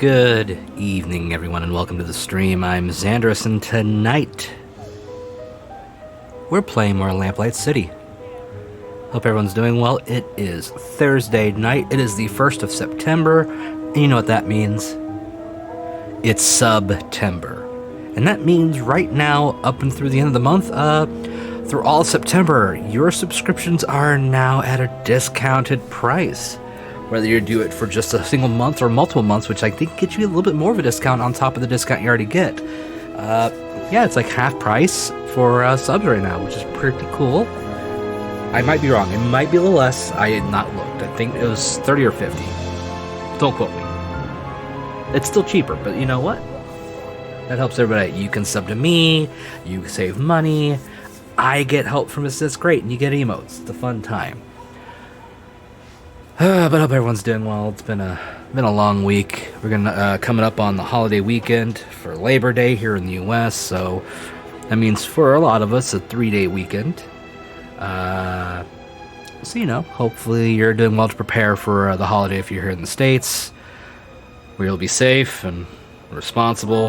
Good evening, everyone, and welcome to the stream. I'm Xandris, and tonight we're playing more Lamplight City. Hope everyone's doing well. It is Thursday night. It is the 1st of September, and you know what that means. It's September. And that means right now, up and through the end of the month, through all of September, your subscriptions are now at a discounted price. Whether you do it for just a single month or multiple months, which I think gets you a little bit more of a discount on top of the discount you already get. Yeah, it's like half price for subs right now, which is pretty cool. I might be wrong. It might be a little less. I had not looked. I think it was 30 or 50. Don't quote me. It's still cheaper, but you know what? That helps everybody. You can sub to me. You save money. I get help from it. It's great, and you get emotes. It's a fun time. But I hope everyone's doing well. It's been a long week. We're gonna coming up on the holiday weekend for Labor Day here in the U.S. So that means for a lot of us a 3-day weekend. So you know, hopefully you're doing well to prepare for the holiday if you're here in the States, where you'll be safe and responsible.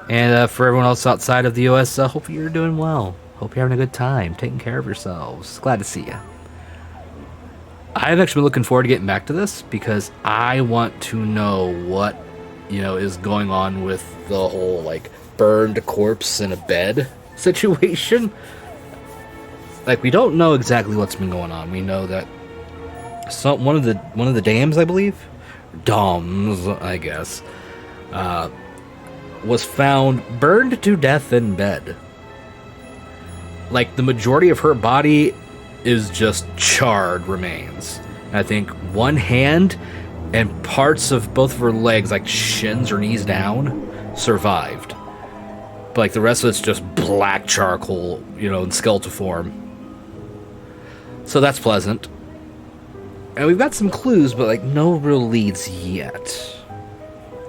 And for everyone else outside of the U.S., hopefully you're doing well. Hope you're having a good time, taking care of yourselves. Glad to see you. I've actually been looking forward to getting back to this because I want to know what, is going on with the whole, burned corpse in a bed situation. We don't know exactly what's been going on. We know that one of the dams, I believe, I guess, was found burned to death in bed. The majority of her body is just charred remains. I think one hand and parts of both of her legs, shins or knees down, survived. But the rest of it's just black charcoal, in skeletal form. So that's pleasant. And we've got some clues, but no real leads yet.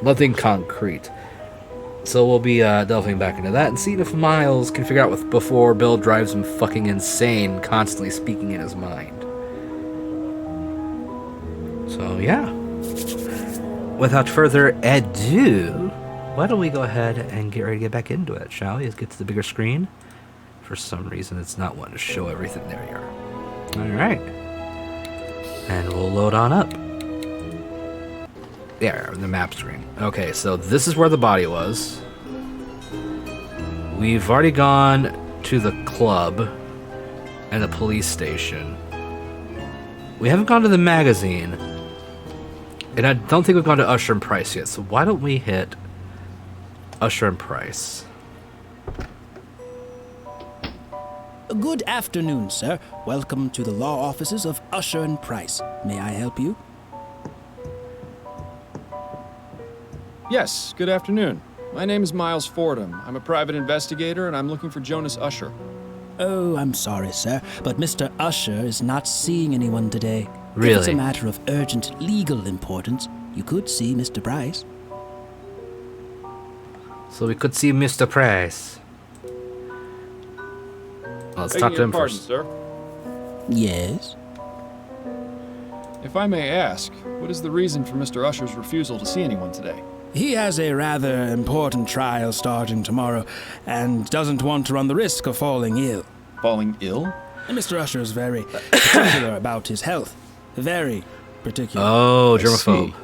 Nothing concrete. So we'll be delving back into that and seeing if Miles can figure out before Bill drives him fucking insane, constantly speaking in his mind. So yeah. Without further ado, why don't we go ahead and get ready to get back into it, shall we? Let's get to the bigger screen. For some reason, it's not wanting to show everything. There you are. Alright. And we'll load on up. There, the map screen. Okay, so this is where the body was. We've already gone to the club and the police station. We haven't gone to the magazine. And I don't think we've gone to Usher and Price yet, so why don't we hit Usher and Price? Good afternoon, sir. Welcome to the law offices of Usher and Price. May I help you? Yes, good afternoon. My name is Miles Fordham. I'm a private investigator, and I'm looking for Jonas Usher. Oh, I'm sorry, sir, but Mr. Usher is not seeing anyone today. Really? If it's a matter of urgent legal importance, you could see Mr. Price. So we could see Mr. Price. Let's talk to him Pardon, first. sir. Yes? If I may ask, what is the reason for Mr. Usher's refusal to see anyone today? He has a rather important trial starting tomorrow, and doesn't want to run the risk of falling ill. Falling ill? And Mr. Usher is very particular about his health. Very particular. Oh, I germaphobe. see.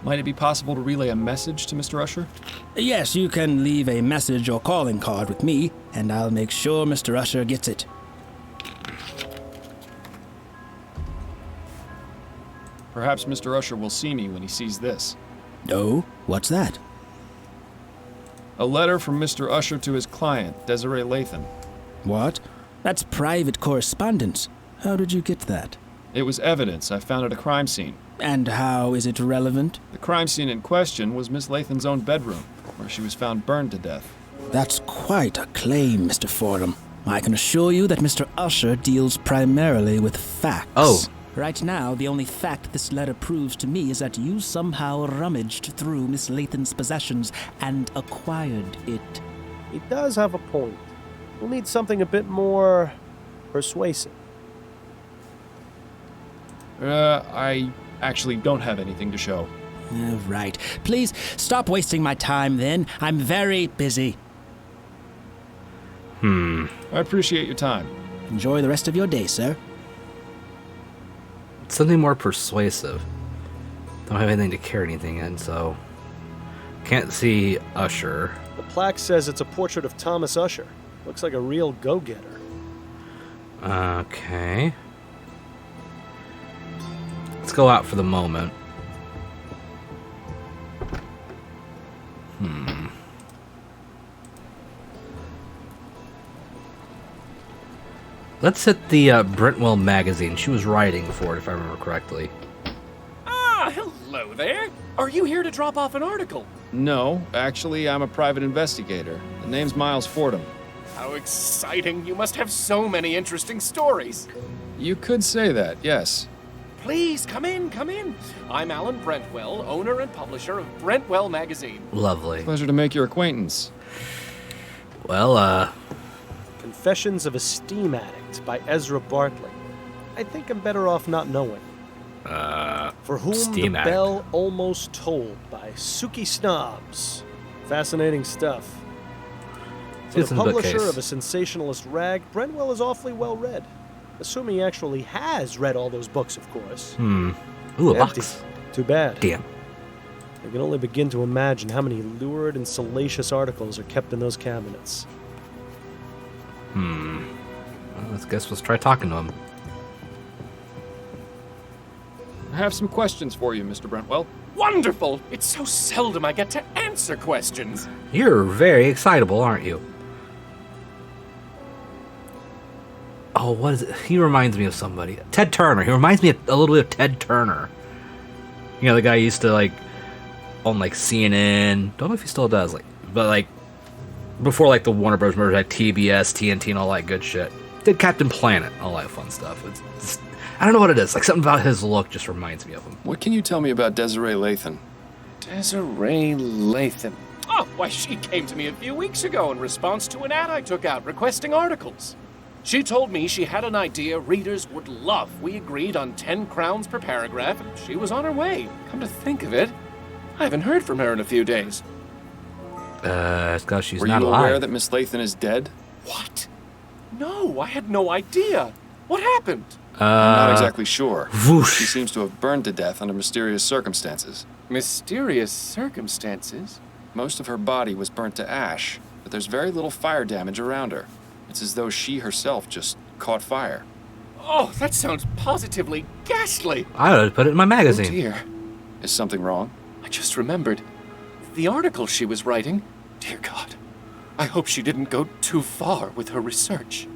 Might it be possible to relay a message to Mr. Usher? Yes, you can leave a message or calling card with me, and I'll make sure Mr. Usher gets it. Perhaps Mr. Usher will see me when he sees this. Oh, what's that? A letter from Mr. Usher to his client, Desiree Lathan. What? That's private correspondence. How did you get that? It was evidence I found at a crime scene. And how is it relevant? The crime scene in question was Miss Lathan's own bedroom, where she was found burned to death. That's quite a claim, Mr. Fordham. I can assure you that Mr. Usher deals primarily with facts. Oh. Right now, the only fact this letter proves to me is that you somehow rummaged through Miss Lathan's possessions and acquired it. He does have a point. We'll need something a bit more persuasive. I actually don't have anything to show. Right. Please stop wasting my time then. I'm very busy. I appreciate your time. Enjoy the rest of your day, sir. Something more persuasive. Don't have anything to carry anything in, so... Can't see Usher. The plaque says it's a portrait of Thomas Usher. Looks like a real go-getter. Okay. Let's go out for the moment. Let's hit the Brentwell magazine. She was writing for it, if I remember correctly. Ah, hello there. Are you here to drop off an article? No, actually, I'm a private investigator. The name's Miles Fordham. How exciting. You must have so many interesting stories. You could say that, yes. Please, come in, come in. I'm Alan Brentwell, owner and publisher of Brentwell Magazine. Lovely. Pleasure to make your acquaintance. Well, Confessions of a Steam Addict by Ezra Bartley. I think I'm better off not knowing. For Whom Steam the Addict. Bell Almost Tolled by Suki Snobs. Fascinating stuff. For It's the in the publisher bookcase. of a sensationalist rag, Brentwell is awfully well read. Assuming he actually has read all those books, of course. Ooh, a Empty. box. Too bad. Damn. I can only begin to imagine how many lurid and salacious articles are kept in those cabinets. Well, let's try talking to him. I have some questions for you, Mr. Brentwell. Wonderful. It's so seldom I get to answer questions. You're very excitable, aren't you? Oh, what is it? He reminds me of somebody. Ted Turner. He reminds me a little bit of Ted Turner. You know, the guy who used to, like, on, like, CNN. Don't know if he still does, like, but, like, before, like, the Warner Bros. Merger had TBS, TNT, and all that good shit. Did Captain Planet, all that fun stuff. It's just, I don't know what it is. Like, something about his look just reminds me of him. What can you tell me about Desiree Lathan? Desiree Lathan. Oh, why, she came to me a few weeks ago in response to an ad I took out requesting articles. She told me she had an idea readers would love. We agreed on 10 crowns per paragraph, and she was on her way. Come to think of it, I haven't heard from her in a few days. It's because she's Were not you alive. aware that Miss Lathan is dead? What? No, I had no idea. What happened? I'm not exactly sure. Whoosh. She seems to have burned to death under mysterious circumstances. Mysterious circumstances? Most of her body was burnt to ash, but there's very little fire damage around her. It's as though she herself just caught fire. Oh, that sounds positively ghastly. I would put it in my Oh magazine. dear, Is something wrong? I just remembered. The article she was writing, dear God, I hope she didn't go too far with her research.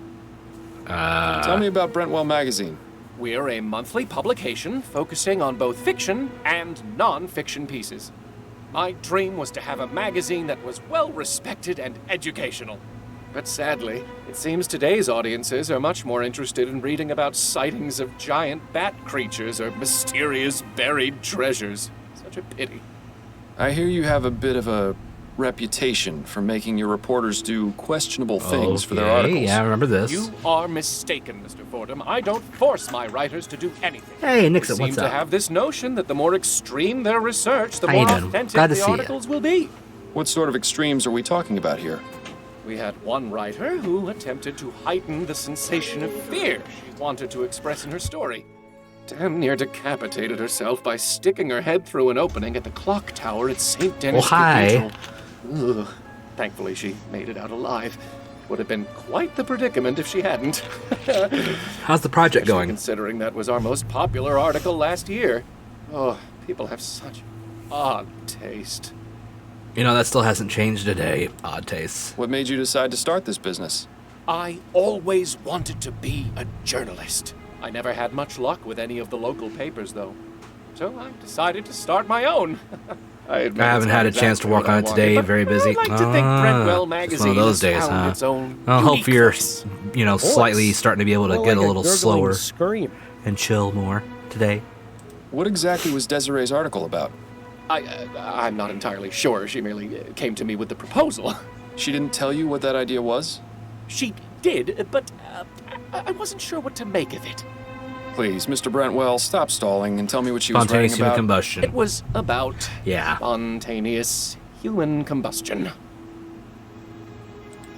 Tell me about Brentwell Magazine. We're a monthly publication focusing on both fiction and non-fiction pieces. My dream was to have a magazine that was well-respected and educational. But sadly, it seems today's audiences are much more interested in reading about sightings of giant bat creatures or mysterious buried treasures. Such a pity. I hear you have a bit of a reputation for making your reporters do questionable things for their Okay, articles. Yeah, I remember this. You are mistaken, Mr. Fordham. I don't force my writers to do anything. Hey, Nixon, They seem what's to up? have this notion that the more extreme their research, the How you more doing? authentic Glad to the see ya. articles will be. What sort of extremes are we talking about here? We had one writer who attempted to heighten the sensation of fear she wanted to express in her story. Damn near decapitated herself by sticking her head through an opening at the clock tower at St. Denis hi. Cathedral. Ugh. Thankfully, she made it out alive. Would have been quite the predicament if she hadn't. How's the project Especially going? considering that was our most popular article last year. Oh, people have such odd taste. You know, that still hasn't changed today. Odd tastes. What made you decide to start this business? I always wanted to be a journalist. I never had much luck with any of the local papers, though. So I decided to start my own. I admit I haven't it's had not a chance to exactly work what on I it today. wanted, but Very busy. I like to think Brentwell Magazine it's one of those has days, found huh? its own Well, hope unique you're, voice. you know, slightly Voice? starting to be able to More get like a little gurgling slower Scream. and chill more today. What exactly was Desiree's article about? I'm not entirely sure. She merely came to me with the proposal. She didn't tell you what that idea was? She did, but I wasn't sure what to make of it. Please, Mr. Brentwell, stop stalling and tell me what she was Spontaneous writing human about. combustion. It was about Yeah. spontaneous human combustion.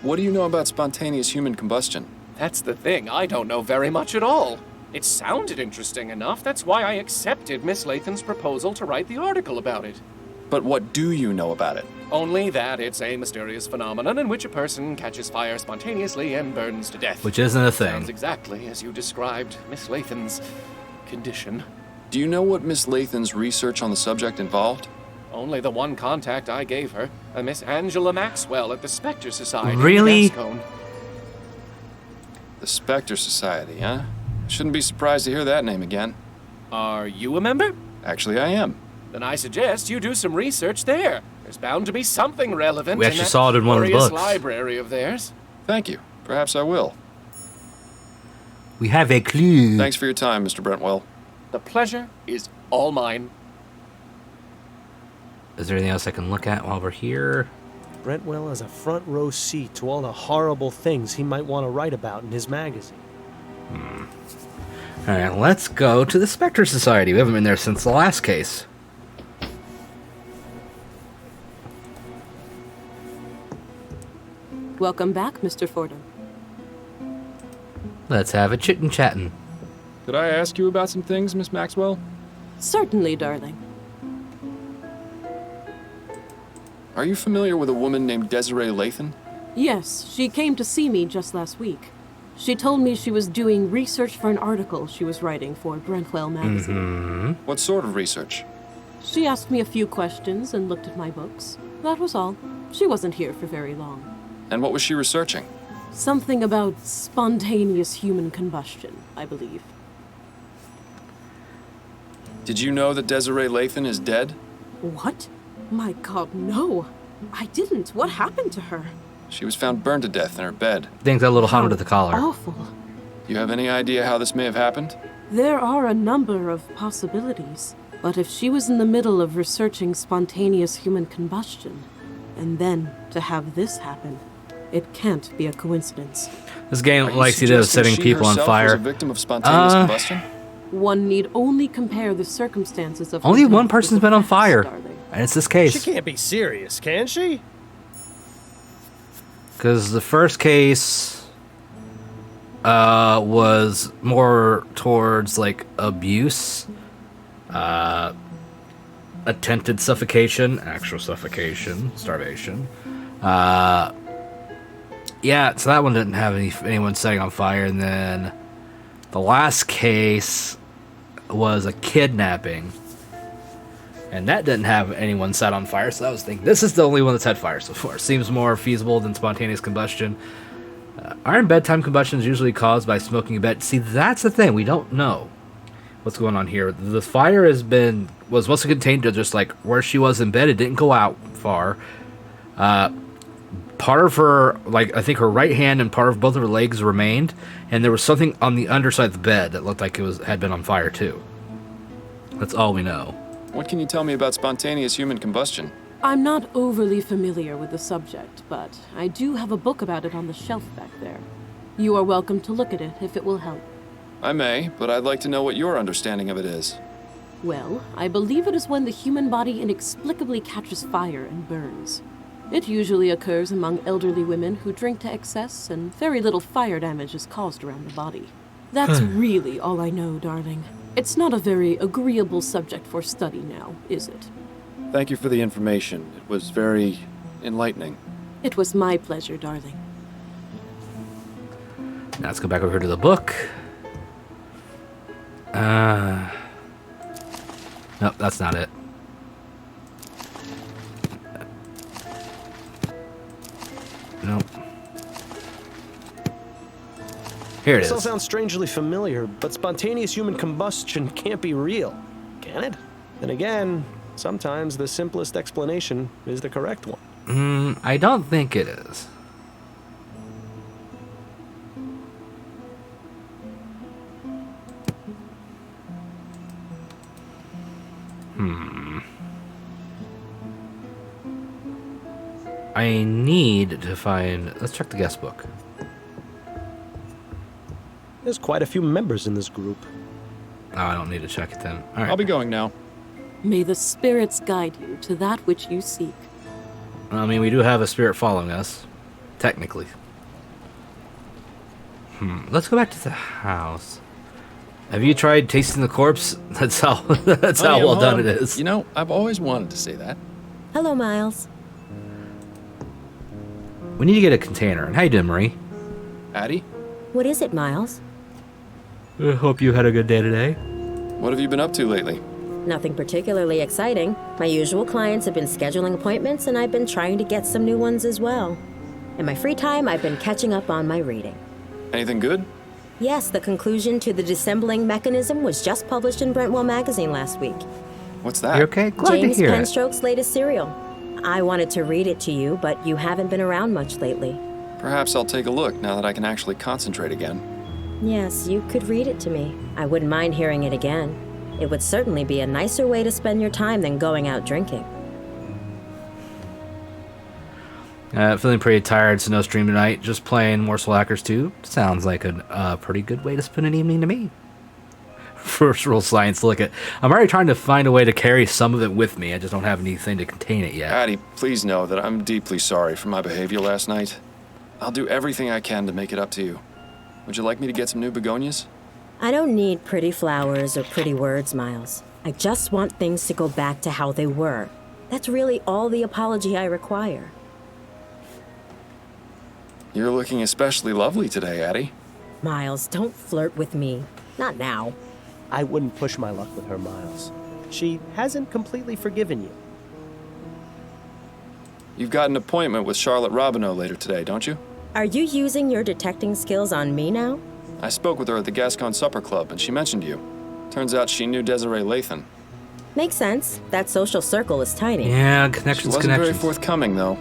What do you know about spontaneous human combustion? That's the thing, I don't know very much at all. It sounded interesting enough, that's why I accepted Miss Lathan's proposal to write the article about it. But what do you know about it? Only that it's a mysterious phenomenon in which a person catches fire spontaneously and burns to death. Which isn't a Sounds thing. exactly as you described Miss Lathan's condition. Do you know what Miss Lathan's research on the subject involved? Only the one contact I gave her, a Miss Angela Maxwell at the Spectre Society. Really? In Gascon. The Spectre Society, huh? Shouldn't be surprised to hear that name again. Are you a member? Actually, I am. Then I suggest you do some research there. There's bound to be something relevant We in actually that saw it in one of the glorious books. library of theirs. Thank you. Perhaps I will. We have a clue. Thanks for your time, Mr. Brentwell. The pleasure is all mine. Is there anything else I can look at while we're here? Brentwell has a front row seat to all the horrible things he might want to write about in his magazine. Alright, let's go to the Spectre Society. We haven't been there since the last case. Welcome back, Mr. Fordham. Let's have a chittin' Could I ask you about some things, Miss Maxwell? Certainly, darling. Are you familiar with a woman named Desiree Lathan? Yes, she came to see me just last week. She told me she was doing research for an article she was writing for Brentwell magazine. What sort of research? She asked me a few questions and looked at my books. That was all. She wasn't here for very long. And what was she researching? Something about spontaneous human combustion, I believe. Did you know that Desiree Lathan is dead? What? My God, no. I didn't. What happened to her? She was found burned to death in her bed. Things got a little hot under the collar. Awful. Do you have any idea how this may have happened? There are a number of possibilities, but if she was in the middle of researching spontaneous human combustion, and then to have this happen, it can't be a coincidence. This game Are you likes you to suggesting setting she people on herself was fire. a victim of spontaneous combustion? One need only compare the circumstances of her Only death one with person's the been on facts, fire. darling. And it's this She case. can't be serious, can she? Because the first case was more towards like abuse, attempted suffocation, actual suffocation, starvation. Yeah, so that one didn't have anyone setting on fire. And then the last case was a kidnapping. And that didn't have anyone set on fire, so I was thinking, this is the only one that's had fire so far. Seems more feasible than spontaneous combustion. Iron bedtime combustion is usually caused by smoking in bed. See, that's the thing. We don't know what's going on here. The fire was mostly contained to just like where she was in bed. It didn't go out far. Part of her, like I think her right hand and part of both of her legs remained, and there was something on the underside of the bed that looked like had been on fire too. That's all we know. What can you tell me about spontaneous human combustion? I'm not overly familiar with the subject, but I do have a book about it on the shelf back there. You are welcome to look at it if it will help. I may, but I'd like to know what your understanding of it is. Well, I believe it is when the human body inexplicably catches fire and burns. It usually occurs among elderly women who drink to excess, and very little fire damage is caused around the body. That's really all I know, darling. It's not a very agreeable subject for study now, is it? Thank you for the information. It was very enlightening. It was my pleasure, darling. Now let's go back over to the book. Nope, that's not it. Nope. Here it This all is. sounds strangely familiar, but spontaneous human combustion can't be real, can it? Then again, sometimes the simplest explanation is the correct one. I don't think it is. I need to find... Let's check the guest book. There's quite a few members in this group. Oh, I don't need to check it then. All right. I'll be going now. May the spirits guide you to that which you seek. I mean, we do have a spirit following us, technically. Let's go back to the house. Have you tried tasting the corpse? That's how Honey, well I'm done home. it is. You know, I've always wanted to say that. Hello, Miles. We need to get a container. And how you doing, Marie? Addie, What is it, Miles? I hope you had a good day today. what have you been up to lately? Nothing particularly exciting. My usual clients have been scheduling appointments, and I've been trying to get some new ones as well. In my free time, I've been catching up on my reading. Anything good? Yes, the conclusion to the dissembling mechanism was just published in Brentwell magazine last week. What's that? You okay? Glad James to hear it. Penstroke's latest serial. I wanted to read it to you, but you haven't been around much lately. Perhaps I'll take a look now that I can actually concentrate again. Yes, you could read it to me. I wouldn't mind hearing it again. It would certainly be a nicer way to spend your time than going out drinking. Feeling pretty tired, so no stream tonight. Just playing Morsel Hackers 2. Sounds like a pretty good way to spend an evening to me. First rule science, look at. I'm already trying to find a way to carry some of it with me. I just don't have anything to contain it yet. Addie, please know that I'm deeply sorry for my behavior last night. I'll do everything I can to make it up to you. Would you like me to get some new begonias? I don't need pretty flowers or pretty words, Miles. I just want things to go back to how they were. That's really all the apology I require. You're looking especially lovely today, Addie. Miles, don't flirt with me. Not now. I wouldn't push my luck with her, Miles. She hasn't completely forgiven you. You've got an appointment with Charlotte Robineau later today, don't you? Are you using your detecting skills on me now? I spoke with her at the Gascon Supper Club, and she mentioned you. Turns out she knew Desiree Lathan. Makes sense. That social circle is tiny. Yeah, She connections, wasn't very connections. forthcoming, though.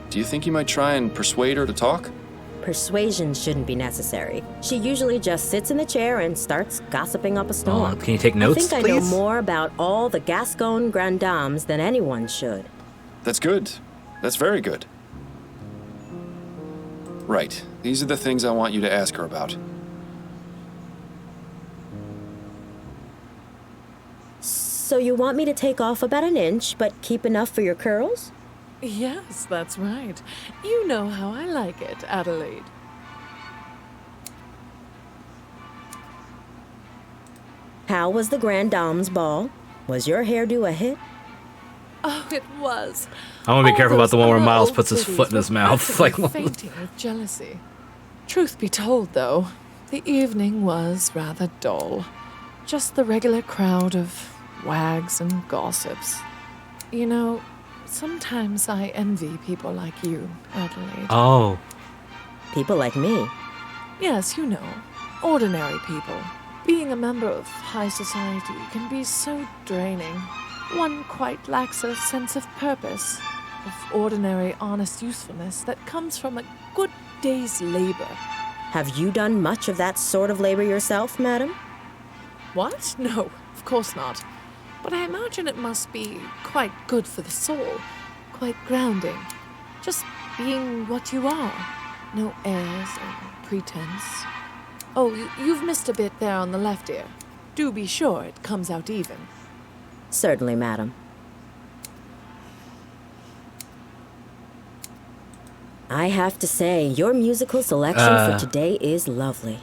Do you think you might try and persuade her to talk? Persuasion shouldn't be necessary. She usually just sits in the chair and starts gossiping up a Oh, storm. can you take notes, I think please? I know more about all the Gascon Grand Dames than anyone should. That's good. That's very good. Right. These are the things I want you to ask her about. So you want me to take off about an inch, but keep enough for your curls? Yes, that's right. You know how I like it, Adelaide. How was the Grand Dame's ball? Was your hairdo a hit? Oh, it was. I want to be All careful about the those one where other Miles old puts his biddies foot in were his mouth. practically Like, fainting with jealousy. Truth be told, though, the evening was rather dull. Just the regular crowd of wags and gossips. You know, sometimes I envy people like you, Adelaide. oh, People like me. Yes, you know, ordinary people. Being a member of high society can be so draining. One quite lacks a sense of purpose, of ordinary honest usefulness that comes from a good day's labor. Have you done much of that sort of labor yourself, madam? What? No, of course not. But I imagine it must be quite good for the soul, quite grounding. Just being what you are. No airs or pretense. Oh, you've missed a bit there on the left ear. Do be sure it comes out even. Certainly, madam. I have to say, your musical selection for today is lovely.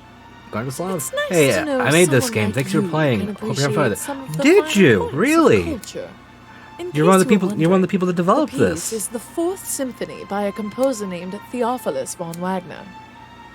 Gargoslav? It's nice Hey, to know I made this someone game. like Thanks for you playing. can Hope you're having fun with appreciate some of it. the Did finer you? points of Really? culture. In You're one of case the people. were You're one of the wondering, people that developed the this. piece is the Fourth Symphony by a composer named Theophilus von Wagner.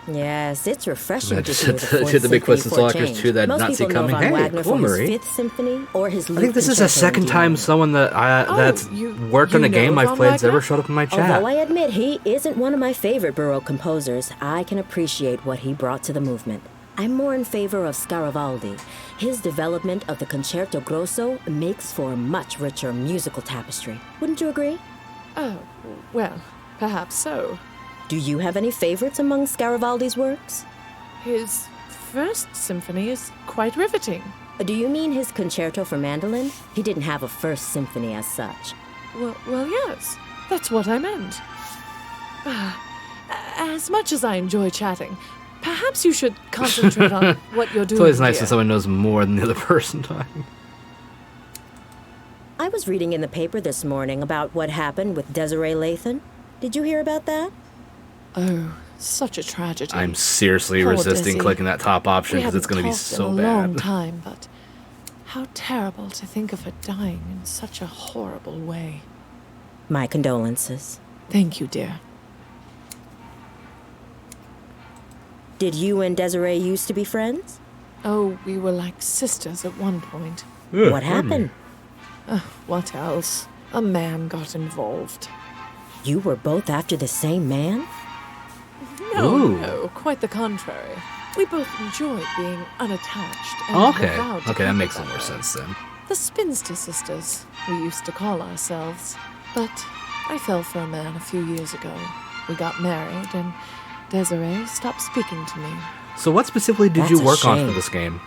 Yes, it's refreshing That to just hear the hit Fourth the big Symphony question for a stalkers change. too that Most not see people know coming. von Hey, Wagner cool, for Marie. his Fifth Symphony or his I think this is the Concerto in second D time minor. someone that's you worked on a know game I've von played has ever Wagner? showed up in my chat. Although I admit he isn't one of my favorite Baroque composers, I can appreciate what he brought to the movement. I'm more in favor of Scaravaldi. His development of the Concerto Grosso makes for a much richer musical tapestry. Wouldn't you agree? Oh, well, perhaps so. Do you have any favorites among Scaravaldi's works? His First Symphony is quite riveting. Do you mean his Concerto for Mandolin? He didn't have a first symphony as such. Well, yes, that's what I meant. As much as I enjoy chatting, Perhaps you should concentrate on what you're doing. It's always nice dear. when someone knows more than the other person talking. I was reading in the paper this morning about what happened with Desiree Lathan. Did you hear about that? Oh, such a tragedy. I'm seriously Poor resisting Desi. clicking that top option We because it's hadn't going to be talked so in a long bad. time, but how terrible to think of her dying in such a horrible way. My condolences. Thank you, dear. Did you and Desiree used to be friends? Oh, we were like sisters at one point. What happened? What else? A man got involved. You were both after the same man? No, Ooh. no, quite the contrary. We both enjoyed being unattached. And Okay, were proud to okay, that keep makes it some more way. sense then. The Spinster Sisters, we used to call ourselves. But I fell for a man a few years ago. We got married, and Desiree stopped speaking to me. So what specifically did That's you a work on for shame. this game?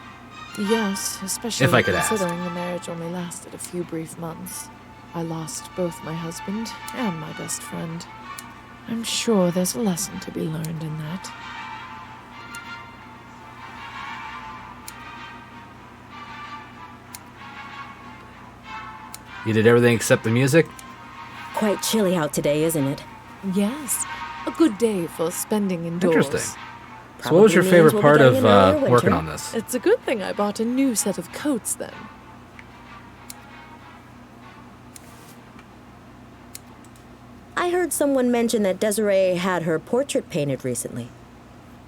Yes, especially If I could ask. considering the marriage only lasted a few brief months. I lost both my husband and my best friend. I'm sure there's a lesson to be learned in that. You did everything except the music? Quite chilly out today, isn't it? Yes, a good day for spending indoors. Interesting. So what was your Probably means favorite we'll be part of getting an earlier working winter. on this? It's a good thing I bought a new set of coats then. I heard someone mention that Desiree had her portrait painted recently.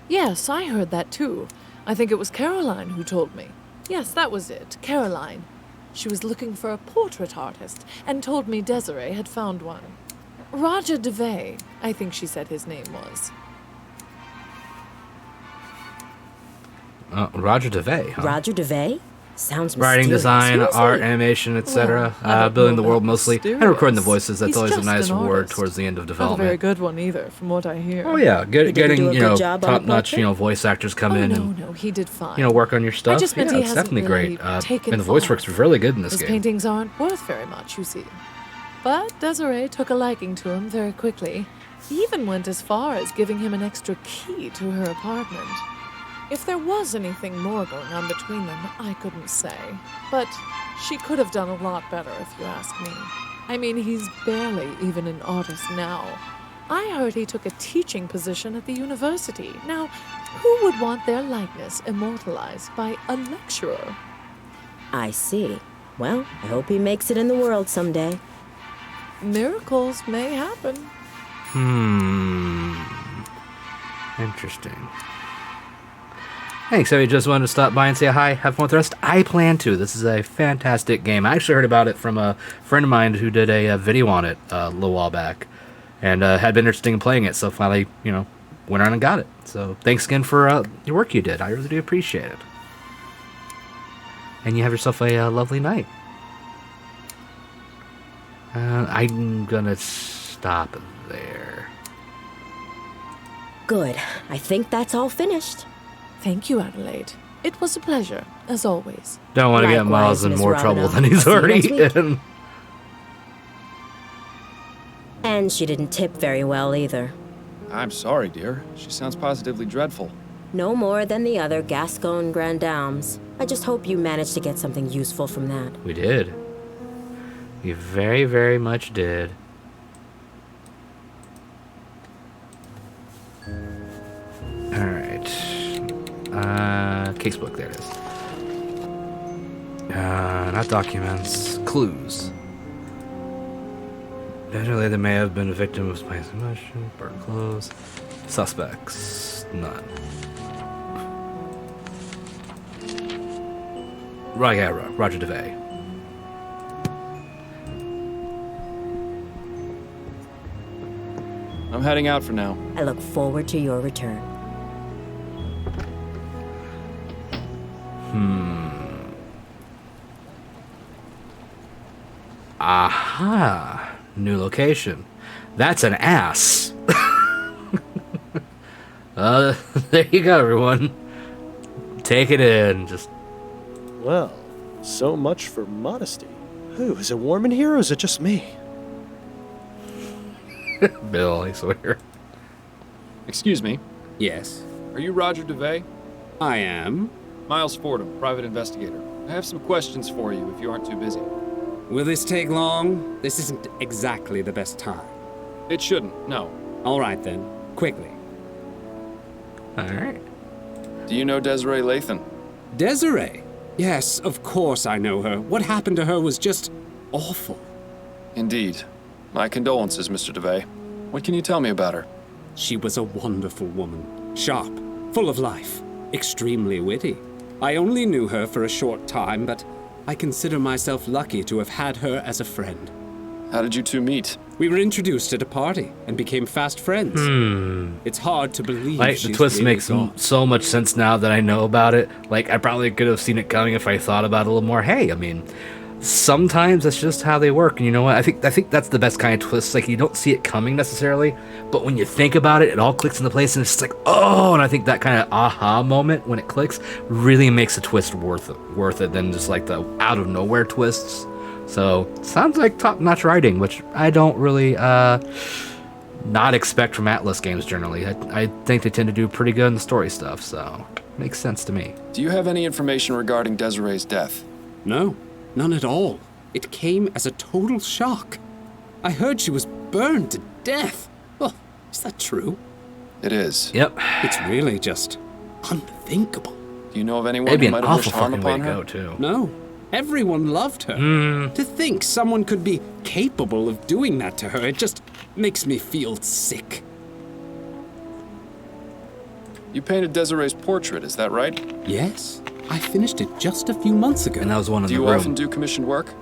Yes, I heard that too. I think it was Caroline who told me. Yes, that was it, Caroline. She was looking for a portrait artist and told me Desiree had found one. Roger DeVay, I think she said his name was. Roger DeVay, huh? Roger DeVay? Sounds Writing, mysterious. design, Seriously? art, animation, etc. Well, I don't Building know the world about mostly. And mysterious. recording the voices. That's He's always a just nice an word artist. towards the end of Not a very development. good one either, from what I hear. Oh yeah, He didn't getting do a good job on the top-notch portrait? voice actors come Oh, in no, and no, he did fine. work on your stuff. just meant yeah, he it's hasn't definitely really great. taken And the voice flight. work's really good in this His game. paintings aren't worth very much, you see. But Desiree took a liking to him very quickly. He even went as far as giving him an extra key to her apartment. If there was anything more going on between them, I couldn't say. But she could have done a lot better, if you ask me. I mean, he's barely even an artist now. I heard he took a teaching position at the university. Now, who would want their likeness immortalized by a lecturer? I see. Well, I hope he makes it in the world someday. Miracles may happen. Interesting. Thanks. So you just wanted to stop by and say hi, have fun with the rest? I plan to. This is a fantastic game. I actually heard about it from a friend of mine who did a video on it a little while back, and had been interested in playing it. So finally, went around and got it. So thanks again for your work you did. I really do appreciate it. And you have yourself a lovely night. I'm gonna stop there. Good. I think that's all finished. Thank you, Adelaide. It was a pleasure, as always. Don't want to get Likewise, Miles in Miss more trouble Robinow. than he's I'll see you already next week. in. And she didn't tip very well either. I'm sorry, dear. She sounds positively dreadful. No more than the other Gascon Grand Dames. I just hope you managed to get something useful from that. We did. We very, very much did. Alright. Casebook, there it is. Not documents. Clues. Naturally, they may have been a victim of spice emotion, burnt clothes. Suspects. None. Right, yeah, Roger DeVay. I'm heading out for now. I look forward to your return. Aha! New location. That's an ass. There you go, everyone. Take it in. Just Well, so much for modesty. Ooh, is it warm in here or is it just me? Bill, I swear. Excuse me. Yes. Are you Roger DeVay? I am. Miles Fordham, private investigator. I have some questions for you if you aren't too busy. Will this take long? This isn't exactly the best time. It shouldn't, no. All right then, quickly. All right. Do you know Desiree Lathan? Desiree? Yes, of course I know her. What happened to her was just awful. Indeed. My condolences, Mr. DeVay. What can you tell me about her? She was a wonderful woman. Sharp, full of life, extremely witty. I only knew her for a short time, but I consider myself lucky to have had her as a friend. How did you two meet? We were introduced at a party and became fast friends. It's hard to believe Like, the she's twist really makes gone. so much sense now that I know about it. Like, I probably could have seen it coming if I thought about it a little more. Hey, I mean, sometimes that's just how they work. And you know what? I think that's the best kind of twist. Like, you don't see it coming necessarily, but when you think about it, it all clicks into place, and it's just like, oh. And I think that kind of aha moment when it clicks really makes a twist worth it than just like the out of nowhere twists. So sounds like top-notch writing, which I don't really not expect from Atlas games generally. I think they tend to do pretty good in the story stuff, so makes sense to me. Do you have any information regarding Desiree's death? No, none at all. It came as a total shock. I heard she was burned to death. Oh, is that true? It is. Yep. It's really just unthinkable. Do you know of anyone It'd be who an might have wished awful harm fucking way upon to her? go, too. No, everyone loved her. To think someone could be capable of doing that to her, it just makes me feel sick. You painted Desiree's portrait, is that right? Yes, I finished it just a few months ago. And that was one in Do the you room. often do commissioned work?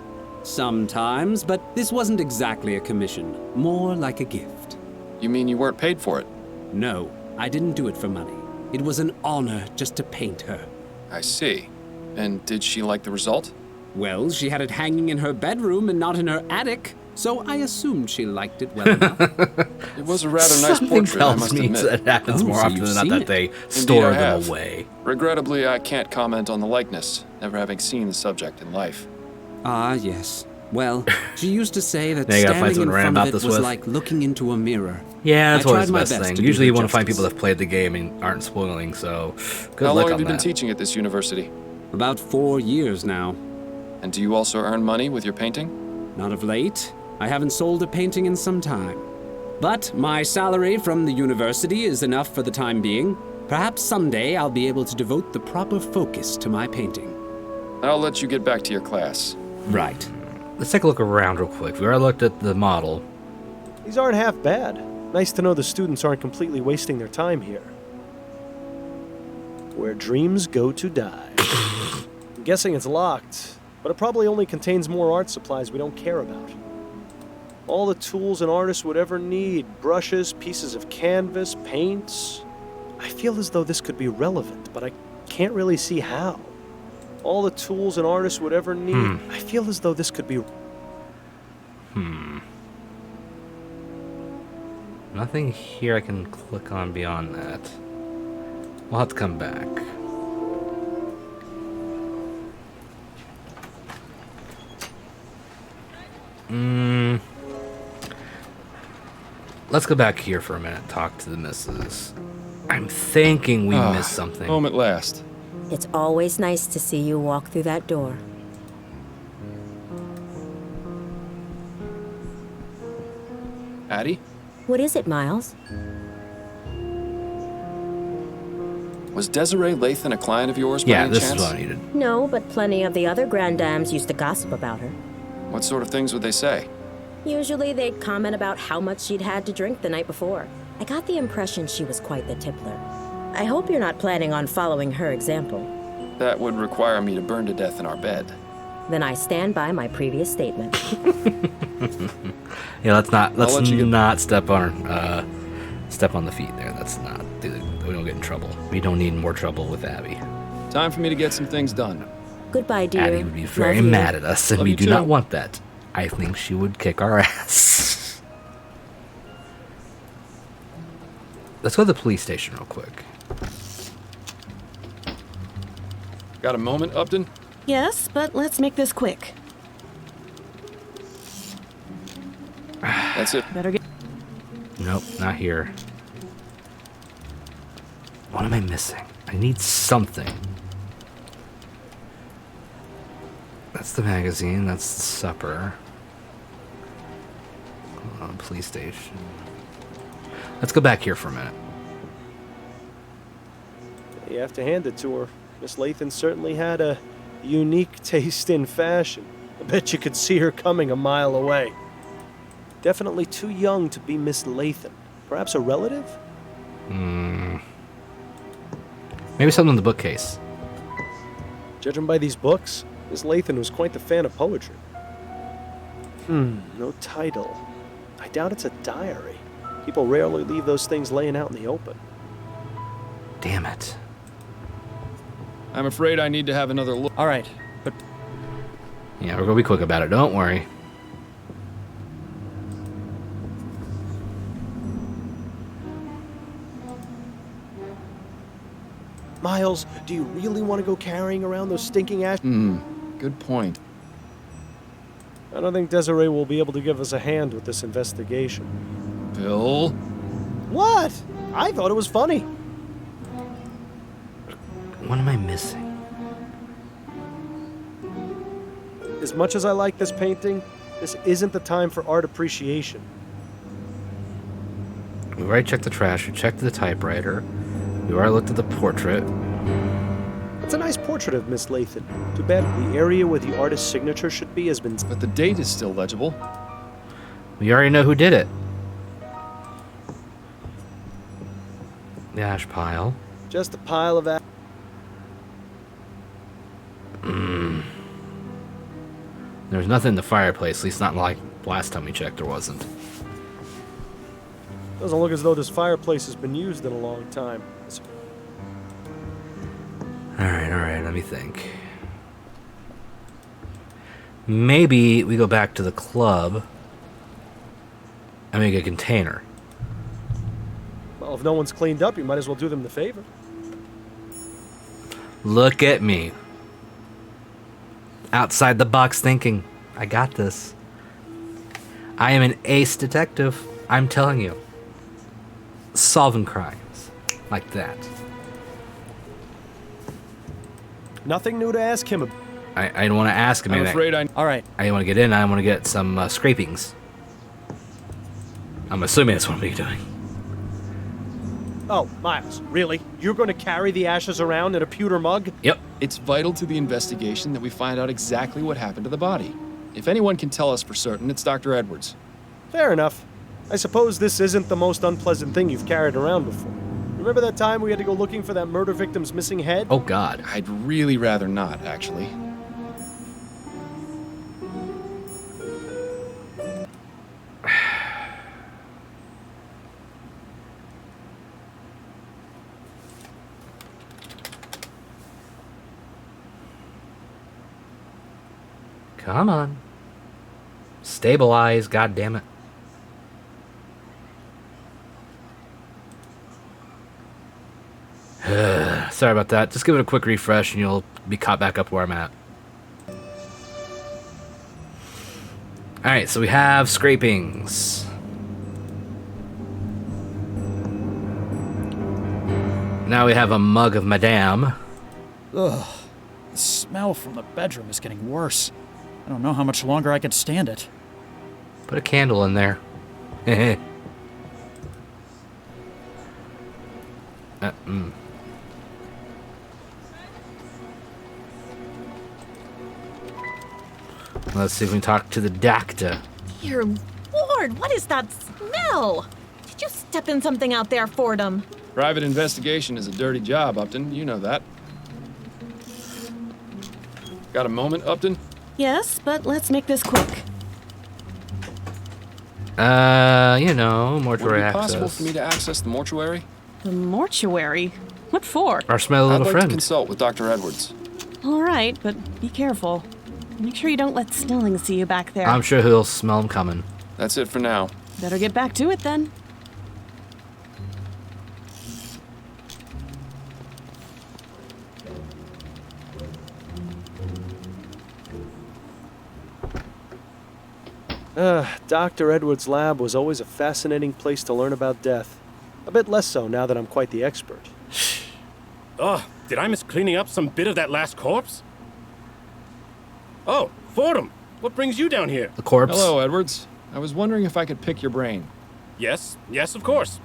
Sometimes, but this wasn't exactly a commission, more like a gift. You mean you weren't paid for it? No, I didn't do it for money. It was an honor just to paint her. I see. And did she like the result? Well, she had it hanging in her bedroom and not in her attic, so I assumed she liked it well enough. It was a rather nice Something portrait, I tells must me admit. that happens Oh, more so often you've than not seen that it. they Indeed, store I them have. away. Regrettably, I can't comment on the likeness, never having seen the subject in life. Ah, yes. Well, she used to say that Now you gotta find standing in someone to rant front about of it this was with. like looking into a mirror. Yeah, that's I always tried the my best best thing. to do Usually you her want to find people justice. that have played the game and aren't spoiling, so good How luck long have on you been that. teaching at this university? About 4 years now. And do you also earn money with your painting? Not of late. I haven't sold a painting in some time. But my salary from the university is enough for the time being. Perhaps someday I'll be able to devote the proper focus to my painting. I'll let you get back to your class. Right. Let's take a look around real quick. We already looked at the model. These aren't half bad. Nice to know the students aren't completely wasting their time here. Where dreams go to die. I'm guessing it's locked, but it probably only contains more art supplies we don't care about. All the tools an artist would ever need. Brushes, pieces of canvas, paints. I feel as though this could be relevant, but I can't really see how. All the tools an artist would ever need. I feel as though this could be... Nothing here I can click on beyond that. We'll have to come back. Let's go back here for a minute, talk to the missus. I'm thinking we missed something. Home at last. It's always nice to see you walk through that door. Addie? What is it, Miles? Was Desiree Lathan a client of yours by Yeah, any this chance? is what I needed. No, but plenty of the other grand dames used to gossip about her. What sort of things would they say? Usually they'd comment about how much she'd had to drink the night before. I got the impression she was quite the tippler. I hope you're not planning on following her example. That would require me to burn to death in our bed. Then I stand by my previous statement. Yeah, let's let you get- not step on the feet there. That's not. We don't get in trouble. We don't need more trouble with Abby. Time for me to get some things done. Goodbye, dear. Abby would be very Love you. mad at us, and Love we you do too. not want that. I think she would kick our ass. Let's go to the police station real quick. Got a moment, Upton? Yes, but let's make this quick. That's it. Better get. Nope, not here. What am I missing? I need something. That's the magazine. That's the supper. Police station. Let's go back here for a minute. You have to hand it to her. Miss Lathan certainly had a unique taste in fashion. I bet you could see her coming a mile away. Definitely too young to be Miss Lathan. Perhaps a relative? Maybe something in the bookcase. Judging by these books, Miss Lathan was quite the fan of poetry. No title. I doubt it's a diary. People rarely leave those things laying out in the open. Damn it. I'm afraid I need to have another look. All right, but Yeah, we're gonna be quick about it. Don't worry. Miles, do you really want to go carrying around those stinking ash? Good point. I don't think Desiree will be able to give us a hand with this investigation. Bill? What? I thought it was funny. What am I missing? As much as I like this painting, this isn't the time for art appreciation. We already checked the trash. We checked the typewriter. We already looked at the portrait. It's a nice portrait of Miss Lathan. Too bad the area where the artist's signature should be has been... But the date is still legible. We already know who did it. The ash pile. Just a pile of ash. There's nothing in the fireplace, at least not like last time we checked there wasn't. Doesn't look as though this fireplace has been used in a long time. Alright, let me think. Maybe we go back to the club and make a container. Well, if no one's cleaned up, you might as well do them the favor. Look at me. Outside the box thinking. I got this. I am an ace detective. I'm telling you. Solving crimes. Like that. Nothing new to ask him about. I don't want to ask him I'm anything. afraid I... all right. I want to get in. I want to get some scrapings. I'm assuming that's what I'm doing. Oh, Miles, really? You're going to carry the ashes around in a pewter mug? Yep. It's vital to the investigation that we find out exactly what happened to the body. If anyone can tell us for certain, it's Dr. Edwards. Fair enough. I suppose this isn't the most unpleasant thing you've carried around before. Remember that time we had to go looking for that murder victim's missing head? Oh, God. I'd really rather not, actually. Come on. Stabilize, goddammit. Sorry about that. Just give it a quick refresh and you'll be caught back up where I'm at. Alright, so we have scrapings. Now we have a mug of Madame. Ugh. The smell from the bedroom is getting worse. I don't know how much longer I can stand it. Put a candle in there. Let's see if we can talk to the doctor. Dear Lord, what is that smell? Did you step in something out there, Fordham? Private investigation is a dirty job, Upton. You know that. Got a moment, Upton? Yes, but let's make this quick. You know, Would mortuary it be possible access. for me to access the mortuary? The mortuary? What for? Our smelly I'd little like to friend. consult with Dr. Edwards. All right, but be careful. Make sure you don't let Snelling see you back there. I'm sure he'll smell him coming. That's it for now. Better get back to it then. Dr. Edwards' lab was always a fascinating place to learn about death. A bit less so now that I'm quite the expert. Oh, did I miss cleaning up some bit of that last corpse? Oh, Fordham, what brings you down here? The corpse. Hello, Edwards. I was wondering if I could pick your brain. Yes, of course.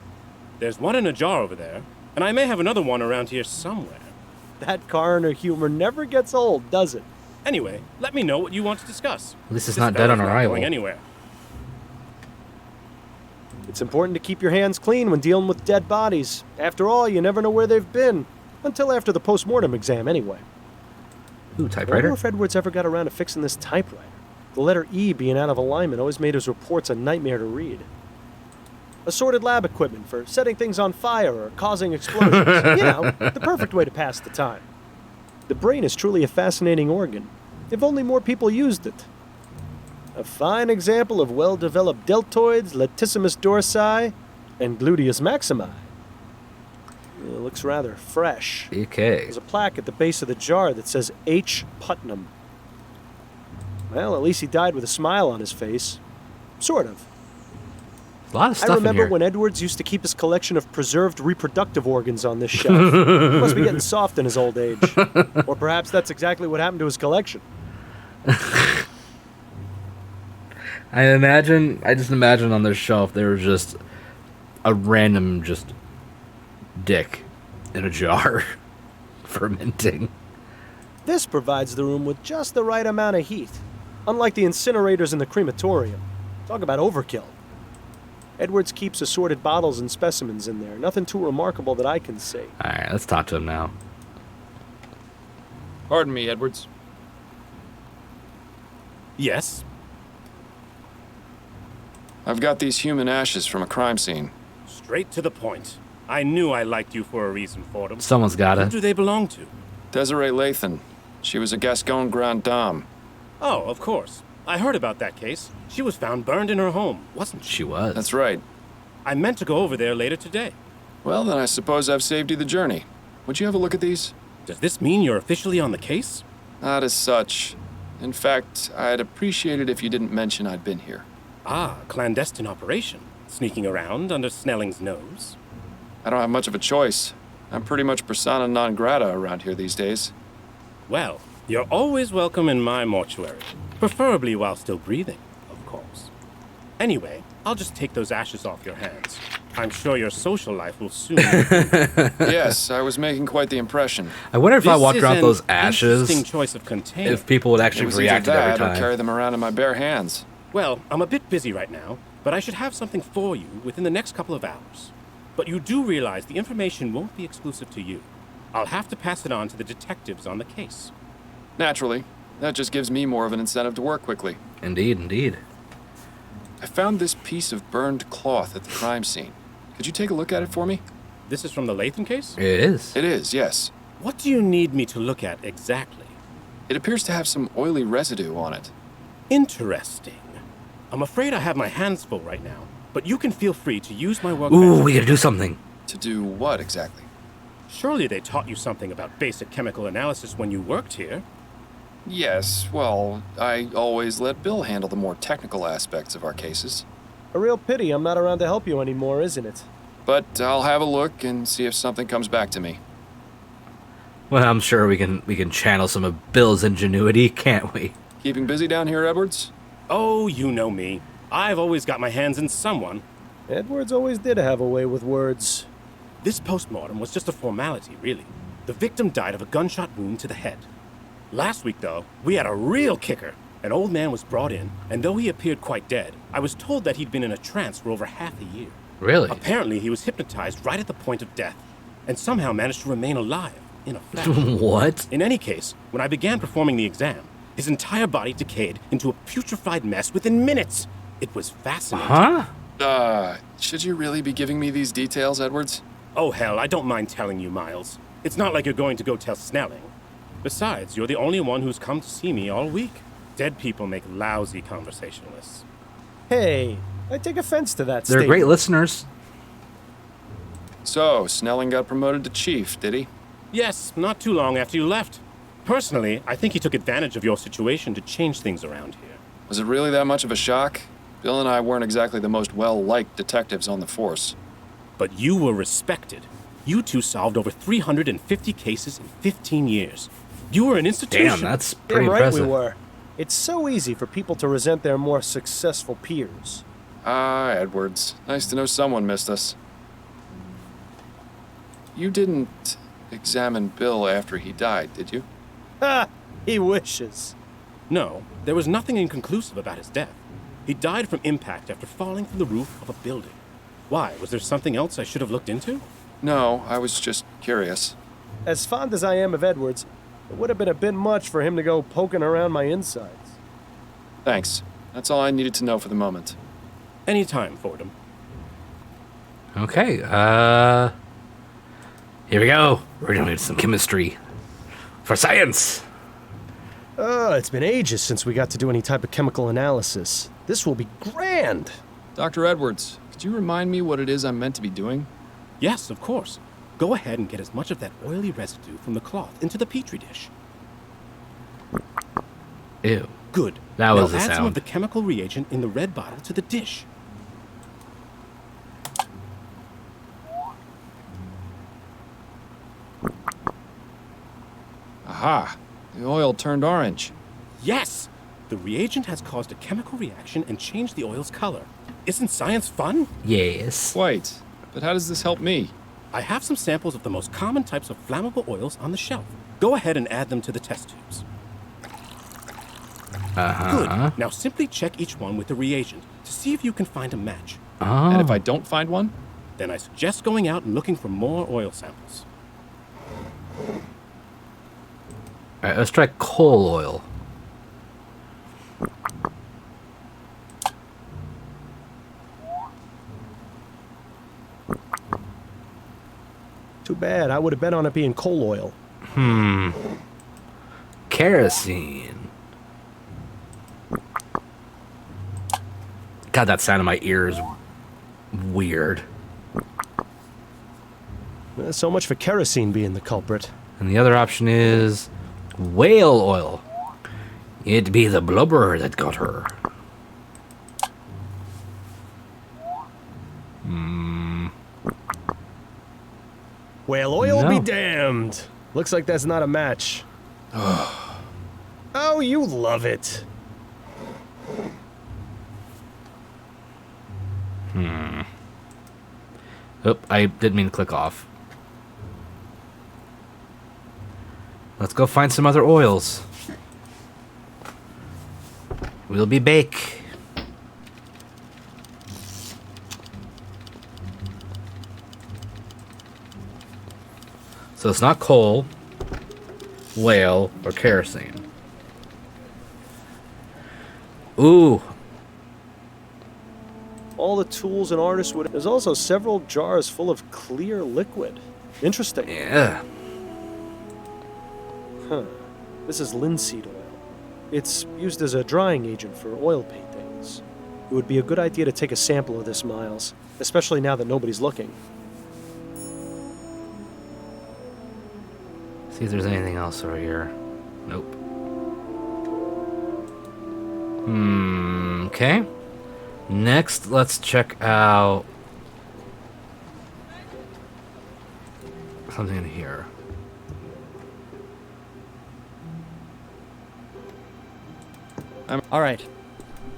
There's one in a jar over there, and I may have another one around here somewhere. That coroner humor never gets old, does it? Anyway, let me know what you want to discuss. At least it's This not dead on fellow's not arrival. going anywhere. It's important to keep your hands clean when dealing with dead bodies. After all, you never know where they've been. Until after the post-mortem exam, anyway. Ooh, I typewriter? wonder if Edwards ever got around to fixing this typewriter. The letter E being out of alignment always made his reports a nightmare to read. Assorted lab equipment for setting things on fire or causing explosions. You know, the perfect way to pass the time. The brain is truly a fascinating organ. If only more people used it. A fine example of well-developed deltoids, latissimus dorsi, and gluteus maximi. It looks rather fresh. Okay. There's a plaque at the base of the jar that says H. Putnam. Well, at least he died with a smile on his face. Sort of. A lot of stuff I in remember here. when Edwards used to keep his collection of preserved reproductive organs on this shelf. He must be getting soft in his old age. Or perhaps that's exactly what happened to his collection. I just imagine on this shelf there was just a random dick in a jar fermenting. This provides the room with just the right amount of heat. Unlike the incinerators in the crematorium. Talk about overkill. Edwards keeps assorted bottles and specimens in there. Nothing too remarkable that I can see. Alright, let's talk to him now. Pardon me, Edwards. Yes? I've got these human ashes from a crime scene. Straight to the point. I knew I liked you for a reason, Fordham. Someone's Who gotta. do they belong to? Desiree Lathan. She was a Gascon Grand Dame. Oh, of course. I heard about that case. She was found burned in her home, wasn't she? She was. That's right. I meant to go over there later today. Well, then I suppose I've saved you the journey. Would you have a look at these? Does this mean you're officially on the case? Not as such. In fact, I'd appreciate it if you didn't mention I'd been here. Ah, clandestine operation. Sneaking around under Snelling's nose. I don't have much of a choice. I'm pretty much persona non grata around here these days. Well, you're always welcome in my mortuary. Preferably while still breathing, of course. Anyway, I'll just take those ashes off your hands. I'm sure your social life will soon... Yes, I was making quite the impression. I wonder if I This walked is around an those ashes, interesting choice of container. if people would It actually was react either every that or time. carry them around in my bare hands. Well, I'm a bit busy right now, but I should have something for you within the next couple of hours. But you do realize the information won't be exclusive to you. I'll have to pass it on to the detectives on the case. Naturally. That just gives me more of an incentive to work quickly. Indeed, indeed. I found this piece of burned cloth at the crime scene. Could you take a look at it for me? This is from the Lathan case? It is. It is, yes. What do you need me to look at exactly? It appears to have some oily residue on it. Interesting. I'm afraid I have my hands full right now, but you can feel free to use my work. Ooh, we gotta do something. To do what exactly? Surely they taught you something about basic chemical analysis when you worked here. Yes, well, I always let Bill handle the more technical aspects of our cases. A real pity I'm not around to help you anymore, isn't it? But I'll have a look and see if something comes back to me. Well, I'm sure we can channel some of Bill's ingenuity, can't we? Keeping busy down here, Edwards? Oh, you know me. I've always got my hands in someone. Edwards always did have a way with words. This postmortem was just a formality, really. The victim died of a gunshot wound to the head. Last week, though, we had a real kicker. An old man was brought in, and though he appeared quite dead, I was told that he'd been in a trance for over half a year. Really? Apparently, he was hypnotized right at the point of death, and somehow managed to remain alive, in effect. What? In any case, when I began performing the exam, his entire body decayed into a putrefied mess within minutes. It was fascinating. Huh? Should you really be giving me these details, Edwards? Oh, hell, I don't mind telling you, Miles. It's not like you're going to go tell Snelling. Besides, you're the only one who's come to see me all week. Dead people make lousy conversationalists. Hey, I take offense to that They're statement. great listeners. So, Snelling got promoted to chief, did he? Yes, not too long after you left. Personally, I think he took advantage of your situation to change things around here. Was it really that much of a shock? Bill and I weren't exactly the most well-liked detectives on the force. But you were respected. You two solved over 350 cases in 15 years. You were an institution. Damn, that's pretty Damn right impressive. we were. It's so easy for people to resent their more successful peers. Ah, Edwards. Nice to know someone missed us. You didn't examine Bill after he died, did you? Ha! He wishes. No, there was nothing inconclusive about his death. He died from impact after falling from the roof of a building. Why? Was there something else I should have looked into? No, I was just curious. As fond as I am of Edwards, it would have been a bit much for him to go poking around my insides. Thanks. That's all I needed to know for the moment. Anytime, Fordham. Okay, here we go. We're gonna do some chemistry. For science! It's been ages since we got to do any type of chemical analysis. This will be grand! Dr. Edwards, could you remind me what it is I'm meant to be doing? Yes, of course. Go ahead and get as much of that oily residue from the cloth into the P.3 dish. Ew. Good. That was now the add some sound. of the chemical reagent in the red bottle to the dish. Aha! The oil turned orange. Yes! The reagent has caused a chemical reaction and changed the oil's color. Isn't science fun? Yes. Wait, but how does this help me? I have some samples of the most common types of flammable oils on the shelf. Go ahead and add them to the test tubes. Good. Now simply check each one with the reagent to see if you can find a match. And if I don't find one? Then I suggest going out and looking for more oil samples. Alright, let's try coal oil. Too bad, I would have bet on it being coal oil. Kerosene. God, that sound in my ears weird. So much for kerosene being the culprit. And the other option is whale oil. It be the blubber that got her. Whale oil No. be damned. Looks like that's not a match. Oh, you love it. Oop, I didn't mean to click off. Let's go find some other oils. We'll be bake. So it's not coal, whale, or kerosene. Ooh. All the tools an artist would... There's also several jars full of clear liquid. Interesting. Yeah. Huh. This is linseed oil. It's used as a drying agent for oil paintings. It would be a good idea to take a sample of this, Miles, especially now that nobody's looking. See if there's anything else over here. Nope. Okay. Next, let's check out something in here. All right.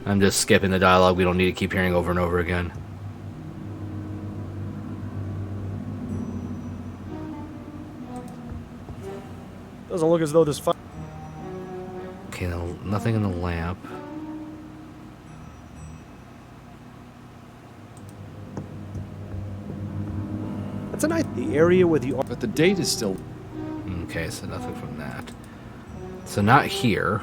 I'm just skipping the dialogue we don't need to keep hearing over and over again. Doesn't look as though this fire... Okay, no, nothing in the lamp. That's a nice... The area where the... But the date is still... Okay, so nothing from that. So not here.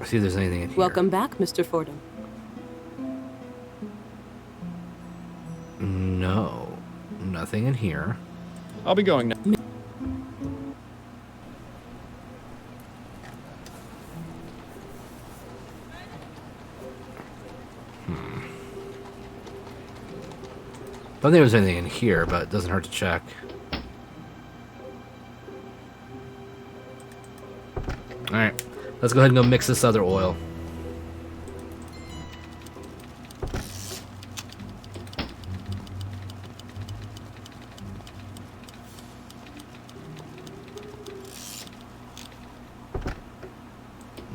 See if there's anything in here. Welcome back, Mr. Fordham. No. Nothing in here. I'll be going now. Don't think there's anything in here, but it doesn't hurt to check. Alright. Let's go ahead and go mix this other oil.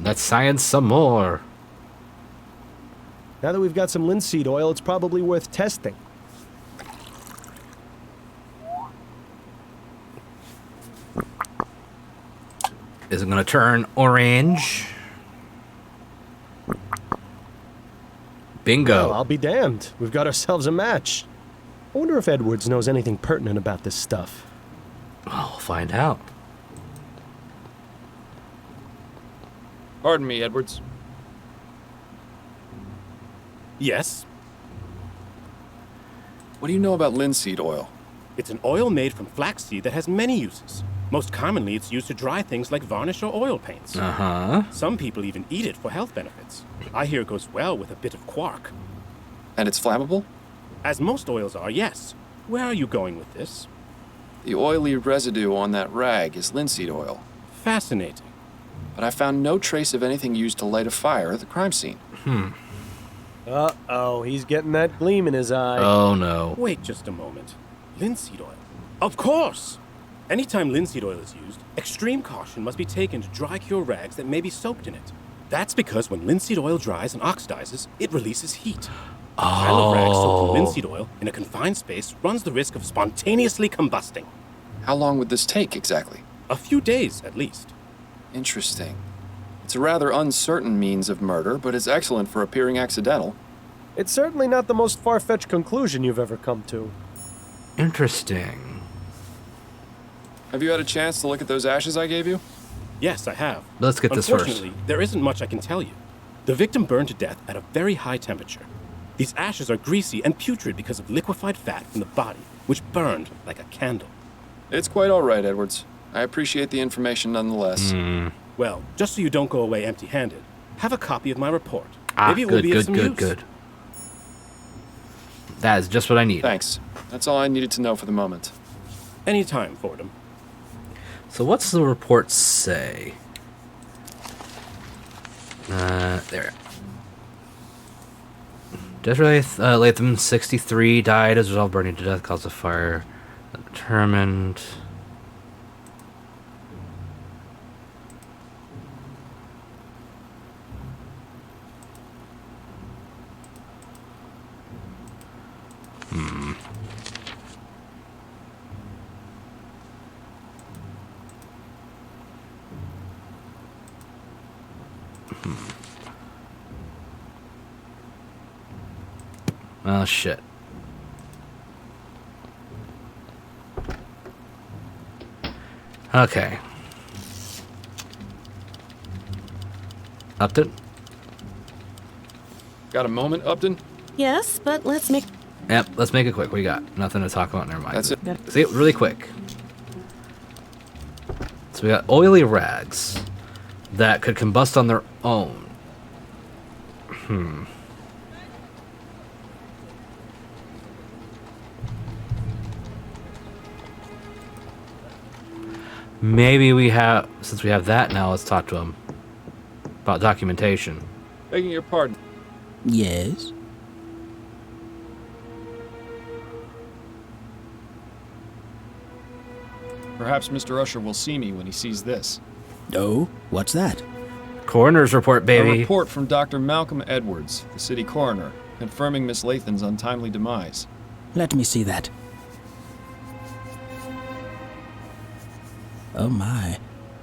Let's science some more. Now that we've got some linseed oil, it's probably worth testing. Is it going to turn orange? Bingo. Well, I'll be damned. We've got ourselves a match. I wonder if Edwards knows anything pertinent about this stuff. Well, we'll find out. Pardon me, Edwards. Yes, What do you know about linseed oil? it's an oil made from flaxseed that has many uses. Most commonly, it's used to dry things like varnish or oil paints. Uh-huh. Some people even eat it for health benefits. I hear it goes well with a bit of quark. And it's flammable? As most oils are, yes. Where are you going with this? The oily residue on that rag is linseed oil. Fascinating. But I found no trace of anything used to light a fire at the crime scene. Uh-oh, he's getting that gleam in his eye. Oh, no. Wait just a moment. Linseed oil? Of course! Anytime linseed oil is used, extreme caution must be taken to dry cure rags that may be soaked in it. That's because when linseed oil dries and oxidizes, it releases heat. A pile of rags soaked in linseed oil in a confined space runs the risk of spontaneously combusting. How long would this take exactly? A few days, at least. Interesting. It's a rather uncertain means of murder, but it's excellent for appearing accidental. It's certainly not the most far-fetched conclusion you've ever come to. Interesting. Have you had a chance to look at those ashes I gave you? Yes, I have. Let's get this first. Unfortunately, there isn't much I can tell you. The victim burned to death at a very high temperature. These ashes are greasy and putrid because of liquefied fat from the body, which burned like a candle. It's quite all right, Edwards. I appreciate the information nonetheless. Well, just so you don't go away empty-handed, have a copy of my report. Ah, Maybe it will good, be of good, some good, use. good. That is just what I need. Thanks. That's all I needed to know for the moment. Anytime, Fordham. So what's the report say? There. Desiree Latham, 63, died as a result of burning to death, caused of fire. Determined. Oh, shit. Okay. Upton? Got a moment, Upton? Yes, but let's make... Yep, let's make it quick. We got nothing to talk about. Never mind. That's it. See, really quick. So we got oily rags that could combust on their own. Maybe we have, since we have that now, let's talk to him about documentation. Begging your pardon. Yes? Perhaps Mr. Usher will see me when he sees this. Oh, what's that? Coroner's report, A baby. report from Dr. Malcolm Edwards, the city coroner, confirming Miss Lathan's untimely demise. Let me see that. Oh my.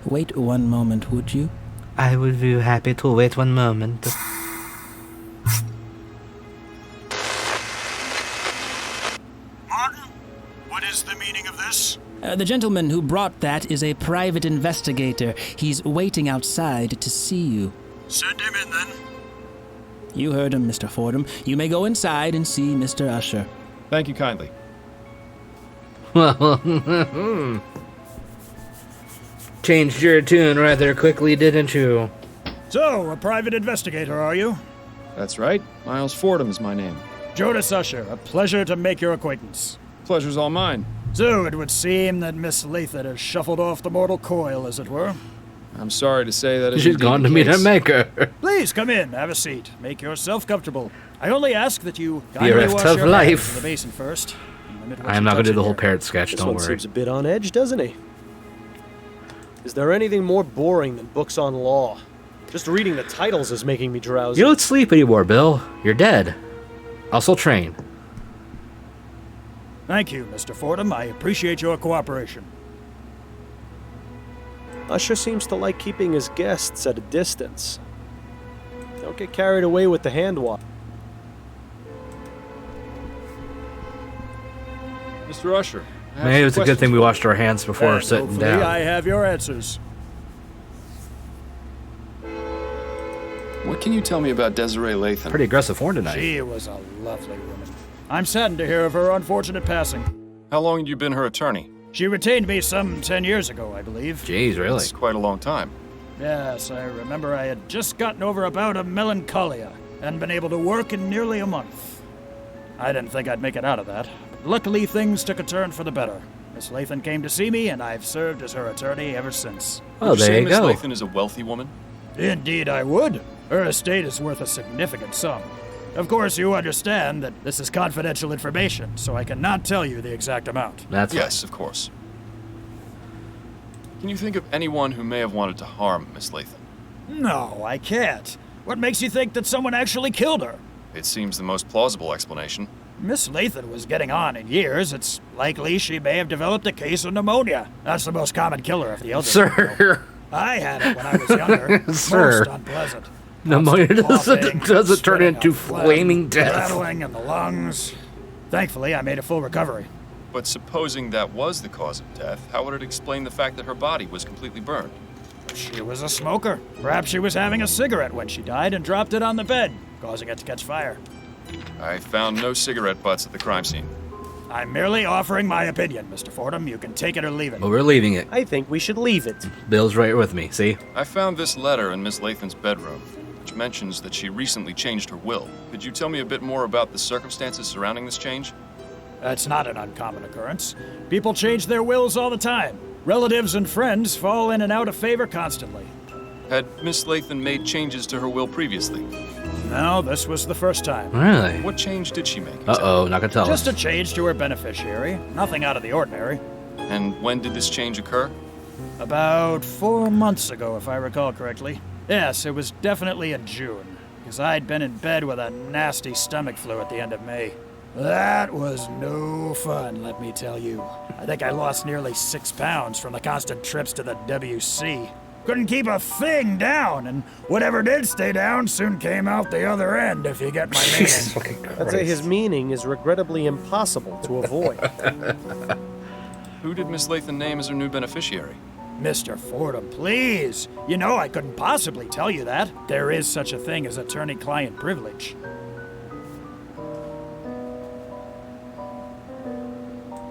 Wait one moment, would you? I would be happy to wait one moment. Martin, what is the meaning of this? The gentleman who brought that is a private investigator. He's waiting outside to see you. Send him in then. You heard him, Mr. Fordham. You may go inside and see Mr. Usher. Thank you kindly. Changed your tune rather quickly, didn't you? So, a private investigator, are you? That's right. Miles Fordham's my name. Jonas Usher, a pleasure to make your acquaintance. Pleasure's all mine. So it would seem that Miss Lathan has shuffled off the mortal coil, as it were. I'm sorry to say that is She's indeed gone the to meet her case. maker. Please come in, have a seat. Make yourself comfortable. I only ask that you The kindly rest wash of your life. hands in the basin first. and limit what I am you not going to touch do the in whole here. parrot sketch, This don't one worry. seems a bit on edge, doesn't he? Is there anything more boring than books on law? Just reading the titles is making me drowsy. You don't sleep anymore, Bill. You're dead. I'll still train. Thank you, Mr. Fordham. I appreciate your cooperation. Usher seems to like keeping his guests at a distance. Don't get carried away with the hand wash. Mr. Usher. I have Maybe some it's a good thing we washed our hands before And sitting hopefully down. I have your answers. What can you tell me about Desiree Lathan? Pretty aggressive horn tonight. She was a lovely woman. I'm saddened to hear of her unfortunate passing. How long had you been her attorney? She retained me some 10 years ago, I believe. Jeez, really? That's quite a long time. Yes, I remember I had just gotten over a bout of melancholia and been able to work in nearly a month. I didn't think I'd make it out of that. But luckily, things took a turn for the better. Miss Lathan came to see me, and I've served as her attorney ever since. Oh, Would you there say you Miss go. Lathan is a wealthy woman? Indeed, I would. Her estate is worth a significant sum. Of course, you understand that this is confidential information, so I cannot tell you the exact amount. That's Yes, of course. Can you think of anyone who may have wanted to harm Miss Lathan? No, I can't. What makes you think that someone actually killed her? It seems the most plausible explanation. Miss Lathan was getting on in years. It's likely she may have developed a case of pneumonia. That's the most common killer of the elderly. Sir. I had it when I was younger. Sir. Most unpleasant. Pneumonia Coughing, doesn't turn spitting into up phlegm, flaming death. rattling in the lungs. Thankfully, I made a full recovery. But supposing that was the cause of death, how would it explain the fact that her body was completely burned? She was a smoker. Perhaps she was having a cigarette when she died and dropped it on the bed, causing it to catch fire. I found no cigarette butts at the crime scene. I'm merely offering my opinion, Mr. Fordham. You can take it or leave it. But we're leaving it. I think we should leave it. Bill's right with me, see? I found this letter in Miss Lathan's bedroom, which mentions that she recently changed her will. Could you tell me a bit more about the circumstances surrounding this change? That's not an uncommon occurrence. People change their wills all the time. Relatives and friends fall in and out of favor constantly. Had Miss Lathan made changes to her will previously? No, this was the first time. Really? What change did she make? Uh-oh, not gonna tell Just us. a change to her beneficiary. Nothing out of the ordinary. And when did this change occur? About 4 months ago, if I recall correctly. Yes, it was definitely in June, because I'd been in bed with a nasty stomach flu at the end of May. That was no fun, let me tell you. I think I lost nearly 6 pounds from the constant trips to the WC. Couldn't keep a thing down, and whatever did stay down soon came out the other end, if you get my meaning. I'd say his meaning is regrettably impossible to avoid. Who did Miss Lathan name as her new beneficiary? Mr. Fordham, please. You know I couldn't possibly tell you that. There is such a thing as attorney-client privilege.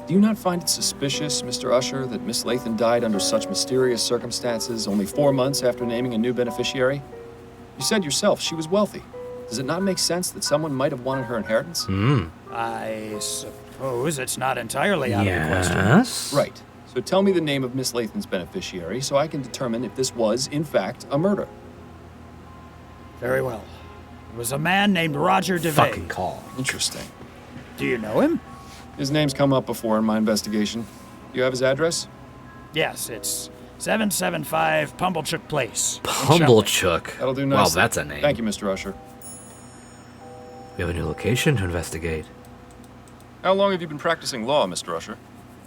Do you not find it suspicious, Mr. Usher, that Miss Lathan died under such mysterious circumstances only 4 months after naming a new beneficiary? You said yourself she was wealthy. Does it not make sense that someone might have wanted her inheritance? I suppose it's not entirely out of the question. Yes? Right. So tell me the name of Miss Lathan's beneficiary so I can determine if this was, in fact, a murder. Very well. It was a man named Roger DeVay. Fucking call. Interesting. Do you know him? His name's come up before in my investigation. Do you have his address? Yes, it's 775 Pumblechook Place. in Pumblechook. That'll do Wow, nicely. that's a name. Thank you, Mr. Usher. We have a new location to investigate. How long have you been practicing law, Mr. Usher?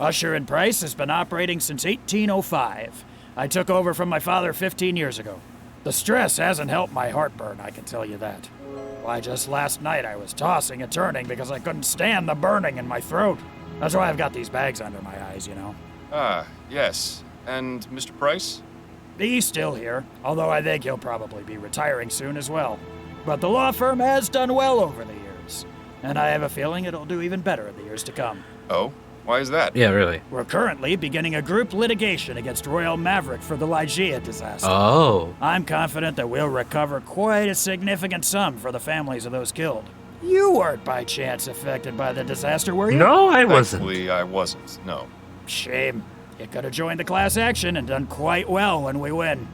Usher and Price has been operating since 1805. I took over from my father 15 years ago. The stress hasn't helped my heartburn, I can tell you that. Why, just last night I was tossing and turning because I couldn't stand the burning in my throat. That's why I've got these bags under my eyes, you know. Ah, yes. And Mr. Price? He's still here, although I think he'll probably be retiring soon as well. But the law firm has done well over the years, and I have a feeling it'll do even better in the years to come. Oh? Why is that? Yeah, really. We're currently beginning a group litigation against Royal Maverick for the Lygia disaster. Oh. I'm confident that we'll recover quite a significant sum for the families of those killed. You weren't by chance affected by the disaster, were you? No, I wasn't. Thankfully, I wasn't, no. Shame. You could have joined the class action and done quite well when we win.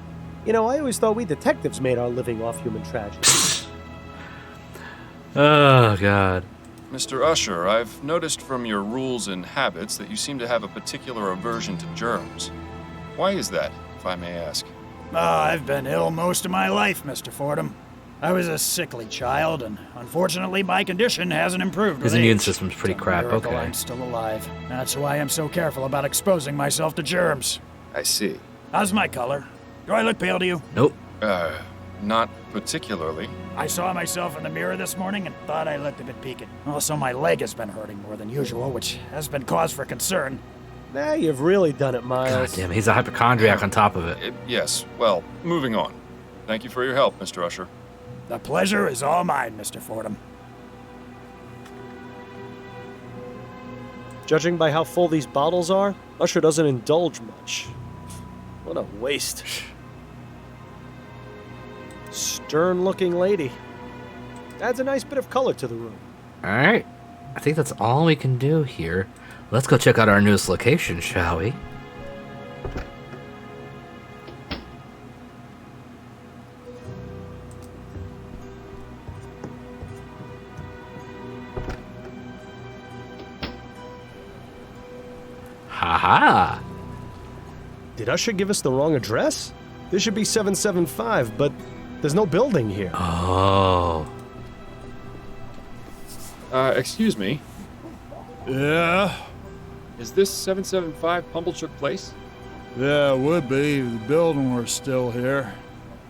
You know, I always thought we detectives made our living off human tragedy. Oh, God. Mr. Usher, I've noticed from your rules and habits that you seem to have a particular aversion to germs. Why is that, if I may ask? Oh, I've been ill most of my life, Mr. Fordham. I was a sickly child, and unfortunately my condition hasn't improved His with immune age. system's pretty It's a crap, miracle okay. I'm still alive. That's why I'm so careful about exposing myself to germs. I see. How's my color? Do I look pale to you? Nope. Not particularly. I saw myself in the mirror this morning and thought I looked a bit peaked. Also, my leg has been hurting more than usual, which has been cause for concern. Now you've really done it, God Miles. damn, he's a hypochondriac on top of it. Yes. Well, moving on. Thank you for your help, Mr. Usher. The pleasure is all mine, Mr. Fordham. Judging by how full these bottles are, Usher doesn't indulge much. What a waste. Stern-looking lady. Adds a nice bit of color to the room. Alright. I think that's all we can do here. Let's go check out our newest location, shall we? Haha! Did Usher give us the wrong address? This should be 775, but there's no building here. Oh. Excuse me. Yeah? Is this 775 Pumblechook Place? Yeah, it would be if the building were still here.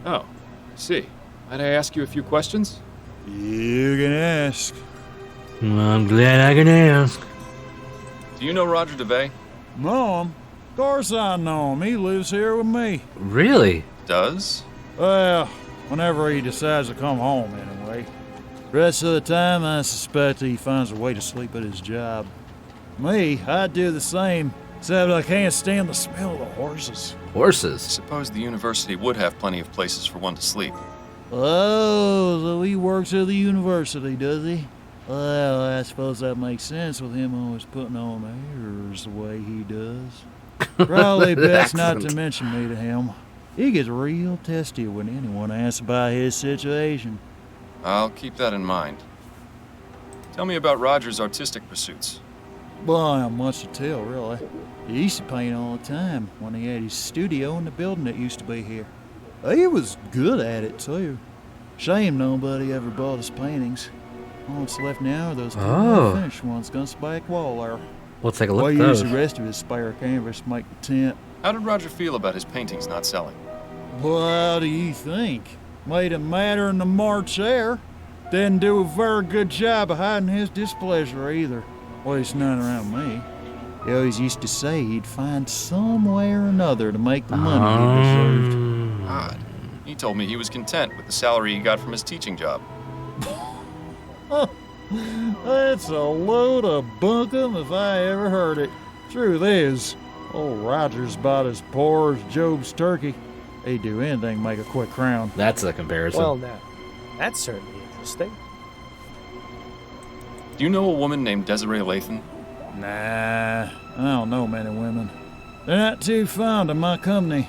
Oh, I see. Might I ask you a few questions? You can ask. I'm glad I can ask. Do you know Roger DeVay? Know him? Of course I know him. He lives here with me. Really? Does? Well, whenever he decides to come home, anyway. Rest of the time, I suspect he finds a way to sleep at his job. Me, I'd do the same, except I can't stand the smell of the horses. I Horses? suppose the university would have plenty of places for one to sleep. Oh, so he works at the university, does he? Well, I suppose that makes sense with him always putting on airs the way he does. Probably best not to Accent. mention me to him. He gets real testy when anyone asks about his situation. I'll keep that in mind. Tell me about Roger's artistic pursuits. Well, not much to tell, really. He used to paint all the time when he had his studio in the building that used to be here. He was good at it, too. Shame nobody ever bought his paintings. All that's left now are those two unfinished ones against the back wall there. We'll take a look Well, at use those. the rest of his spare canvas to make the tent. How did Roger feel about his paintings not selling? What do you think? Made him madder in the March air. Didn't do a very good job of hiding his displeasure either. At least none around me. He always used to say he'd find some way or another to make the money he deserved. Odd. He told me he was content with the salary he got from his teaching job. That's a load of bunkum if I ever heard it. Truth is, old Roger's about as poor as Job's turkey. He'd do anything to make a quick crown. That's a comparison. Well, now, that's certainly interesting. Do you know a woman named Desiree Lathan? Nah, I don't know many women. They're not too fond of my company.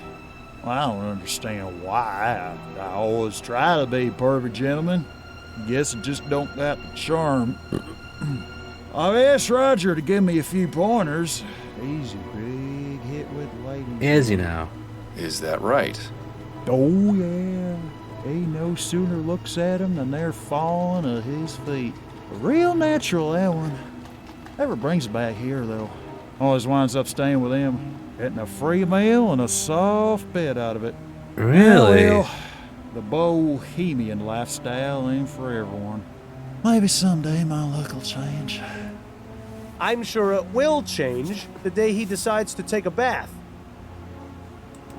Well, I don't understand why. I always try to be a perfect gentleman. Guess I just don't got the charm. I've asked Roger to give me a few pointers. He's a big hit with ladies. Is you know. Is that right? Oh, yeah. He no sooner looks at 'em than they're falling at his feet. Real natural, that one. Never brings it back here, though. Always winds up staying with him, getting a free meal and a soft bed out of it. Really? Well, the bohemian lifestyle ain't for everyone. Maybe someday my luck will change. I'm sure it will change the day he decides to take a bath.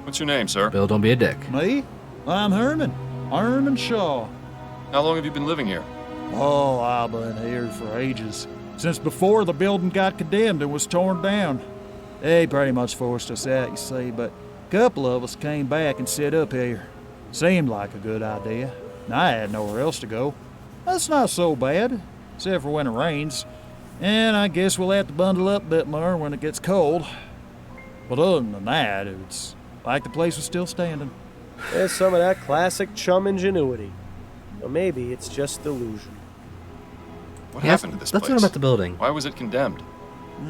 What's your name, sir? Bill, don't be a dick. Me? I'm Herman. Herman Shaw. How long have you been living here? Oh, I've been here for ages. Since before the building got condemned and was torn down. They pretty much forced us out, you see, but a couple of us came back and set up here. Seemed like a good idea. And I had nowhere else to go. That's not so bad, except for when it rains. And I guess we'll have to bundle up a bit more when it gets cold. But other than that, it's like the place was still standing. There's some of that classic chum ingenuity. Or maybe it's just delusion. What Yes, happened to this let's place? learn about the building. Why was it condemned?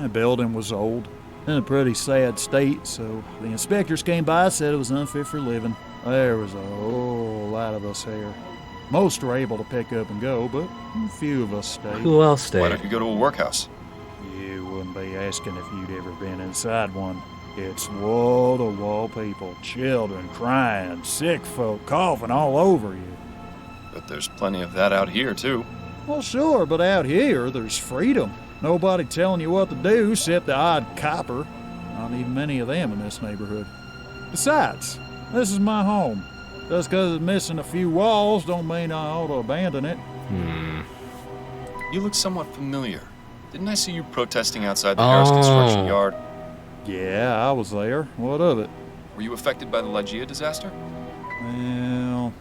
The building was old, in a pretty sad state, so the inspectors came by and said it was unfit for living. There was a whole lot of us here. Most were able to pick up and go, but a few of us stayed. Who else stayed? Why don't you go to a workhouse? You wouldn't be asking if you'd ever been inside one. It's wall-to-wall people, children crying, sick folk coughing all over you. But there's plenty of that out here, too. Well, sure, but out here, there's freedom. Nobody telling you what to do except the odd copper. Not even many of them in this neighborhood. Besides, this is my home. Just because it's missing a few walls don't mean I ought to abandon it. You look somewhat familiar. Didn't I see you protesting outside the Harris construction yard? Yeah, I was there. What of it? Were you affected by the Ligeia disaster? Well,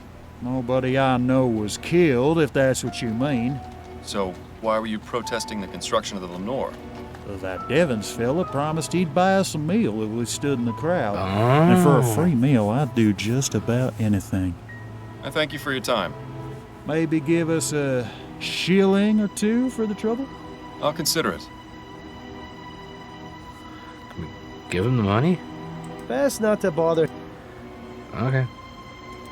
nobody I know was killed, if that's what you mean. So, why were you protesting the construction of the Lenore? That Devons fella promised he'd buy us a meal if we stood in the crowd. And for a free meal, I'd do just about anything. I thank you for your time. Maybe give us a shilling or two for the trouble? I'll consider it. Can we give him the money? Best not to bother. Okay.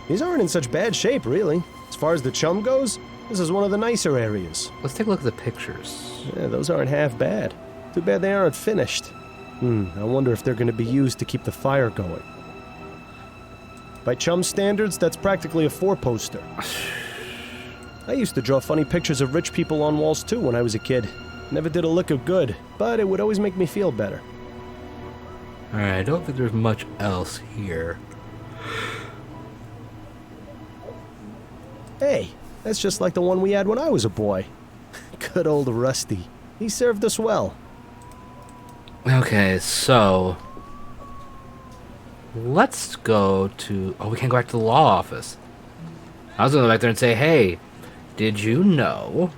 These aren't in such bad shape, really. As far as the chum goes, this is one of the nicer areas. Let's take a look at the pictures. Yeah, those aren't half bad. Too bad they aren't finished. I wonder if they're going to be used to keep the fire going. By chum standards, that's practically a four-poster. I used to draw funny pictures of rich people on walls too when I was a kid. Never did a lick of good, but it would always make me feel better. Alright, I don't think there's much else here. Hey, that's just like the one we had when I was a boy. Good old Rusty. He served us well. Okay, so let's go to... Oh, we can't go back to the law office. I was going to go back there and say, hey, did you know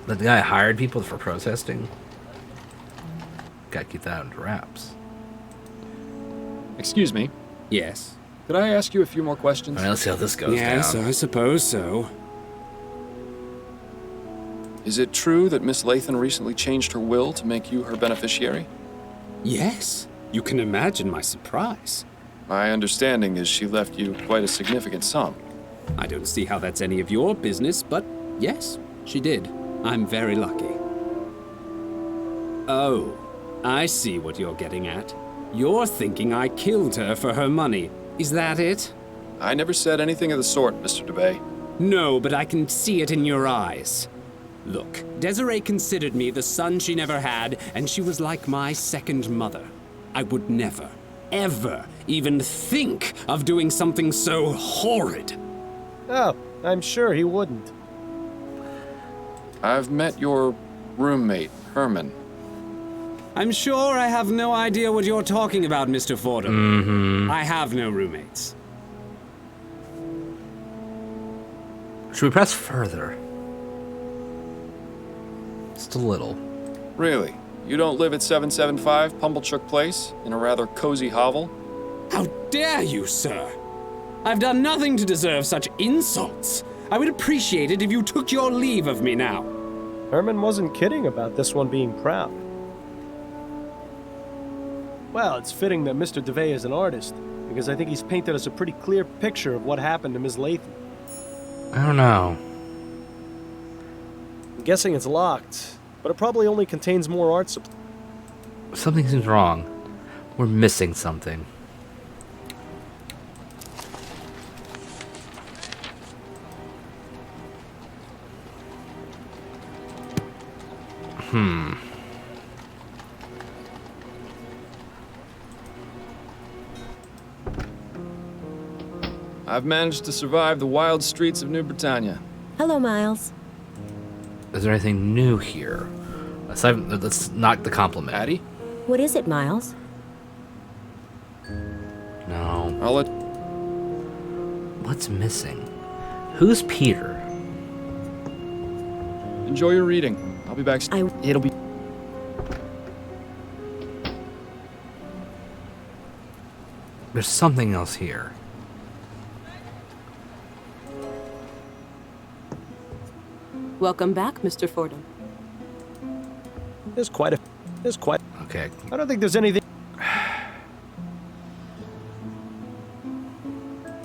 that the guy hired people for protesting? Gotta keep that under wraps. Excuse me. Yes. Could I ask you a few more questions? All right, let's see how this goes Yes, down. I suppose so. Is it true that Miss Lathan recently changed her will to make you her beneficiary? Yes. You can imagine my surprise. My understanding is she left you quite a significant sum. I don't see how that's any of your business, but yes, she did. I'm very lucky. Oh, I see what you're getting at. You're thinking I killed her for her money. Is that it? I never said anything of the sort, Mr. DeBay. No, but I can see it in your eyes. Look, Desiree considered me the son she never had, and she was like my second mother. I would never, ever even think of doing something so horrid. Oh, I'm sure he wouldn't. I've met your roommate, Herman. I'm sure I have no idea what you're talking about, Mr. Fordham. I have no roommates. Should we press further? Just a little. Really? You don't live at 775 Pumblechook Place, in a rather cozy hovel? How dare you, sir? I've done nothing to deserve such insults. I would appreciate it if you took your leave of me now. Herman wasn't kidding about this one being proud. Well, it's fitting that Mr. DeVay is an artist, because I think he's painted us a pretty clear picture of what happened to Ms. Lathan. I don't know. I'm guessing it's locked, but it probably only contains more art supplies. Something seems wrong. We're missing something. I've managed to survive the wild streets of New Britannia. Hello, Miles. Is there anything new here? Let's knock the compliment. Addie? What is it, Miles? No. I'll let... What's missing? Who's Peter? Enjoy your reading. I'll be back. It'll be... There's something else here. Welcome back, Mr. Fordham. There's quite... Okay. I don't think there's anything...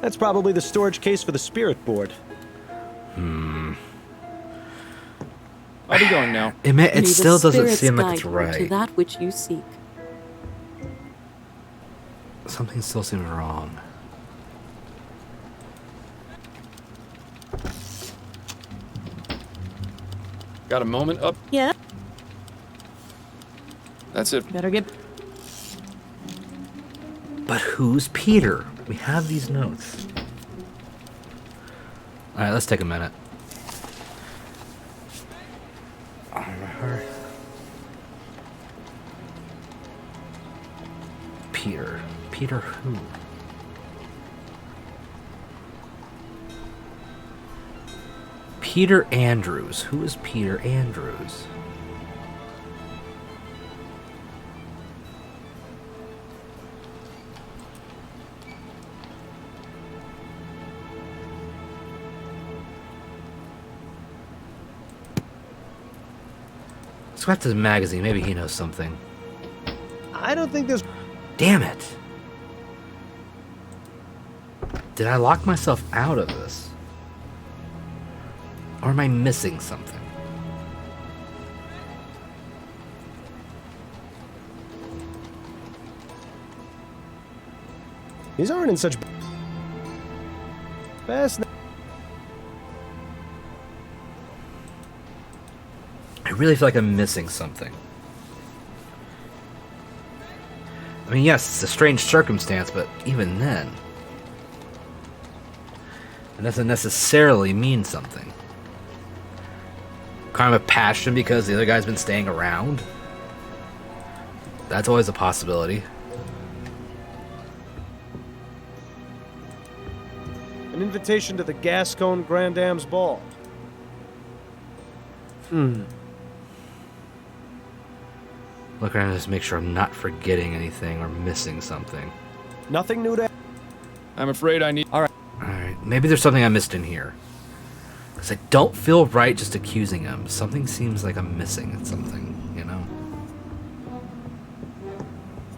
That's probably the storage case for the spirit board. I'll be going now. It May the still doesn't spirits seem like guide it's you right. to that which you seek. Something still seems wrong. Got a moment up? Yeah. That's it. Better get. But who's Peter? We have these notes. Alright, let's take a minute. Peter. Peter who? Peter Andrews. Who is Peter Andrews? Let's go back to the magazine. Maybe he knows something. I don't think there's... Damn it! Did I lock myself out of this? Or am I missing something? These aren't in such... fast... I really feel like I'm missing something. I mean, yes, it's a strange circumstance, but even then, it doesn't necessarily mean something. Kind of a passion because the other guy's been staying around. That's always a possibility. An invitation to the Gascon Grand Dame's ball. Look around and just make sure I'm not forgetting anything or missing something. Nothing new to... I'm afraid I need... Alright, maybe there's something I missed in here. Because I don't feel right just accusing him. Something seems like I'm missing something, you know?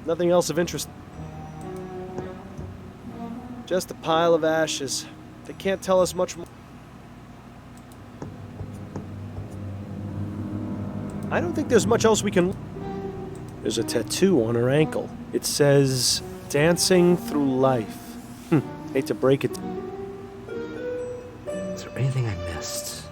Nothing else of interest. Just a pile of ashes. They can't tell us much more. I don't think there's much else we can... There's a tattoo on her ankle. It says, "Dancing Through Life." Hate to break it. Is there anything I missed?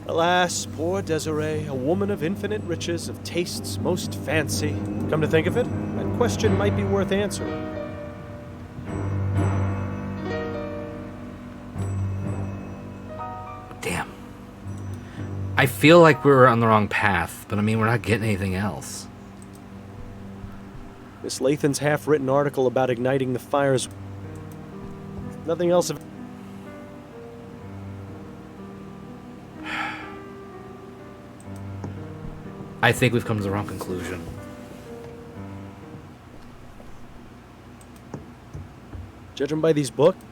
Alas, poor Desiree, a woman of infinite riches, of tastes most fancy. Come to think of it, that question might be worth answering. Damn. I feel like we were on the wrong path, but I mean, we're not getting anything else. Miss Lathan's half-written article about igniting the fires. Nothing else of... I think we've come to the wrong conclusion. Judging by these books?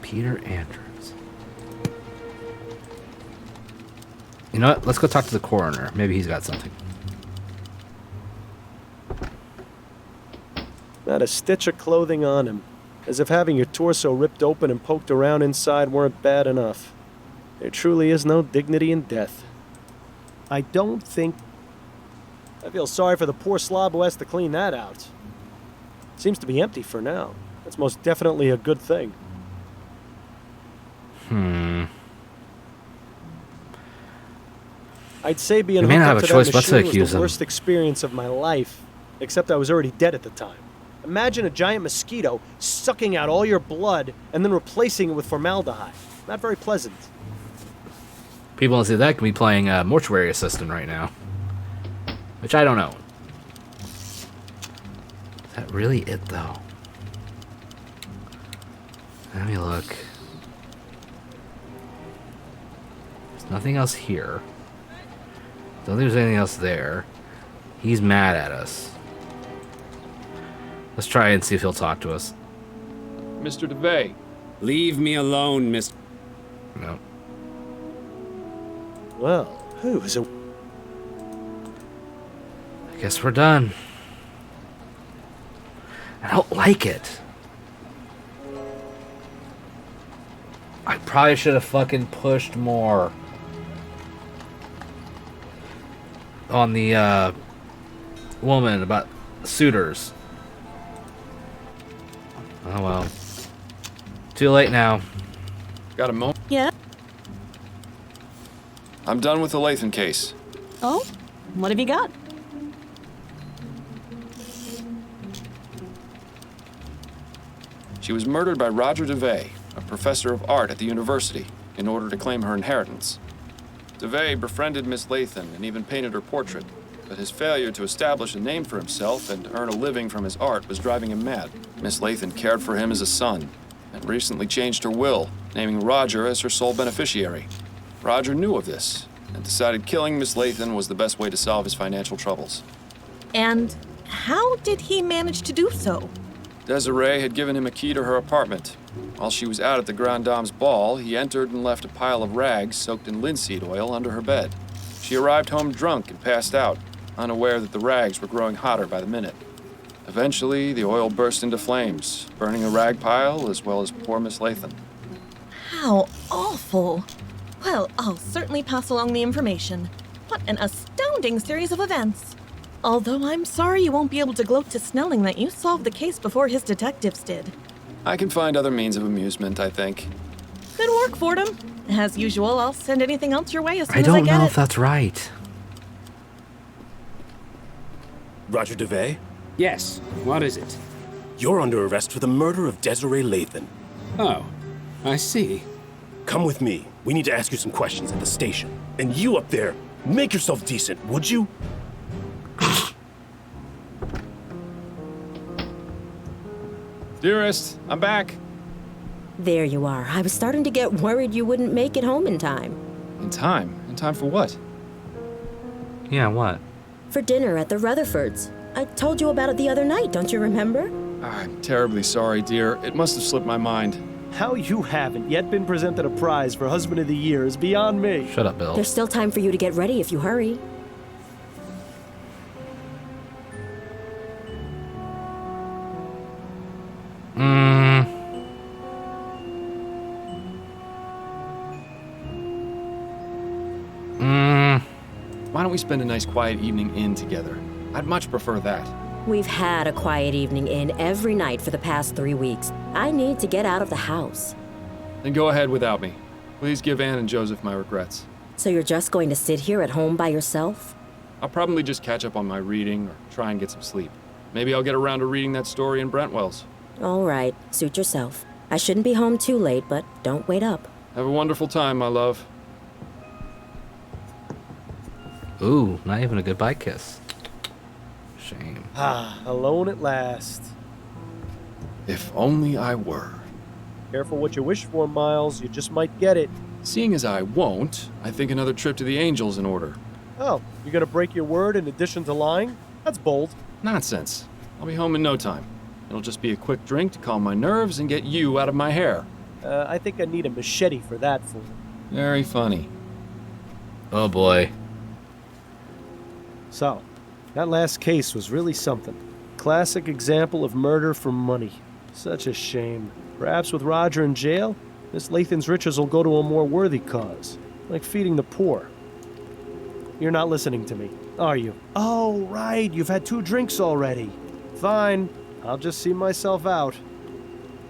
Peter Andrews. You know what? Let's go talk to the coroner. Maybe he's got something. Not a stitch of clothing on him. As if having your torso ripped open and poked around inside weren't bad enough. There truly is no dignity in death. I don't think... I feel sorry for the poor slob who has to clean that out. Seems to be empty for now. That's most definitely a good thing. I'd say being We may hooked not up have a to choice that but to machine was accuse the him. worst experience of my life. Except I was already dead at the time. Imagine a giant mosquito sucking out all your blood and then replacing it with formaldehyde. Not very pleasant. People don't see that can be playing mortuary assistant right now. Which I don't know. Is that really it, though? Let me look. There's nothing else here. Don't think there's anything else there. He's mad at us. Let's try and see if he'll talk to us. Mr. DeVay. Leave me alone, Miss. No. Well, who is a... I guess we're done. I don't like it. I probably should have fucking pushed more on the woman about suitors. Oh well. Too late now. Got a moment? Yeah? I'm done with the Lathan case. Oh? What have you got? She was murdered by Roger DeVay, a professor of art at the university, in order to claim her inheritance. DeVay befriended Miss Lathan and even painted her portrait, but his failure to establish a name for himself and earn a living from his art was driving him mad. Miss Lathan cared for him as a son, and recently changed her will, naming Roger as her sole beneficiary. Roger knew of this, and decided killing Miss Lathan was the best way to solve his financial troubles. And how did he manage to do so? Desiree had given him a key to her apartment. While she was out at the Grand Dame's ball, he entered and left a pile of rags soaked in linseed oil under her bed. She arrived home drunk and passed out, unaware that the rags were growing hotter by the minute. Eventually, the oil burst into flames, burning a rag pile as well as poor Miss Lathan. How awful. Well, I'll certainly pass along the information. What an astounding series of events. Although I'm sorry you won't be able to gloat to Snelling that you solved the case before his detectives did. I can find other means of amusement, I think. Good work, Fordham. As usual, I'll send anything else your way as soon I as I don't get know it. if that's right. Roger DeVay, Yes, what is it? you're under arrest for the murder of Desiree Lathan. Oh, I see. Come with me. We need to ask you some questions at the station. And you up there, make yourself decent, would you? Dearest, I'm back. There you are. I was starting to get worried you wouldn't make it home in time. In time? In time for what? Yeah, what? For dinner at the Rutherfords. I told you about it the other night, don't you remember? I'm terribly sorry, dear. It must have slipped my mind. How you haven't yet been presented a prize for Husband of the Year is beyond me. Shut up, Bill. There's still time for you to get ready if you hurry. Why don't we spend a nice quiet evening in together? I'd much prefer that. We've had a quiet evening in every night for the past 3 weeks. I need to get out of the house. Then go ahead without me. Please give Anne and Joseph my regrets. So you're just going to sit here at home by yourself? I'll probably just catch up on my reading or try and get some sleep. Maybe I'll get around to reading that story in Brentwell's. All right, suit yourself. I shouldn't be home too late, but don't wait up. Have a wonderful time, my love. Ooh, not even a goodbye kiss. Shame. Ah, alone at last. If only I were. Careful what you wish for, Miles. You just might get it. Seeing as I won't, I think another trip to the Angels in order. Oh, you're gonna break your word in addition to lying? That's bold. Nonsense. I'll be home in no time. It'll just be a quick drink to calm my nerves and get you out of my hair. I think I need a machete for that fool. Very funny. Oh boy. So, that last case was really something. Classic example of murder for money. Such a shame. Perhaps with Roger in jail, Miss Lathan's riches will go to a more worthy cause, like feeding the poor. You're not listening to me, are you? Oh, right, you've had 2 drinks already. Fine, I'll just see myself out.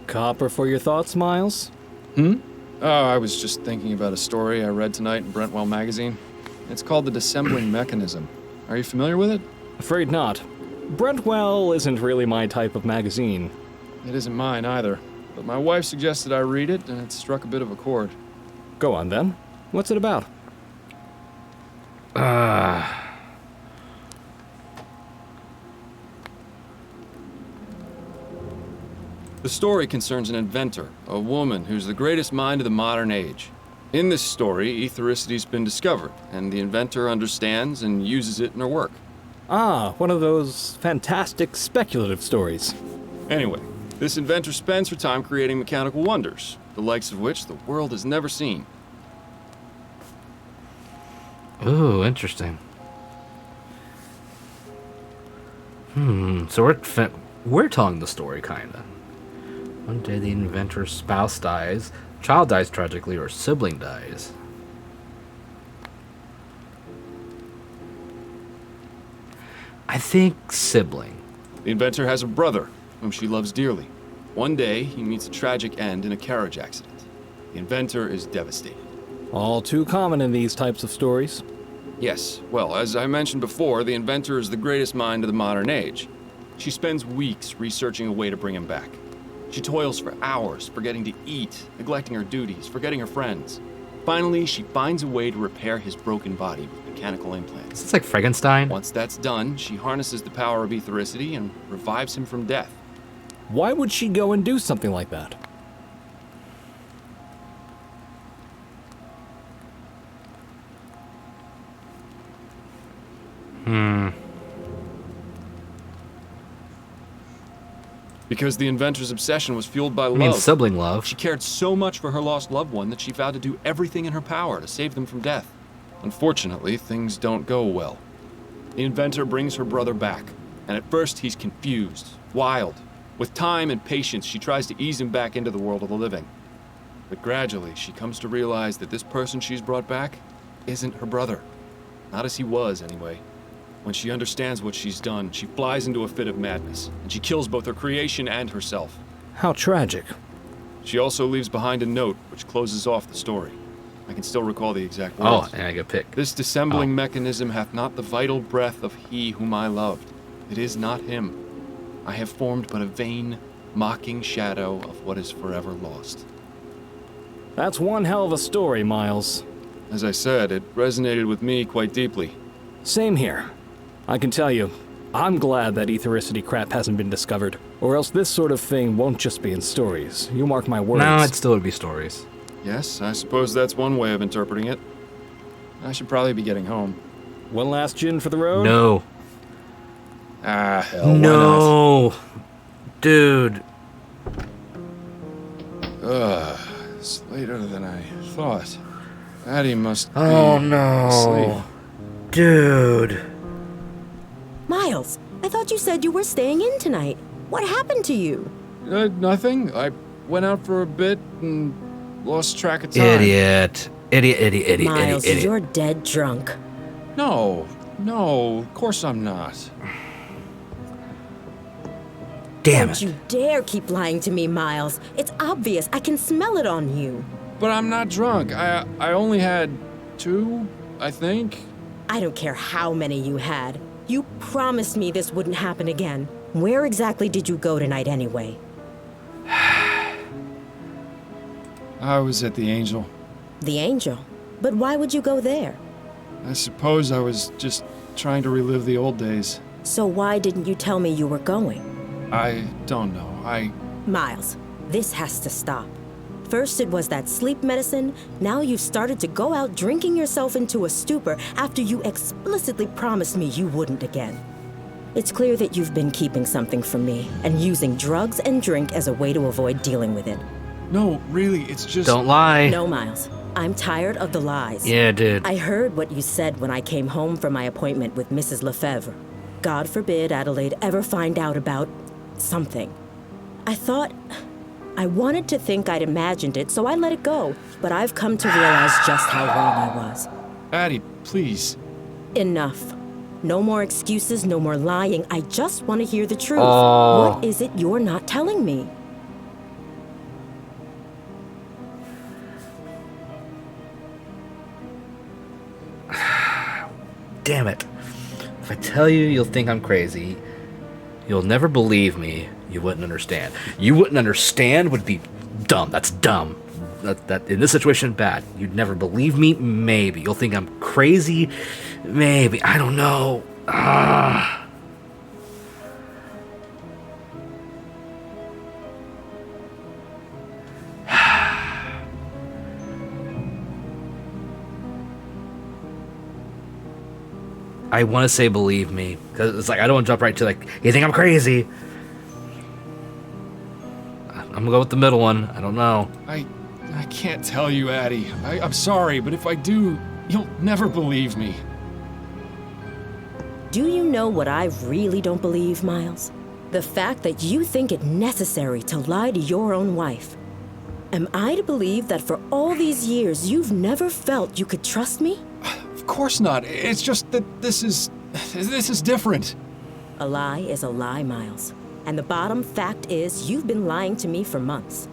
Copper for your thoughts, Miles? Oh, I was just thinking about a story I read tonight in Brentwell magazine. It's called The Dissembling Mechanism. Are you familiar with it? Afraid not. Brentwell isn't really my type of magazine. It isn't mine either, but my wife suggested I read it, and it struck a bit of a chord. Go on then. What's it about? The story concerns an inventor, a woman who's the greatest mind of the modern age. In this story, ethericity's been discovered, and the inventor understands and uses it in her work. Ah, one of those fantastic speculative stories. Anyway, This inventor spends her time creating mechanical wonders, the likes of which the world has never seen. Ooh, interesting. So we're telling the story, kinda. One day the inventor's spouse dies, child dies tragically, or sibling dies. I think sibling. The inventor has a brother, whom she loves dearly. One day, he meets a tragic end in a carriage accident. The inventor is devastated. All too common in these types of stories. Yes, well, as I mentioned before, the inventor is the greatest mind of the modern age. She spends weeks researching a way to bring him back. She toils for hours, forgetting to eat, neglecting her duties, forgetting her friends. Finally, she finds a way to repair his broken body with mechanical implants. It's like Frankenstein. Once that's done, she harnesses the power of ethericity and revives him from death. Why would she go and do something like that? Because the inventor's obsession was fueled by love. I mean, sibling love. She cared so much for her lost loved one that she vowed to do everything in her power to save them from death. Unfortunately, things don't go well. The inventor brings her brother back, and at first he's confused, wild. With time and patience, she tries to ease him back into the world of the living. But gradually, she comes to realize that this person she's brought back isn't her brother. Not as he was, anyway. When she understands what she's done, she flies into a fit of madness, and she kills both her creation and herself. How tragic. She also leaves behind a note which closes off the story. I can still recall the exact words. Oh, and I get picked. This dissembling mechanism hath not the vital breath of he whom I loved. It is not him. I have formed but a vain, mocking shadow of what is forever lost. That's one hell of a story, Miles. As I said, it resonated with me quite deeply. Same here. I can tell you, I'm glad that ethericity crap hasn't been discovered, or else this sort of thing won't just be in stories. You mark my words. No, it still would be stories. Yes, I suppose that's one way of interpreting it. I should probably be getting home. One last gin for the road? No. Hell, no. Dude. It's later than I thought. Addie must be no. asleep. Dude. Miles, I thought you said you were staying in tonight. What happened to you? Nothing. I went out for a bit and lost track of time. Idiot. Idiot. Miles, you're dead drunk. No, of course I'm not. Damn Don't it. you dare keep lying to me, Miles. It's obvious. I can smell it on you. But I'm not drunk. I only had 2, I think. I don't care how many you had. You promised me this wouldn't happen again. Where exactly did you go tonight anyway? I was at the Angel. The Angel? But why would you go there? I suppose I was just trying to relive the old days. So why didn't you tell me you were going? I don't know. Miles, this has to stop. First it was that sleep medicine, now you've started to go out drinking yourself into a stupor after you explicitly promised me you wouldn't again. It's clear that you've been keeping something from me and using drugs and drink as a way to avoid dealing with it. No, really, it's just... Don't lie. No, Miles. I'm tired of the lies. Yeah, dude. I heard what you said when I came home from my appointment with Mrs. Lefebvre. God forbid Adelaide ever find out about something. I wanted to think I'd imagined it, so I let it go. But I've come to realize just how wrong I was. Addie, please. Enough. No more excuses, no more lying. I just want to hear the truth. Oh. What is it you're not telling me? Damn it. If I tell you, you'll think I'm crazy. You'll never believe me. You wouldn't understand. You wouldn't understand would be dumb. That's dumb. That in this situation, bad. You'd never believe me? Maybe. You'll think I'm crazy? Maybe. I don't know. I want to say believe me, because it's like I don't want to jump right to like, you think I'm crazy? I'm gonna go with the middle one. I don't know. I can't tell you, Addie. I'm sorry, but if I do, you'll never believe me. Do you know what I really don't believe, Miles? The fact that you think it necessary to lie to your own wife. Am I to believe that for all these years you've never felt you could trust me? Of course not. It's just that this is different. A lie is a lie, Miles. And the bottom fact is you've been lying to me for months.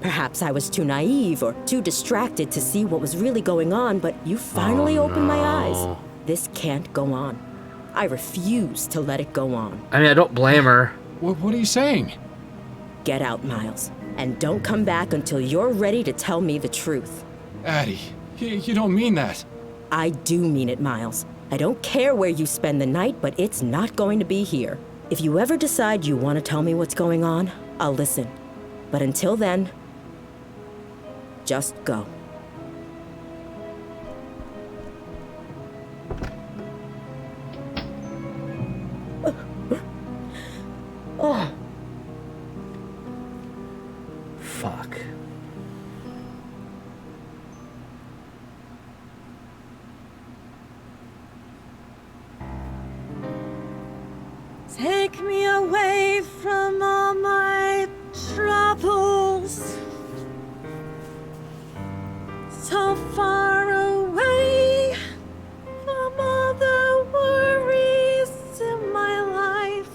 Perhaps I was too naive or too distracted to see what was really going on, but you finally opened my eyes. This can't go on. I refuse to let it go on. I mean, I don't blame her. What are you saying? Get out, Miles. And don't come back until you're ready to tell me the truth. Addie, you don't mean that. I do mean it, Miles. I don't care where you spend the night, but it's not going to be here. If you ever decide you want to tell me what's going on, I'll listen. But until then, just go. Oh. Fuck. Take me away from all my troubles. So far away from all the worries in my life.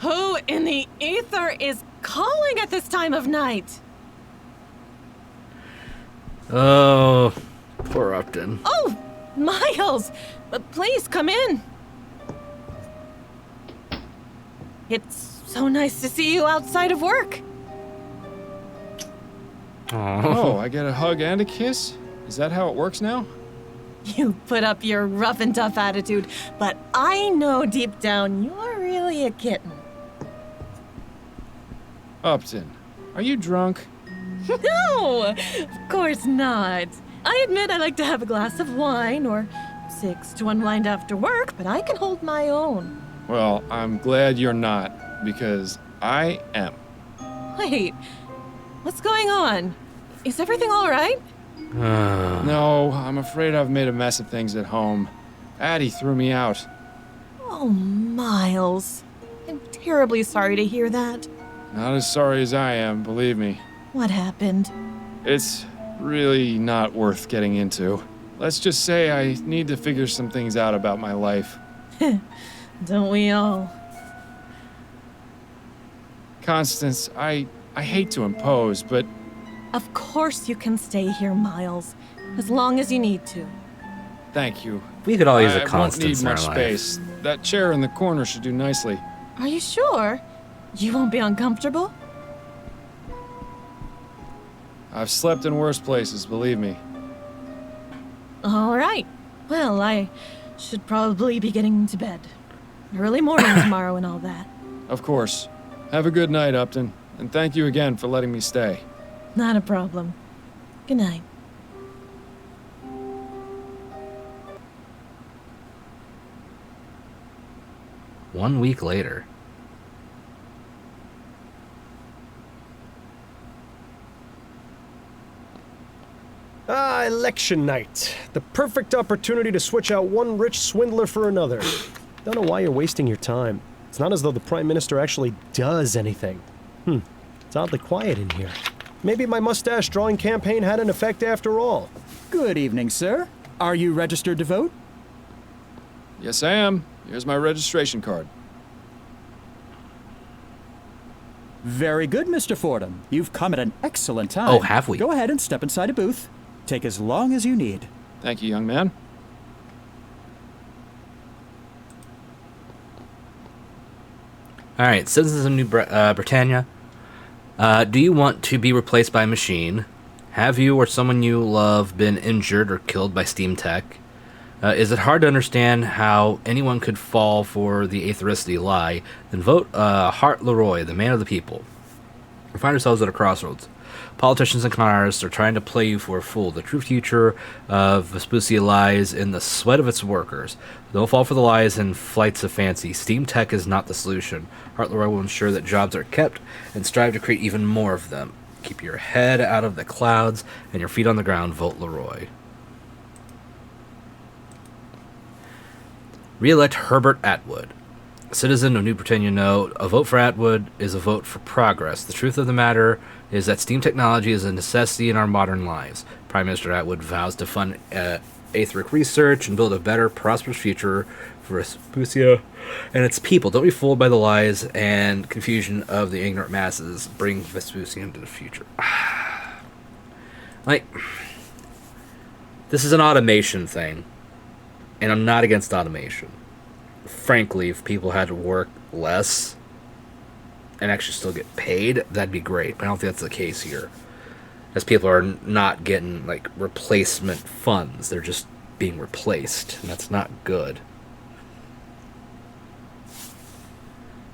Who in the ether is calling at this time of night? Oh, poor Upton. Oh, Miles! Please come in. It's so nice to see you outside of work. Oh, I get a hug and a kiss? Is that how it works now? You put up your rough and tough attitude, but I know deep down you're really a kitten. Upton, are you drunk? No, of course not. I admit I like to have a glass of wine or 6 to unwind after work, but I can hold my own. Well, I'm glad you're not, because I am. Wait, what's going on? Is everything all right? No, I'm afraid I've made a mess of things at home. Addie threw me out. Oh, Miles. I'm terribly sorry to hear that. Not as sorry as I am, believe me. What happened? It's really not worth getting into. Let's just say I need to figure some things out about my life. Don't we all? Constance, I hate to impose, but... Of course you can stay here, Miles. As long as you need to. Thank you. We could all use a I Constance in won't our need much life. space. That chair in the corner should do nicely. Are you sure? You won't be uncomfortable? I've slept in worse places, believe me. All right. Well, I should probably be getting to bed. Early morning tomorrow and all that. Of course. Have a good night, Upton. And thank you again for letting me stay. Not a problem. Good night. One week later. Election night. The perfect opportunity to switch out one rich swindler for another. Don't know why you're wasting your time. It's not as though the Prime Minister actually does anything. It's oddly quiet in here. Maybe my mustache drawing campaign had an effect after all. Good evening, sir. Are you registered to vote? Yes, I am. Here's my registration card. Very good, Mr. Fordham. You've come at an excellent time. Oh, have we? Go ahead and step inside a booth. Take as long as you need. Thank you, young man. All right, citizens of New Britannia, do you want to be replaced by a machine? Have you or someone you love been injured or killed by steam tech? Is it hard to understand how anyone could fall for the aethericity lie? Then vote Hart Leroy, the man of the people. We find ourselves at a crossroads. Politicians and con artists are trying to play you for a fool. The true future of Vespuccia lies in the sweat of its workers. Don't fall for the lies and flights of fancy. Steam tech is not the solution. Hart Leroy will ensure that jobs are kept and strive to create even more of them. Keep your head out of the clouds and your feet on the ground. Vote Leroy. Re-elect Herbert Atwood. Citizen of New Britannia know, a vote for Atwood is a vote for progress. The truth of the matter is that steam technology is a necessity in our modern lives. Prime Minister Atwood vows to fund aetheric research and build a better, prosperous future for Vespuccia and its people. Don't be fooled by the lies and confusion of the ignorant masses. Bring Vespuccia into the future. Like, this is an automation thing, and I'm not against automation. Frankly, if people had to work less and actually still get paid, that'd be great. But I don't think that's the case here. As people are not getting, like, replacement funds. They're just being replaced. And that's not good.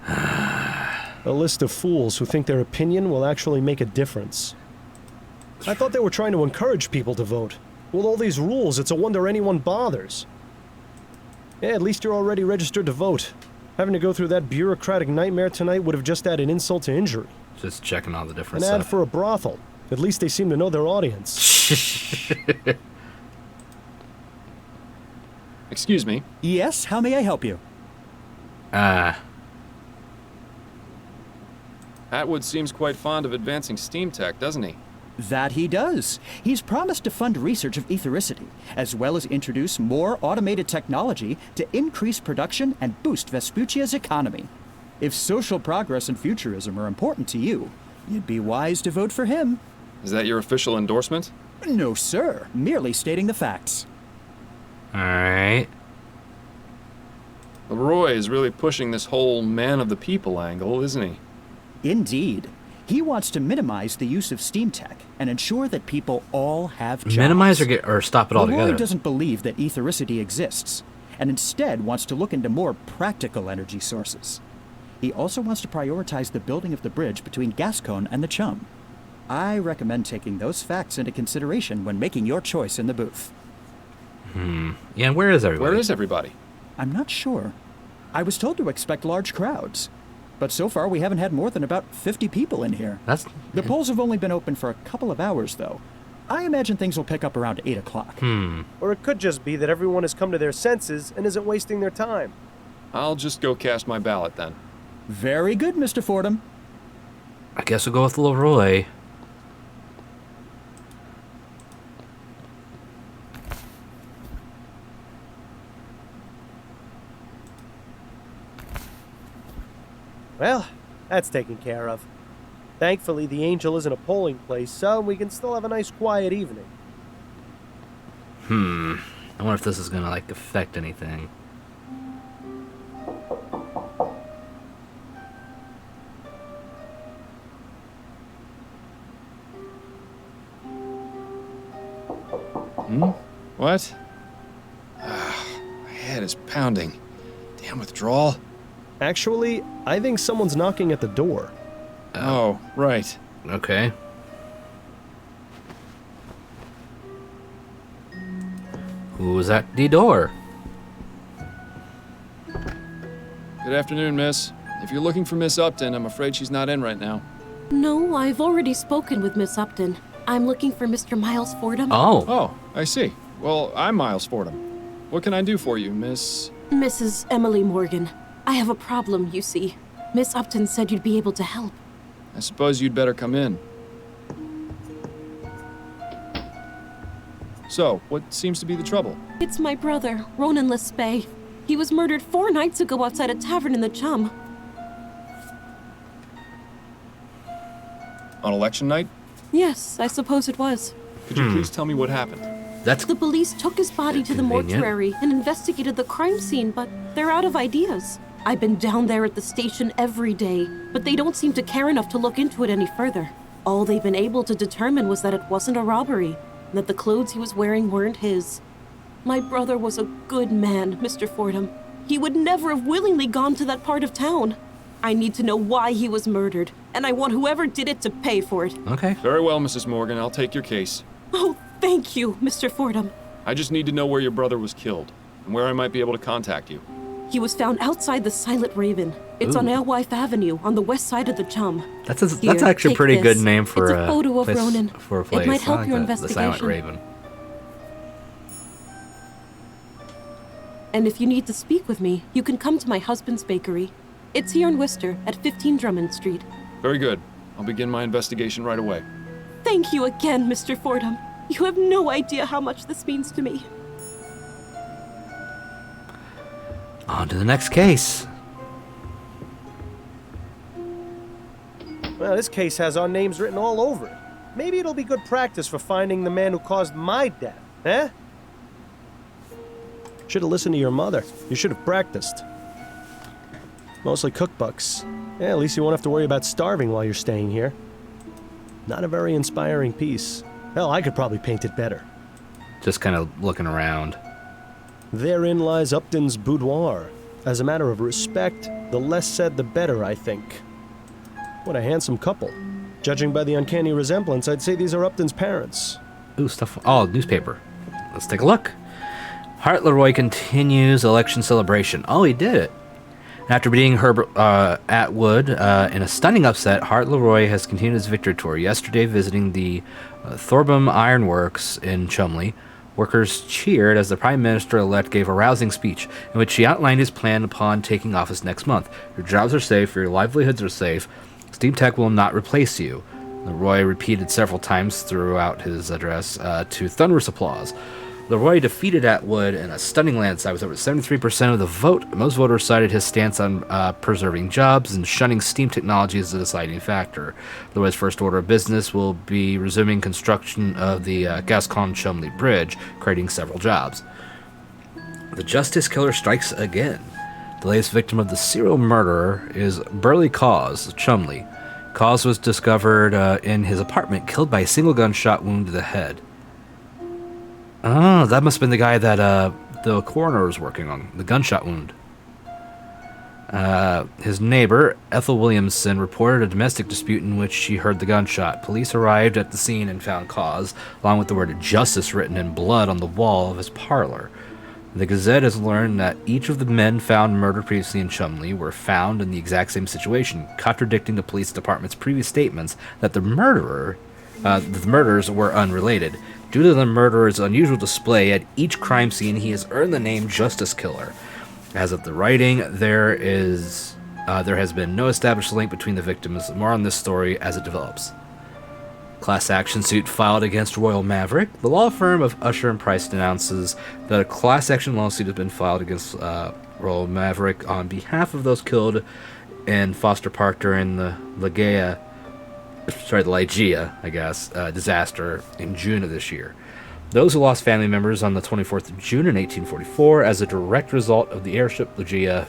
A list of fools who think their opinion will actually make a difference. I thought they were trying to encourage people to vote. With all these rules, it's a wonder anyone bothers. Yeah, at least you're already registered to vote. Having to go through that bureaucratic nightmare tonight would have just added insult to injury. Just checking all the different An stuff. ad for a brothel. At least they seem to know their audience. Excuse me. Yes, how may I help you? Atwood seems quite fond of advancing steam tech, doesn't he? That he does. He's promised to fund research of ethericity, as well as introduce more automated technology to increase production and boost Vespuccia's economy. If social progress and futurism are important to you, you'd be wise to vote for him. Is that your official endorsement? No, sir. Merely stating the facts. Alright. Leroy is really pushing this whole man of the people angle, isn't he? Indeed. He wants to minimize the use of steam tech and ensure that people all have jobs. Minimize or stop it altogether. Leroy doesn't believe that ethericity exists, and instead wants to look into more practical energy sources. He also wants to prioritize the building of the bridge between Gascon and the Chum. I recommend taking those facts into consideration when making your choice in the booth. Yeah, and where is everybody? Where is everybody? I'm not sure. I was told to expect large crowds. But so far, we haven't had more than about 50 people in here. The polls have only been open for a couple of hours, though. I imagine things will pick up around 8 o'clock. Or it could just be that everyone has come to their senses and isn't wasting their time. I'll just go cast my ballot then. Very good, Mr. Fordham. I guess we'll go with Leroy. Well, that's taken care of. Thankfully, the Angel isn't a polling place, so we can still have a nice quiet evening. I wonder if this is gonna, like, affect anything. What? My head is pounding. Damn withdrawal. Actually, I think someone's knocking at the door. Oh, right. Okay. Who's at the door? Good afternoon, miss. If you're looking for Miss Upton, I'm afraid she's not in right now. No, I've already spoken with Miss Upton. I'm looking for Mr. Miles Fordham. Oh, I see. Well, I'm Miles Fordham. What can I do for you, Miss... Mrs. Emily Morgan. I have a problem, you see. Miss Upton said you'd be able to help. I suppose you'd better come in. So, what seems to be the trouble? It's my brother, Ronan Lespay. He was murdered 4 nights ago outside a tavern in the Chum. On election night? Yes, I suppose it was. Could you please tell me what happened? The police took his body to the convenient. mortuary and investigated the crime scene, but they're out of ideas. I've been down there at the station every day, but they don't seem to care enough to look into it any further. All they've been able to determine was that it wasn't a robbery, and that the clothes he was wearing weren't his. My brother was a good man, Mr. Fordham. He would never have willingly gone to that part of town. I need to know why he was murdered, and I want whoever did it to pay for it. Okay. Very well, Mrs. Morgan. I'll take your case. Oh, thank you, Mr. Fordham. I just need to know where your brother was killed and where I might be able to contact you. He was found outside the Silent Raven. It's on Alewife Avenue, on the west side of the Chum. That's Here, actually a take pretty this. good name for it's a photo of place, Ronan. for a place. It might help I like your that, investigation. The Silent Raven. And if you need to speak with me, you can come to my husband's bakery. It's here in Worcester, at 15 Drummond Street. Very good. I'll begin my investigation right away. Thank you again, Mr. Fordham. You have no idea how much this means to me. On to the next case. Well, this case has our names written all over it. Maybe it'll be good practice for finding the man who caused my death, eh? Should have listened to your mother. You should have practiced. Mostly cookbooks. Yeah, at least you won't have to worry about starving while you're staying here. Not a very inspiring piece. Hell, I could probably paint it better. Just kind of looking around. Therein lies Upton's boudoir. As a matter of respect, the less said the better, I think. What a handsome couple. Judging by the uncanny resemblance, I'd say these are Upton's parents. Ooh, stuff. Oh, newspaper. Let's take a look. Hart Leroy continues election celebration. Oh, he did it. After beating Herbert Atwood in a stunning upset, Hart Leroy has continued his victory tour. Yesterday, visiting the Thorbum Iron Works in Chumley, workers cheered as the Prime Minister-elect gave a rousing speech in which he outlined his plan upon taking office next month. Your jobs are safe, your livelihoods are safe. Steam Tech will not replace you. Leroy repeated several times throughout his address to thunderous applause. Leroy defeated Atwood in a stunning landslide with over 73% of the vote. Most voters cited his stance on preserving jobs and shunning steam technology as a deciding factor. Leroy's first order of business will be resuming construction of the Gascon-Chumley Bridge, creating several jobs. The Justice Killer strikes again. The latest victim of the serial murderer is Burley Cause, Chumley. Cause was discovered in his apartment, killed by a single gunshot wound to the head. Oh, that must have been the guy that the coroner was working on, the gunshot wound. His neighbor, Ethel Williamson, reported a domestic dispute in which she heard the gunshot. Police arrived at the scene and found Cause, along with the word justice written in blood on the wall of his parlor. The Gazette has learned that each of the men found murdered previously in Chumley were found in the exact same situation, contradicting the police department's previous statements that the murders were unrelated. Due to the murderer's unusual display at each crime scene, he has earned the name Justice Killer. As of the writing, there has been no established link between the victims. More on this story as it develops. Class action suit filed against Royal Maverick. The law firm of Usher and Price announces that a class action lawsuit has been filed against Royal Maverick on behalf of those killed in Foster Park during the Ligeia disaster in June of this year. Those who lost family members on the 24th of June in 1844 as a direct result of the airship Ligeia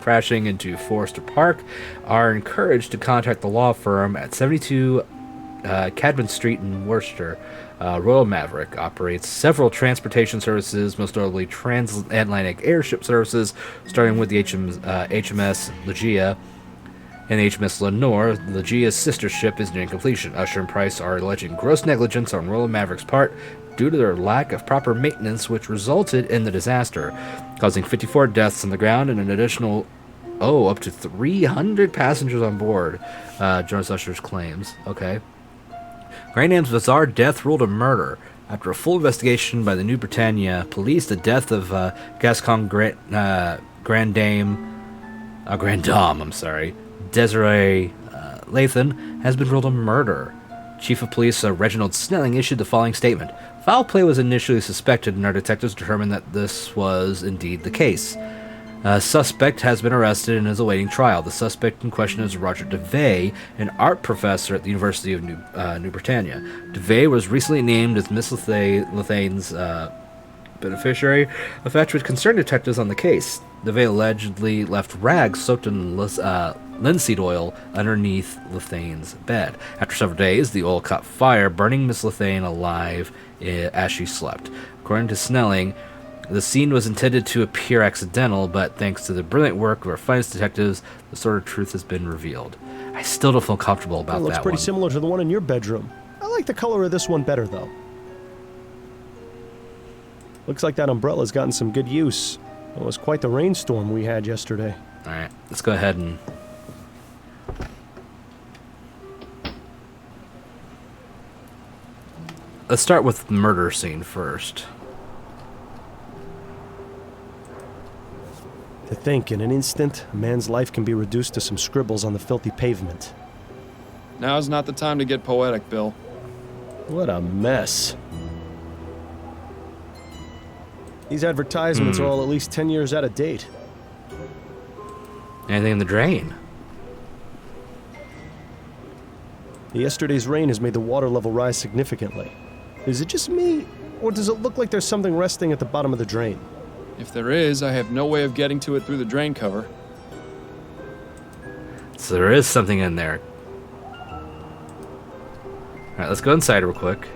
crashing into Forster Park are encouraged to contact the law firm at 72 Cadman Street in Worcester. Royal Maverick operates several transportation services, most notably transatlantic airship services, starting with the HMS Ligeia and HMS Lenore. Ligeia's sister ship is nearing completion. Usher and Price are alleging gross negligence on Royal Maverick's part due to their lack of proper maintenance, which resulted in the disaster, causing 54 deaths on the ground and an additional, up to 300 passengers on board, Jonas Usher's claims. Okay. Grandam's bizarre death ruled a murder. After a full investigation by the New Britannia police, the death of Gascon Grand Dame, Desiree Lathan, has been ruled a murder. Chief of Police Reginald Snelling issued the following statement. Foul play was initially suspected, and our detectives determined that this was indeed the case. A suspect has been arrested and is awaiting trial. The suspect in question is Roger DeVay, an art professor at the University of New Britannia. DeVay was recently named as Miss Lathane's beneficiary, a fact which concerned detectives on the case. DeVay allegedly left rags soaked in linseed oil underneath Lathane's bed. After several days, the oil caught fire, burning Miss Lathane alive as she slept. According to Snelling, the scene was intended to appear accidental, but thanks to the brilliant work of our finest detectives, the sort of truth has been revealed. I still don't feel comfortable about It looks that pretty one. similar to the one in your bedroom. I like the color of this one better, though. Looks like that umbrella's gotten some good use. It was quite the rainstorm we had yesterday. Alright, let's go ahead and... Let's start with the murder scene first. To think, in an instant, a man's life can be reduced to some scribbles on the filthy pavement. Now's not the time to get poetic, Bill. What a mess. These advertisements are all at least 10 years out of date. Anything in the drain? Yesterday's rain has made the water level rise significantly. Is it just me, or does it look like there's something resting at the bottom of the drain? If there is, I have no way of getting to it through the drain cover. So there is something in there. Alright, let's go inside real quick.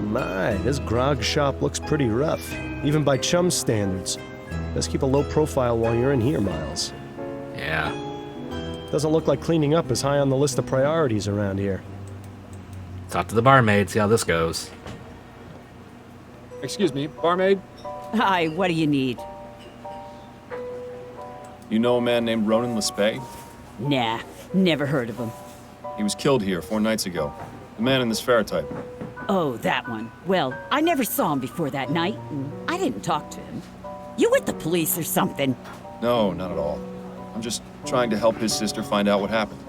My, this grog shop looks pretty rough, even by chum standards. Let's keep a low profile while you're in here, Miles. Yeah. Doesn't look like cleaning up is high on the list of priorities around here. Talk to the barmaid, see how this goes. Excuse me, barmaid? Hi, what do you need? You know a man named Ronan Lespay? Nah, never heard of him. He was killed here 4 nights ago. The man in this ferrotype. Oh, that one. Well, I never saw him before that night, and I didn't talk to him. You with the police or something? No, not at all. I'm just trying to help his sister find out what happened.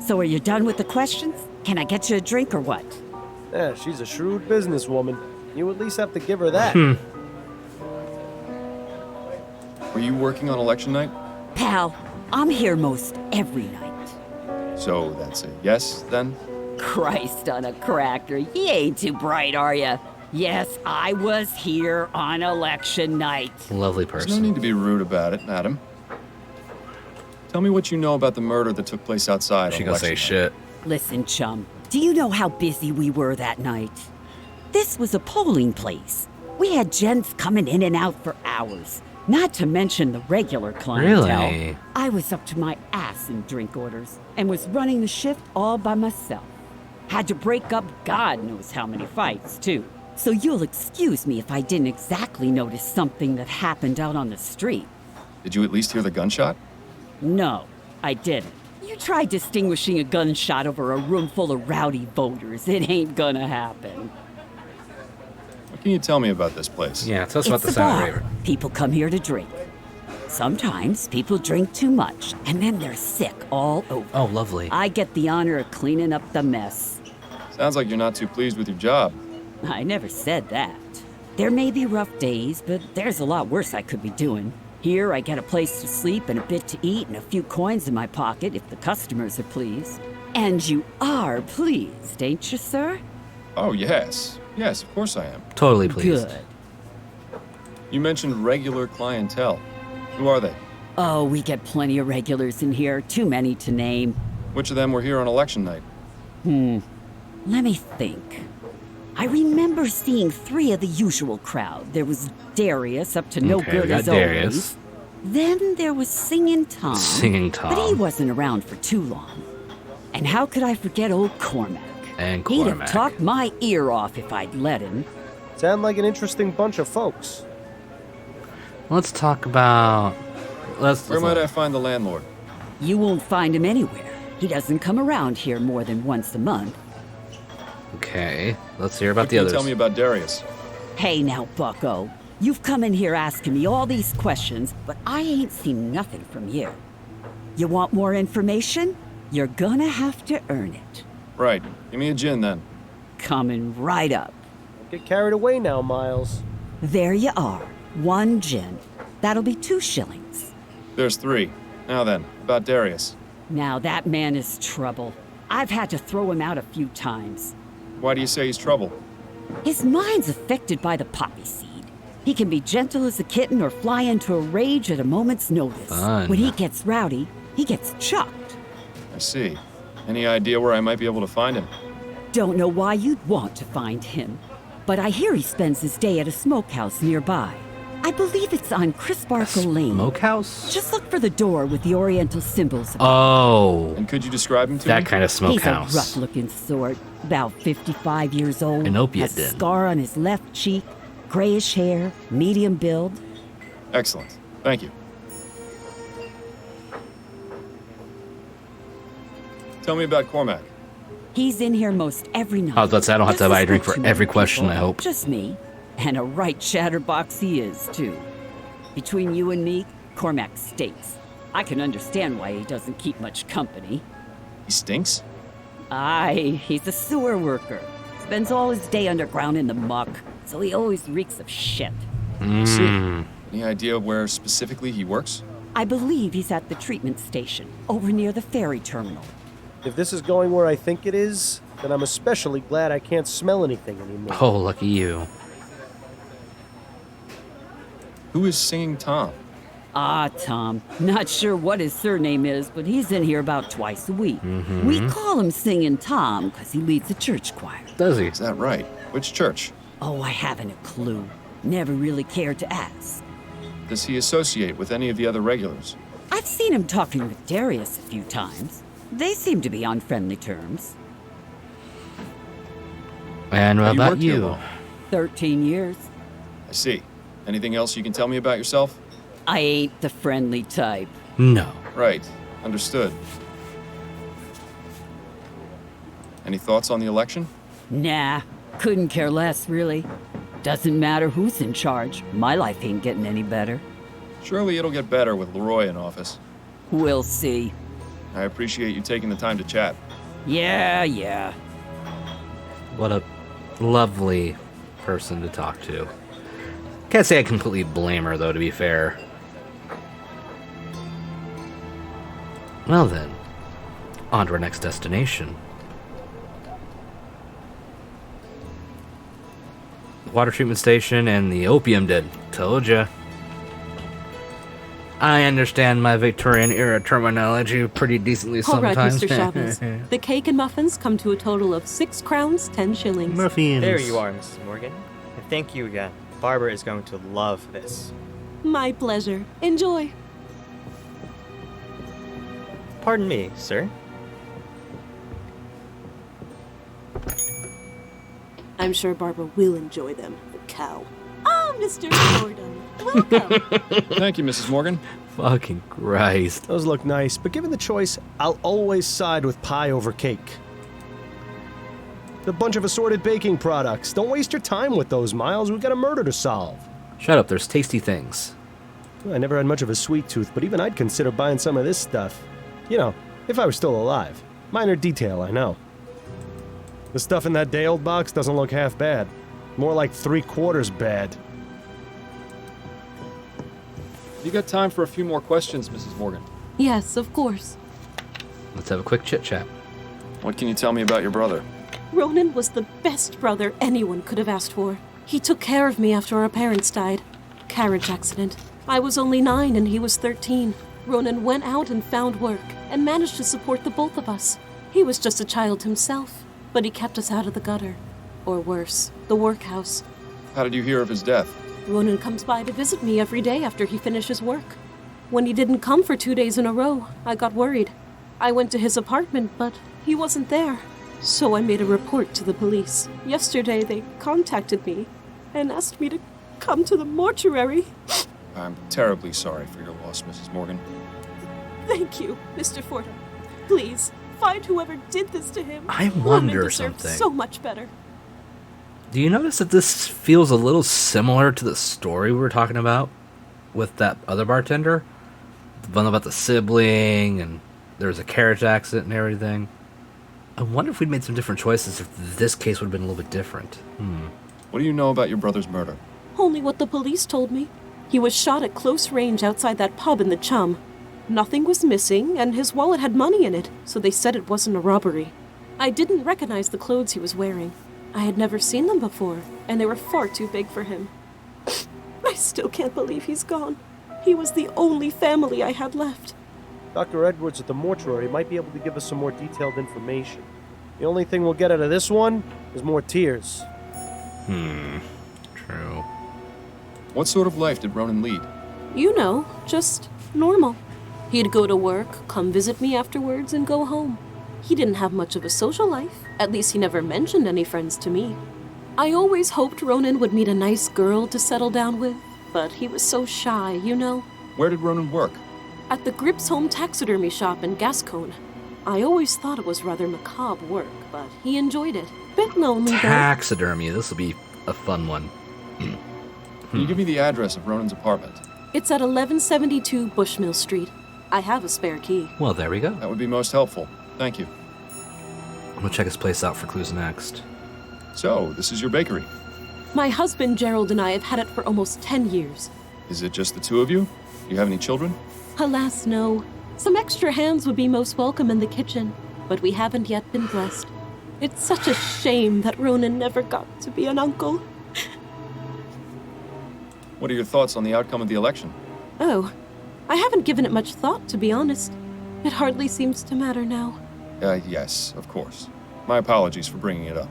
So are you done with the questions? Can I get you a drink or what? Yeah, she's a shrewd businesswoman. You at least have to give her that. Were you working on election night? Pal, I'm here most every night. So that's a yes, then? Christ on a cracker, you ain't too bright, are ya? Yes, I was here on election night. Lovely There's person. no need to be rude about it, madam. Tell me what you know about the murder that took place outside She on gonna say election night. shit. Listen, chum, do you know how busy we were that night? This was a polling place. We had gents coming in and out for hours, not to mention the regular clientele. Really? I was up to my ass in drink orders and was running the shift all by myself. Had to break up God knows how many fights, too. So you'll excuse me if I didn't exactly notice something that happened out on the street. Did you at least hear the gunshot? No, I didn't. You try distinguishing a gunshot over a room full of rowdy voters. It ain't gonna happen. What can you tell me about this place? Yeah, tell us about the It's a sound bar. raver. People come here to drink. Sometimes people drink too much, and then they're sick all over. Oh, lovely. I get the honor of cleaning up the mess. Sounds like you're not too pleased with your job. I never said that. There may be rough days, but there's a lot worse I could be doing. Here, I get a place to sleep and a bit to eat and a few coins in my pocket if the customers are pleased. And you are pleased, ain't you, sir? Oh, yes. Yes, of course I am. Totally pleased. Good. You mentioned regular clientele. Who are they? Oh, we get plenty of regulars in here, too many to name. Which of them were here on election night? Let me think. I remember seeing 3 of the usual crowd. There was Darius, up to no Okay, good we got as Darius. always. Then there was Singing Tom. Singing Tom. But he wasn't around for too long. And how could I forget old Cormac? And He'd have Cormac. talked my ear off if I'd let him. Sound like an interesting bunch of folks. Let's talk about... Where might I find the landlord? You won't find him anywhere. He doesn't come around here more than once a month. Okay, let's hear about What the can others. you tell me about Darius? Hey now, bucko. You've come in here asking me all these questions, but I ain't seen nothing from you. You want more information? You're gonna have to earn it. Right. Give me a gin, then. Coming right up. Don't get carried away now, Miles. There you are. 1 gin. That'll be 2 shillings. There's 3. Now then, about Darius. Now that man is trouble. I've had to throw him out a few times. Why do you say he's trouble? His mind's affected by the poppy seed. He can be gentle as a kitten or fly into a rage at a moment's notice. Fun. When he gets rowdy, he gets chucked. I see. Any idea where I might be able to find him? Don't know why you'd want to find him, but I hear he spends his day at a smokehouse nearby. I believe it's on Crisparkle Lane. Smokehouse? Just look for the door with the oriental symbols. Oh. And could you describe him to me? That kind of smokehouse. He's a rough-looking sort, about 55 years old. An opiate has den. a scar on his left cheek, grayish hair, medium build. Excellent. Thank you. Tell me about Cormac. He's in here most every night. I was about to say, I don't have to Just buy a drink spoke for to every many question, people, I hope. Just me. And a right chatterbox he is, too. Between you and me, Cormac stinks. I can understand why he doesn't keep much company. He stinks? Aye, he's a sewer worker. Spends all his day underground in the muck, so he always reeks of shit. I see. Any idea where specifically he works? I believe he's at the treatment station, over near the ferry terminal. If this is going where I think it is, then I'm especially glad I can't smell anything anymore. Oh, lucky you. Who is singing Tom? Ah, Tom. Not sure what his surname is, but he's in here about twice a week. Mm-hmm. We call him Singing Tom because he leads the church choir. Does he? Is that right? Which church? Oh, I haven't a clue. Never really cared to ask. Does he associate with any of the other regulars? I've seen him talking with Darius a few times. They seem to be on friendly terms. And what Have about worked here you? long? 13 years. I see. Anything else you can tell me about yourself? I ain't the friendly type. No. Right. Understood. Any thoughts on the election? Nah, couldn't care less, really. Doesn't matter who's in charge. My life ain't getting any better. Surely it'll get better with Leroy in office. We'll see. I appreciate you taking the time to chat. Yeah. What a lovely person to talk to. Can't say I completely blame her, though, to be fair. Well then, on to our next destination. Water treatment station and the opium den. Told ya. I understand my Victorian era terminology pretty decently All right, sometimes. Mr. Chavez. The cake and muffins come to a total of 6 crowns, 10 shillings. Muffins. There you are, Mrs. Morgan. And thank you again. Barbara is going to love this. My pleasure. Enjoy. Pardon me, sir. I'm sure Barbara will enjoy them. The cow. Oh, Mr. Gordon. Welcome. Thank you, Mrs. Morgan. Fucking Christ. Those look nice, but given the choice, I'll always side with pie over cake. A bunch of assorted baking products. Don't waste your time with those, Miles. We've got a murder to solve. Shut up, there's tasty things. I never had much of a sweet tooth, but even I'd consider buying some of this stuff. You know, if I were still alive. Minor detail, I know. The stuff in that day-old box doesn't look half bad. More like 3/4 bad. You got time for a few more questions, Mrs. Morgan? Yes, of course. Let's have a quick chit-chat. What can you tell me about your brother? Ronan was the best brother anyone could have asked for. He took care of me after our parents died. Carriage accident. I was only 9 and he was 13. Ronan went out and found work and managed to support the both of us. He was just a child himself, but he kept us out of the gutter. Or worse, the workhouse. How did you hear of his death? Ronan comes by to visit me every day after he finishes work. When he didn't come for 2 days in a row, I got worried. I went to his apartment, but he wasn't there. So I made a report to the police. Yesterday, they contacted me and asked me to come to the mortuary. I'm terribly sorry for your loss, Mrs. Morgan. Thank you, Mr. Fordham. Please, find whoever did this to him. I Ronan wonder deserved something. so much better. Do you notice that this feels a little similar to the story we were talking about with that other bartender? The one about the sibling, and there was a carriage accident and everything. I wonder if we'd made some different choices if this case would have been a little bit different. What do you know about your brother's murder? Only what the police told me. He was shot at close range outside that pub in the Chum. Nothing was missing, and his wallet had money in it, so they said it wasn't a robbery. I didn't recognize the clothes he was wearing. I had never seen them before, and they were far too big for him. I still can't believe he's gone. He was the only family I had left. Dr. Edwards at the mortuary might be able to give us some more detailed information. The only thing we'll get out of this one is more tears. True. What sort of life did Ronan lead? You know, just normal. He'd go to work, come visit me afterwards, and go home. He didn't have much of a social life. At least he never mentioned any friends to me. I always hoped Ronan would meet a nice girl to settle down with, but he was so shy, you know. Where did Ronan work? At the Grips Home Taxidermy Shop in Gascon. I always thought it was rather macabre work, but he enjoyed it. Bit lonely, though. Taxidermy. This will be a fun one. Can you give me the address of Ronan's apartment? It's at 1172 Bushmill Street. I have a spare key. Well, there we go. That would be most helpful. Thank you. I'm gonna check his place out for clues next. So, this is your bakery. My husband Gerald and I have had it for almost 10 years. Is it just the two of you? Do you have any children? Alas, no. Some extra hands would be most welcome in the kitchen, but we haven't yet been blessed. It's such a shame that Ronan never got to be an uncle. What are your thoughts on the outcome of the election? Oh, I haven't given it much thought, to be honest. It hardly seems to matter now. Yes, of course. My apologies for bringing it up.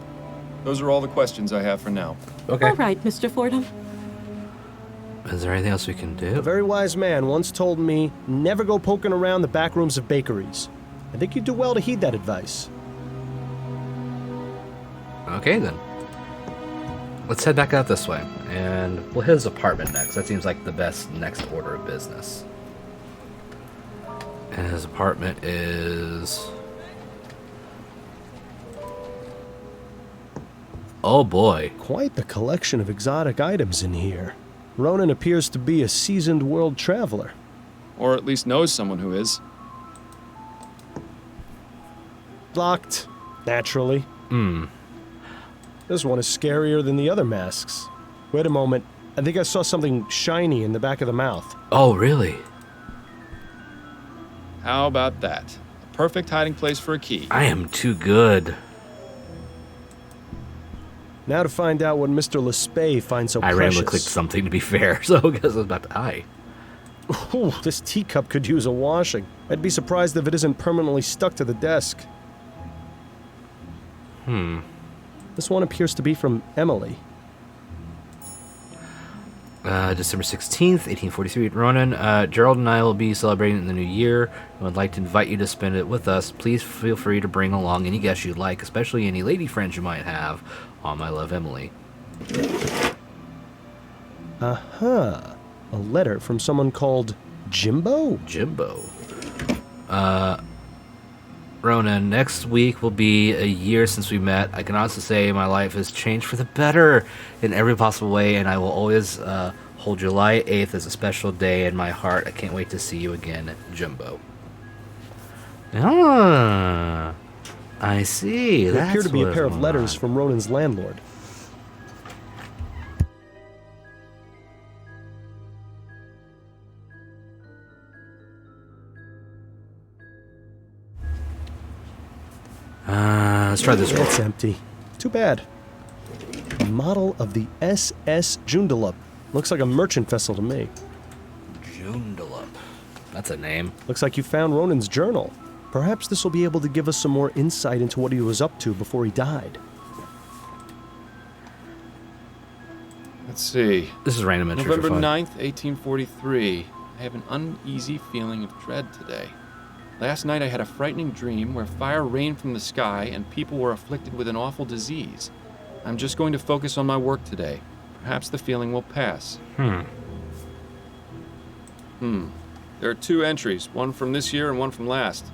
Those are all the questions I have for now. Okay. All right, Mr. Fordham. Is there anything else we can do? A very wise man once told me, never go poking around the back rooms of bakeries. I think you'd do well to heed that advice. Okay, then. Let's head back out this way, and we'll hit his apartment next. That seems like the best next order of business. And his apartment is... Oh boy. Quite the collection of exotic items in here. Ronan appears to be a seasoned world traveler. Or at least knows someone who is. Locked, naturally. This one is scarier than the other masks. Wait a moment. I think I saw something shiny in the back of the mouth. Oh, really? How about that? A perfect hiding place for a key. I am too good. Now to find out what Mr. Lespay finds so I precious. randomly clicked something, to be fair, so I guess I was about to die. Ooh, this teacup could use a washing. I'd be surprised if it isn't permanently stuck to the desk. This one appears to be from Emily. December 16th, 1843 at Ronan. Gerald and I will be celebrating in the new year. I would like to invite you to spend it with us. Please feel free to bring along any guests you'd like, especially any lady friends you might have. All my love, Emily. A letter from someone called Jimbo? Jimbo. Ronan, next week will be a year since we met. I can honestly say my life has changed for the better in every possible way, and I will always hold July 8th as a special day in my heart. I can't wait to see you again, Jimbo. Ah, I see. They appear to be a pair of letters from Ronan's landlord. Let's try this one. It's empty. Too bad. A model of the SS Joondalup. Looks like a merchant vessel to me. Joondalup. That's a name. Looks like you found Ronan's journal. Perhaps this will be able to give us some more insight into what he was up to before he died. Let's see. This is random entry November for fun. 9th, 1843. I have an uneasy feeling of dread today. Last night I had a frightening dream where fire rained from the sky and people were afflicted with an awful disease. I'm just going to focus on my work today. Perhaps the feeling will pass. There are two entries, one from this year and one from last.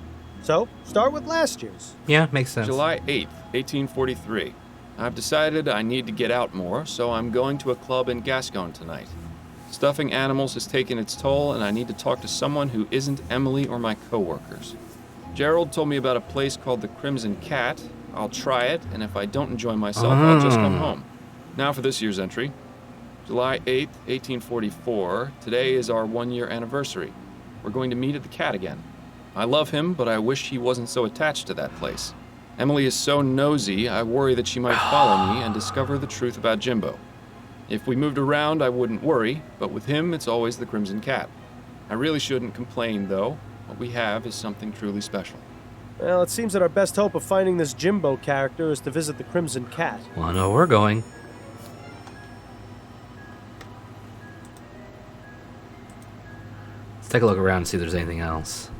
So, start with last year's. Yeah, makes sense. July 8th, 1843. I've decided I need to get out more, so I'm going to a club in Gascon tonight. Stuffing animals has taken its toll, and I need to talk to someone who isn't Emily or my coworkers. Gerald told me about a place called the Crimson Cat. I'll try it, and if I don't enjoy myself, I'll just come home. Now for this year's entry. July 8th, 1844. Today is our 1-year anniversary. We're going to meet at the Cat again. I love him, but I wish he wasn't so attached to that place. Emily is so nosy, I worry that she might follow me and discover the truth about Jimbo. If we moved around, I wouldn't worry, but with him, it's always the Crimson Cat. I really shouldn't complain, though. What we have is something truly special. Well, it seems that our best hope of finding this Jimbo character is to visit the Crimson Cat. Well, I know where we're going. take a look around and see if there's anything else.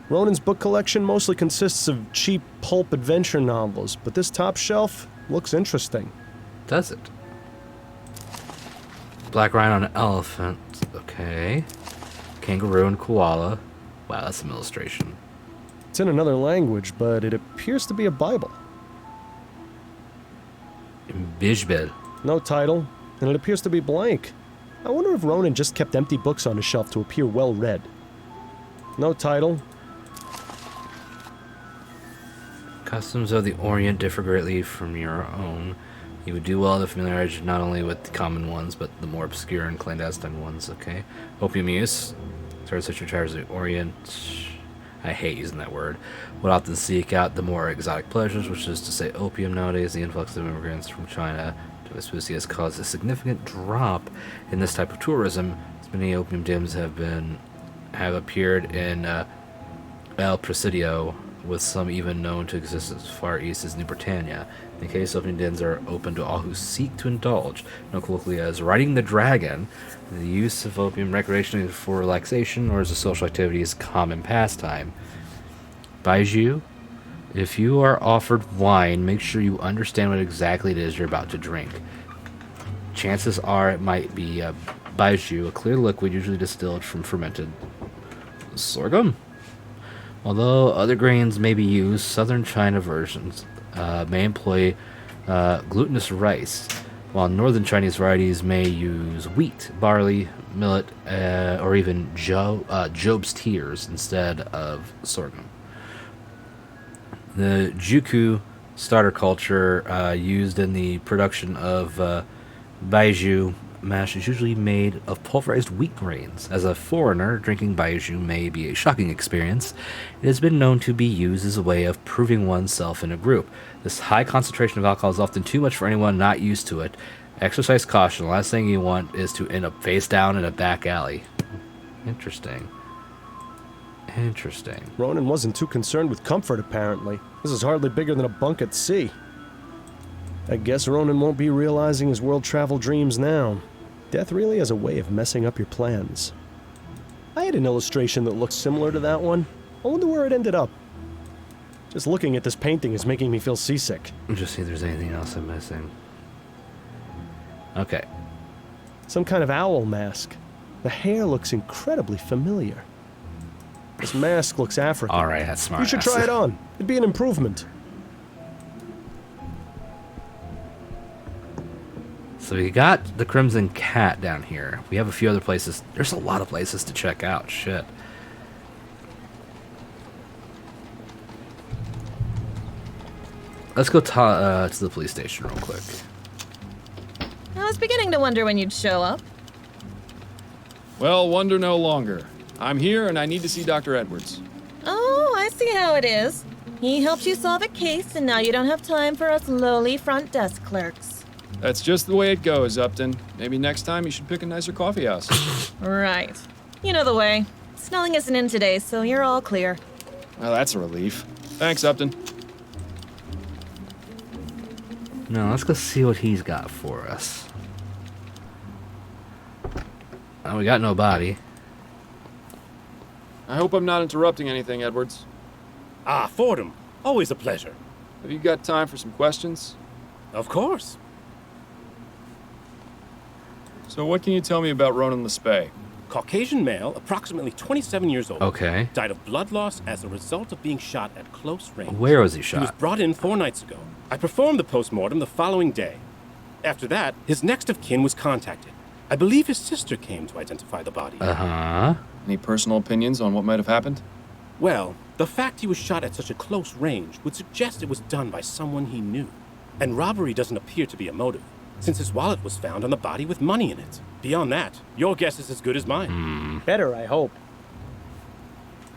Ronan's book collection mostly consists of cheap pulp adventure novels, but this top shelf looks interesting. Does it? Black rhino and elephant. Okay. Kangaroo and koala. Wow, that's some illustration. It's in another language, but it appears to be a Bible. Bijbel. No title, and it appears to be blank. I wonder if Ronan just kept empty books on his shelf to appear well read. No title. Customs of the Orient differ greatly from your own. You would do well to familiarize not only with the common ones, but the more obscure and clandestine ones, okay? Opium use. Started such tribes of the Orient. I hate using that word. Would often seek out the more exotic pleasures, which is to say opium nowadays. The influx of immigrants from China to Vespucci has caused a significant drop in this type of tourism. As many opium dens have appeared in El Presidio, with some even known to exist as far east as New Britannia. In case opium dens are open to all who seek to indulge, known colloquially as riding the dragon, the use of opium recreationally for relaxation or as a social activity is common pastime. Baiju, if you are offered wine, make sure you understand what exactly it is you're about to drink. Chances are it might be baiju, a clear liquid usually distilled from fermented sorghum. Although other grains may be used, southern China versions may employ glutinous rice, while northern Chinese varieties may use wheat, barley, millet, or even Job's tears instead of sorghum. The Juku starter culture used in the production of baiju mash is usually made of pulverized wheat grains. As a foreigner, drinking baiju may be a shocking experience. It has been known to be used as a way of proving oneself in a group. This high concentration of alcohol is often too much for anyone not used to it. Exercise caution. The last thing you want is to end up face down in a back alley. Interesting. Interesting. Ronan wasn't too concerned with comfort, apparently. This is hardly bigger than a bunk at sea. I guess Ronan won't be realizing his world travel dreams now. Death really has a way of messing up your plans. I had an illustration that looked similar to that one. I wonder where it ended up. Just looking at this painting is making me feel seasick. Just see if there's anything else I'm missing. Okay. Some kind of owl mask. The hair looks incredibly familiar. This mask looks African. Alright, that's smart. You should try it on. It'd be an improvement. So we got the Crimson Cat down here. We have a few other places. There's a lot of places to check out. Shit. Let's go to the police station real quick. I was beginning to wonder when you'd show up. Well, wonder no longer. I'm here and I need to see Dr. Edwards. Oh, I see how it is. He helped you solve a case, and now you don't have time for us lowly front desk clerks. That's just the way it goes, Upton. Maybe next time you should pick a nicer coffee house. Right. You know the way. Snelling isn't in today, so you're all clear. Well, that's a relief. Thanks, Upton. Now, let's go see what he's got for us. Oh, we got no body. I hope I'm not interrupting anything, Edwards. Ah, Fordham. Always a pleasure. Have you got time for some questions? Of course. So what can you tell me about Ronan Lespay? Caucasian male, approximately 27 years old. Okay. Died of blood loss as a result of being shot at close range. Where was he shot? He was brought in 4 nights ago. I performed the postmortem the following day. After that, his next of kin was contacted. I believe his sister came to identify the body. Uh-huh. Any personal opinions on what might have happened? Well, the fact he was shot at such a close range would suggest it was done by someone he knew. And robbery doesn't appear to be a motive, since his wallet was found on the body with money in it. Beyond that, your guess is as good as mine. Better, I hope.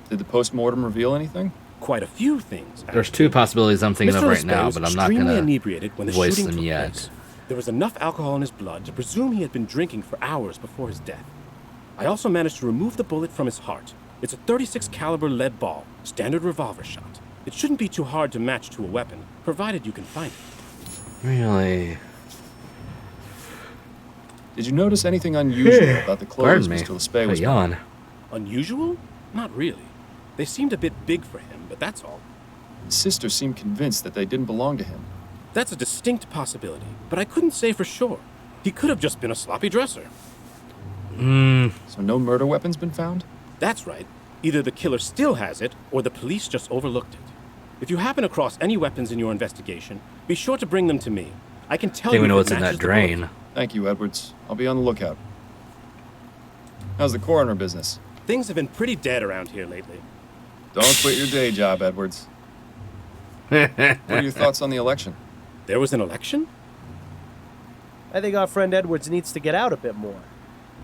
Did the postmortem reveal anything? Quite a few things. There's 2 possibilities I'm thinking of Mr. right Lespay now, was but I'm not extremely gonna inebriated when the voice shooting them took yet. place. There was enough alcohol in his blood to presume he had been drinking for hours before his death. I also managed to remove the bullet from his heart. It's a .36 caliber lead ball, standard revolver shot. It shouldn't be too hard to match to a weapon, provided you can find it. Really? Did you notice anything unusual about the clothes Mr. Lespay was wearing? Unusual? Not really. They seemed a bit big for him, but that's all. His sister seemed convinced that they didn't belong to him. That's a distinct possibility, but I couldn't say for sure. He could have just been a sloppy dresser. So no murder weapons been found? That's right. Either the killer still has it, or the police just overlooked it. If you happen across any weapons in your investigation, be sure to bring them to me. I can tell I think you we know if what's it in matches that the bullet. drain. Thank you, Edwards. I'll be on the lookout. How's the coroner business? Things have been pretty dead around here lately. Don't quit your day job, Edwards. What are your thoughts on the election? There was an election? I think our friend Edwards needs to get out a bit more.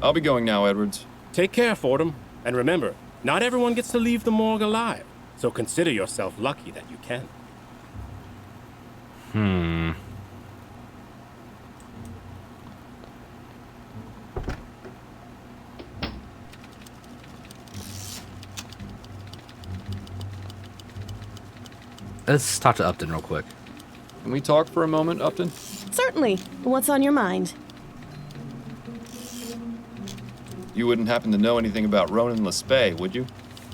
I'll be going now, Edwards. Take care, Fordham. And remember, not everyone gets to leave the morgue alive. So consider yourself lucky that you can. Let's talk to Upton real quick. Can we talk for a moment, Upton? Certainly. What's on your mind? You wouldn't happen to know anything about Ronan Le Spay, would you?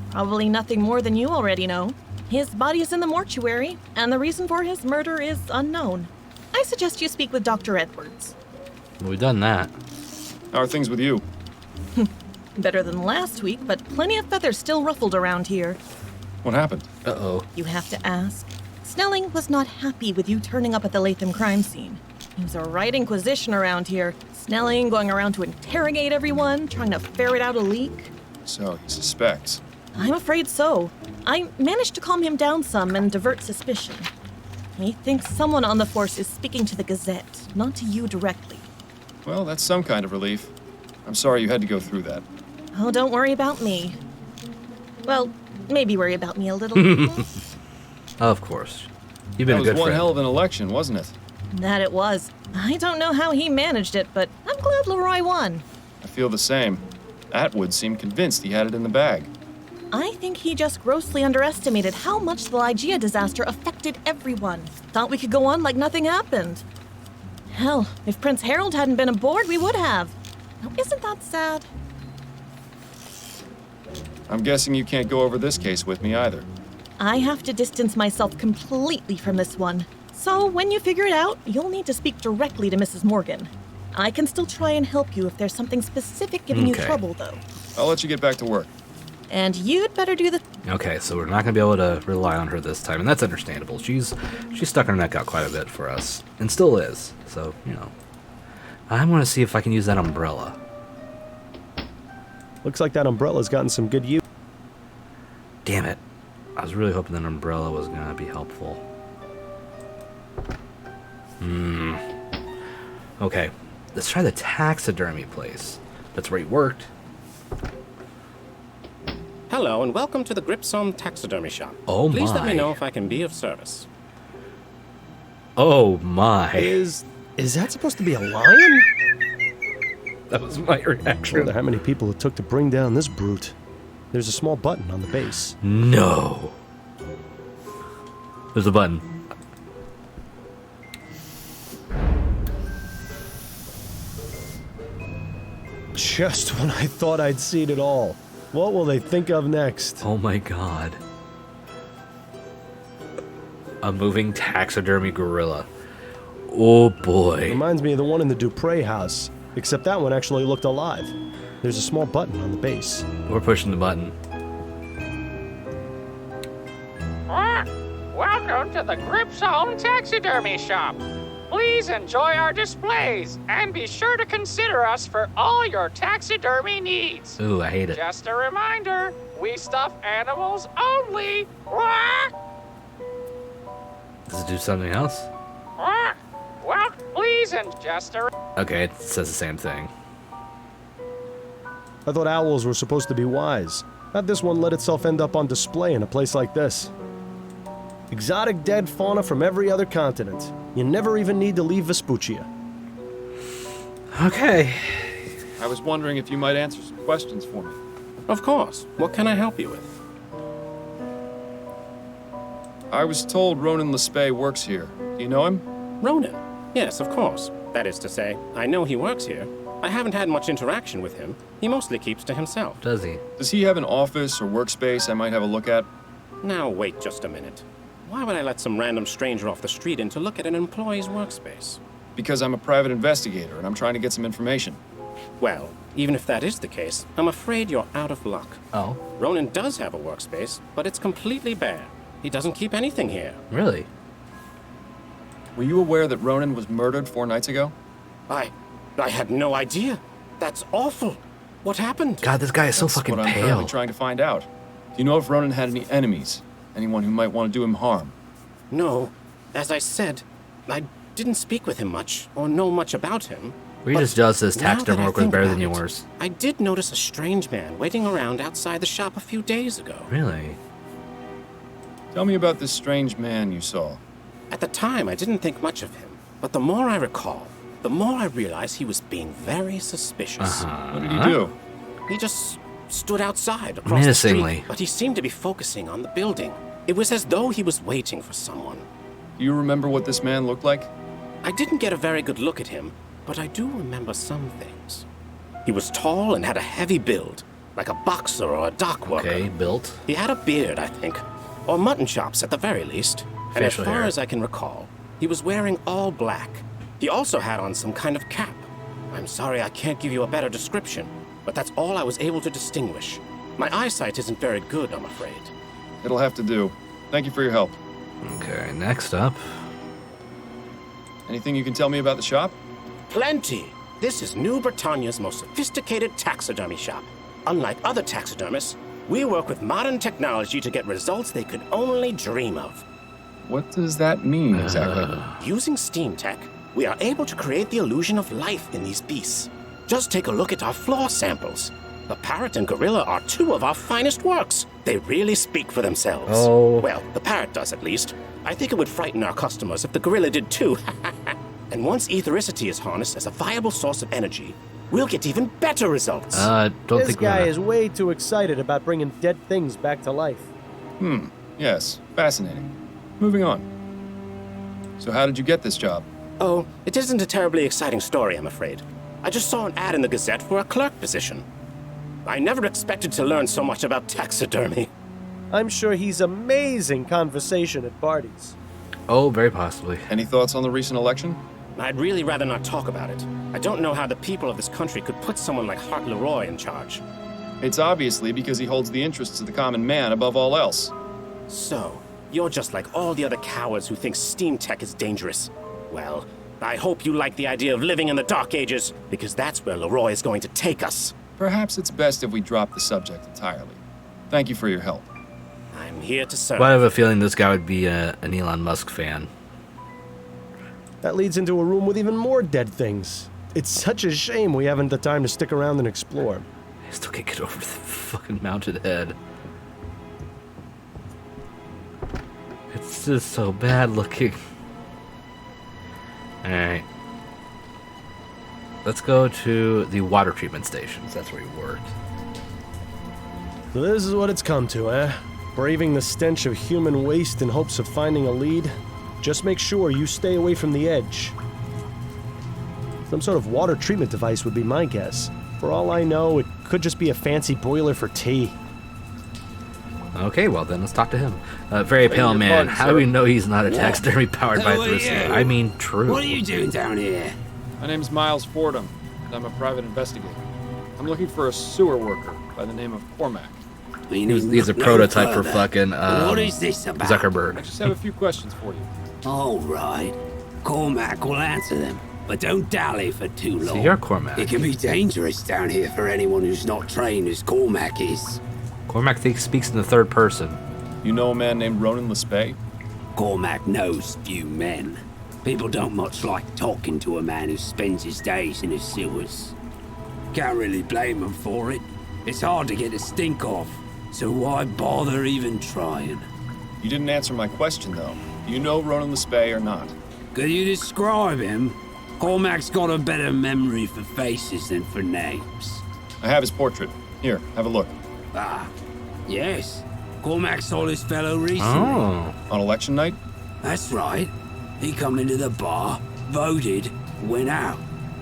Probably nothing more than you already know. His body is in the mortuary, and the reason for his murder is unknown. I suggest you speak with Dr. Edwards. We've done that. How are things with you? Better than last week, but plenty of feathers still ruffled around here. What happened? Uh-oh. You have to ask. Snelling was not happy with you turning up at the Latham crime scene. He was a right inquisition around here. Snelling going around to interrogate everyone, trying to ferret out a leak. So, he suspects. I'm afraid so. I managed to calm him down some and divert suspicion. He thinks someone on the force is speaking to the Gazette, not to you directly. Well, that's some kind of relief. I'm sorry you had to go through that. Oh, don't worry about me. Well, maybe worry about me a little. Of course. You've been That a good was one friend. hell of an election, wasn't it? That it was. I don't know how he managed it, but I'm glad Leroy won. I feel the same. Atwood seemed convinced he had it in the bag. I think he just grossly underestimated how much the Lygia disaster affected everyone. Thought we could go on like nothing happened. Hell, if Prince Harold hadn't been aboard, we would have. Now, isn't that sad? I'm guessing you can't go over this case with me either. I have to distance myself completely from this one. So when you figure it out, you'll need to speak directly to Mrs. Morgan. I can still try and help you if there's something specific giving you trouble, though. I'll let you get back to work. And you'd better do the... Okay, so we're not going to be able to rely on her this time, and that's understandable. She's stuck her neck out quite a bit for us, and still is. So, you know. I'm going to see if I can use that umbrella. Looks like that umbrella's gotten some good use. Damn it. I was really hoping that umbrella was going to be helpful. Okay, let's try the taxidermy place. That's where he worked. Hello, and welcome to the Gripsome Taxidermy Shop. Oh Please let my. me know if I can be of service. Oh my. Is that supposed to be a lion? That was my I reaction. wonder how many people it took to bring down this brute. There's a small button on the base. No. There's a button. Just when I thought I'd seen it all. What will they think of next? Oh my god. A moving taxidermy gorilla. Oh boy. Reminds me of the one in the Dupre house, except that one actually looked alive. There's a small button on the base. We're pushing the button. Welcome to the Gripsome Taxidermy Shop. Please enjoy our displays and be sure to consider us for all your taxidermy needs. Ooh, I hate it. Just a reminder, we stuff animals only. Does it do something else? Well, please and just a... Okay, it says the same thing. I thought owls were supposed to be wise. How'd this one let itself end up on display in a place like this? Exotic dead fauna from every other continent. You never even need to leave Vespuccia. Okay. I was wondering if you might answer some questions for me. Of course. What can I help you with? I was told Ronan Le Spay works here. Do you know him? Ronan? Yes, of course. That is to say, I know he works here. I haven't had much interaction with him. He mostly keeps to himself. Does he? Does he have an office or workspace I might have a look at? Now, wait just a minute. Why would I let some random stranger off the street in to look at an employee's workspace? Because I'm a private investigator and I'm trying to get some information. Well, even if that is the case, I'm afraid you're out of luck. Oh. Ronan does have a workspace, but it's completely bare. He doesn't keep anything here. Really? Were you aware that Ronan was murdered 4 nights ago? I had no idea. That's awful. What happened? God, this guy is so That's fucking what I'm pale. currently trying to find out. Do you know if Ronan had any enemies? Anyone who might want to do him harm? No. As I said, I didn't speak with him much, or know much about him. Were you just jealous his now taxidermy that I work was think better about than it, yours? I did notice a strange man waiting around outside the shop a few days ago. Really? Tell me about this strange man you saw. At the time, I didn't think much of him. But the more I recall, the more I realize he was being very suspicious. What did he do? He just stood outside across the Menacingly. street, but he seemed to be focusing on the building. It was as though he was waiting for someone. Do you remember what this man looked like? I didn't get a very good look at him, but I do remember some things. He was tall and had a heavy build, like a boxer or a dock worker. Okay, built. He had a beard, I think, or mutton chops at the very least. And as Facial far hair. as I can recall, he was wearing all black. He also had on some kind of cap. I'm sorry I can't give you a better description, but that's all I was able to distinguish. My eyesight isn't very good, I'm afraid. It'll have to do. Thank you for your help. Okay, next up. Anything you can tell me about the shop? Plenty! This is New Britannia's most sophisticated taxidermy shop. Unlike other taxidermists, we work with modern technology to get results they could only dream of. What does that mean exactly? Using steam tech, we are able to create the illusion of life in these beasts. Just take a look at our floor samples. The parrot and gorilla are 2 of our finest works. They really speak for themselves. Oh. Well, the parrot does at least. I think it would frighten our customers if the gorilla did too. And once ethericity is harnessed as a viable source of energy, we'll get even better results. Don't This think guy we're is way too excited about bringing dead things back to life. Yes, fascinating. Moving on. So how did you get this job? Oh, it isn't a terribly exciting story, I'm afraid. I just saw an ad in the Gazette for a clerk position. I never expected to learn so much about taxidermy. I'm sure he's amazing conversation at parties. Oh, very possibly. Any thoughts on the recent election? I'd really rather not talk about it. I don't know how the people of this country could put someone like Hart Leroy in charge. It's obviously because he holds the interests of the common man above all else. So, you're just like all the other cowards who think steam tech is dangerous. Well, I hope you like the idea of living in the Dark Ages, because that's where Leroy is going to take us. Perhaps it's best if we drop the subject entirely. Thank you for your help. I'm here to serve. Well, I have a feeling this guy would be an Elon Musk fan. That leads into a room with even more dead things. It's such a shame we haven't the time to stick around and explore. I still can't get over the fucking mounted head. It's just so bad looking. Alright. Let's go to the water treatment stations. That's where he worked. So this is what it's come to, eh? Braving the stench of human waste in hopes of finding a lead? Just make sure you stay away from the edge. Some sort of water treatment device would be my guess. For all I know, it could just be a fancy boiler for tea. Okay, well then, let's talk to him. Very pale man. How do we know he's not a taxidermy powered by ethericity? I mean, true. What are you doing down here? My name's Miles Fordham, and I'm a private investigator. I'm looking for a sewer worker by the name of Cormac. He's a prototype for fucking What is this about? Zuckerberg. I just have a few questions for you. All right. Cormac will answer them, but don't dally for too long. So you're Cormac. It can be dangerous down here for anyone who's not trained as Cormac is. Cormac speaks in the third person. You know a man named Ronan Lespay? Cormac knows few men. People don't much like talking to a man who spends his days in the sewers. Can't really blame him for it. It's hard to get a stink off, so why bother even trying? You didn't answer my question, though. Do you know Ronan Lespay or not? Could you describe him? Cormac's got a better memory for faces than for names. I have his portrait. Here, have a look. Ah, yes. Cormac saw this fellow recently. Oh. On election night? That's right. He come into the bar, voted, went out.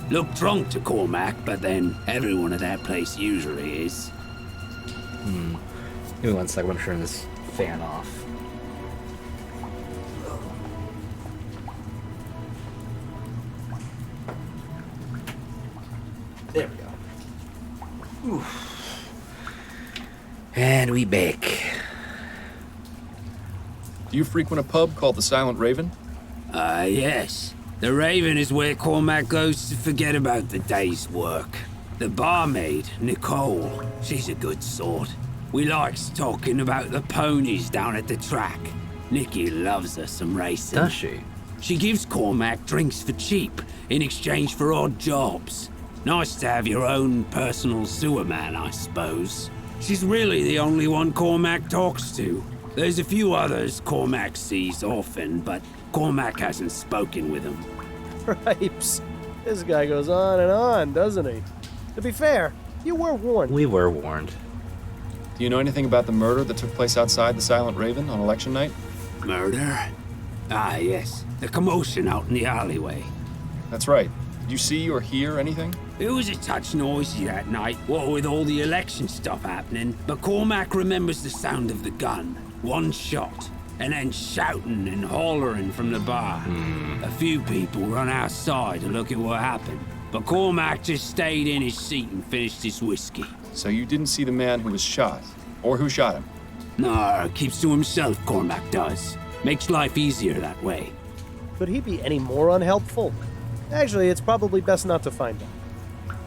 Look drunk to Cormac, but then everyone at that place usually is. Give me 1 second, I'm turning this fan off. There we go. Oof. And we bake. Do you frequent a pub called the Silent Raven? Yes. The Raven is where Cormac goes to forget about the day's work. The barmaid, Nicole, she's a good sort. We likes talking about the ponies down at the track. Nikki loves her some racing. Does she? She gives Cormac drinks for cheap in exchange for odd jobs. Nice to have your own personal sewer man, I suppose. She's really the only one Cormac talks to. There's a few others Cormac sees often, but Cormac hasn't spoken with them. Ripes. This guy goes on, doesn't he? To be fair, you were warned. We were warned. Do you know anything about the murder that took place outside the Silent Raven on election night? Murder? Ah, yes. The commotion out in the alleyway. That's right. Did you see or hear anything? It was a touch noisy that night, what with all the election stuff happening, but Cormac remembers the sound of the gun. One shot, and then shouting and hollering from the bar. A few people run outside to look at what happened, but Cormac just stayed in his seat and finished his whiskey. So you didn't see the man who was shot, or who shot him? No, keeps to himself, Cormac does. Makes life easier that way. Could he be any more unhelpful? Actually, it's probably best not to find out.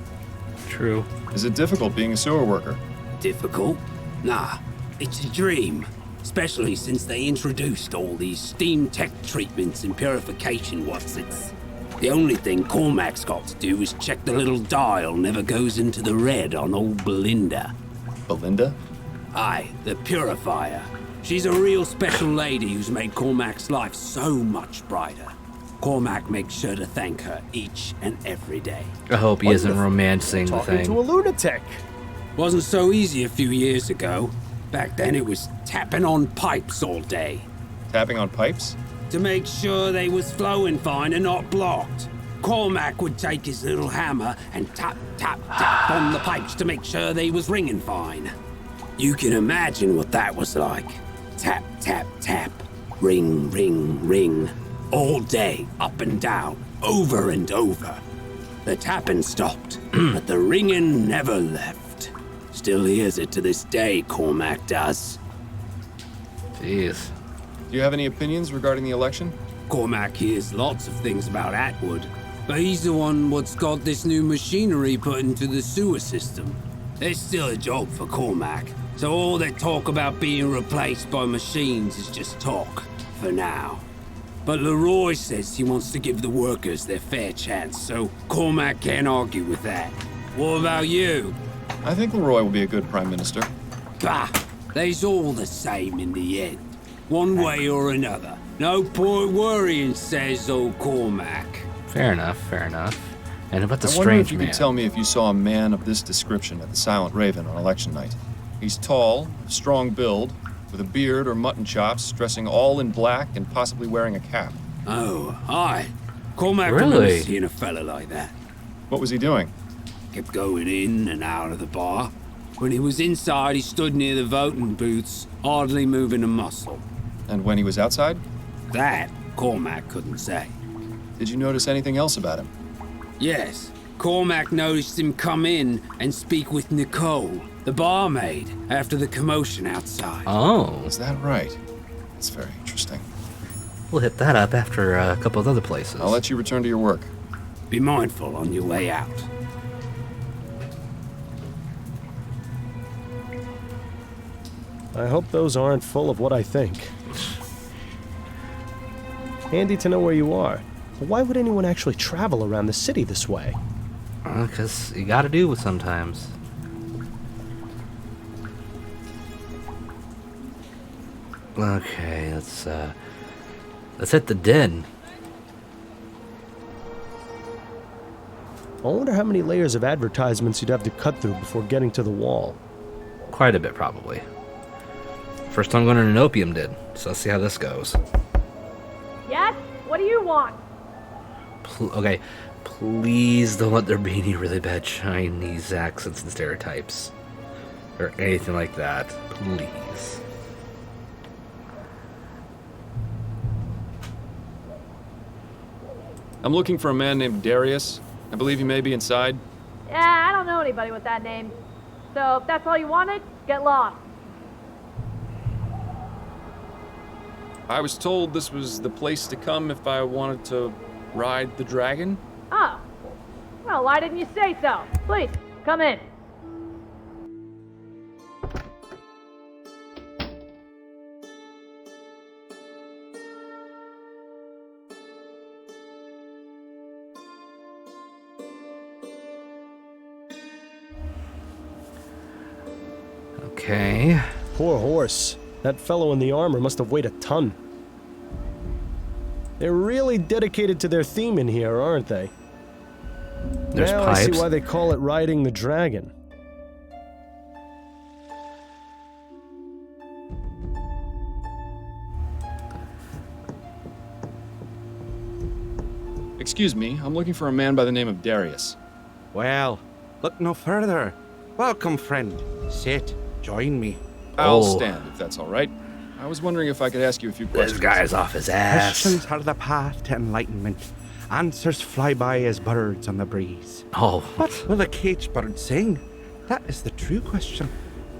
True. Is it difficult being a sewer worker? Difficult? Nah, it's a dream. Especially since they introduced all these steam tech treatments and purification whatsits. The only thing Cormac's got to do is check the little dial never goes into the red on old Belinda. Belinda? Aye, the purifier. She's a real special lady who's made Cormac's life so much brighter. Cormac makes sure to thank her each and every day. I hope he isn't romancing the Talking thing. to a lunatic. Wasn't so easy a few years ago. Back then it was tapping on pipes all day. Tapping on pipes? To make sure they was flowing fine and not blocked. Cormac would take his little hammer and tap, tap, tap on the pipes to make sure they was ringing fine. You can imagine what that was like. Tap, tap, tap. Ring, ring, ring. All day, up and down, over and over. The tapping stopped, but the ringing never left. Still hears it to this day, Cormac does. Jeez. Do you have any opinions regarding the election? Cormac hears lots of things about Atwood, but he's the one what's got this new machinery put into the sewer system. There's still a job for Cormac, so all that talk about being replaced by machines is just talk, for now. But Leroy says he wants to give the workers their fair chance, so Cormac can't argue with that. What about you? I think Leroy will be a good prime minister. Bah, they's all the same in the end. One way or another. No point worrying, says old Cormac. Fair enough, fair enough. And about the I wonder strange if you man. could tell me if you saw a man of this description at the Silent Raven on election night. He's tall, strong build, with a beard or mutton chops, dressing all in black and possibly wearing a cap. Oh, aye. Cormac Really? remembers seeing a fella like that. What was he doing? Kept going in and out of the bar. When he was inside, he stood near the voting booths, hardly moving a muscle. And when he was outside? That, Cormac couldn't say. Did you notice anything else about him? Yes, Cormac noticed him come in and speak with Nicole, the barmaid, after the commotion outside. Oh. Is that right? That's very interesting. We'll hit that up after a couple of other places. I'll let you return to your work. Be mindful on your way out. I hope those aren't full of what I think. Handy to know where you are. But why would anyone actually travel around the city this way? Because you gotta do it sometimes. Okay, let's hit the den. I wonder how many layers of advertisements you'd have to cut through before getting to the wall. Quite a bit, probably. First I'm going to an opium den, so let's see how this goes. Yes? What do you want? Okay, please don't let there be any really bad Chinese accents and stereotypes. Or anything like that. Please. I'm looking for a man named Darius. I believe he may be inside. Yeah, I don't know anybody with that name. So if that's all you wanted, get lost. I was told this was the place to come if I wanted to ride the dragon. Oh. Well, why didn't you say so? Please, come in. Okay. Poor horse. That fellow in the armor must have weighed a ton. They're really dedicated to their theme in here, aren't they? There's now pipes. I see why they call it riding the dragon. Excuse me, I'm looking for a man by the name of Darius. Well, look no further. Welcome, friend. Sit. Join me. I'll stand, if that's all right. I was wondering if I could ask you a few questions. This guy's off his ass. Questions are the path to enlightenment. Answers fly by as birds on the breeze. Oh. What will a caged bird sing? That is the true question.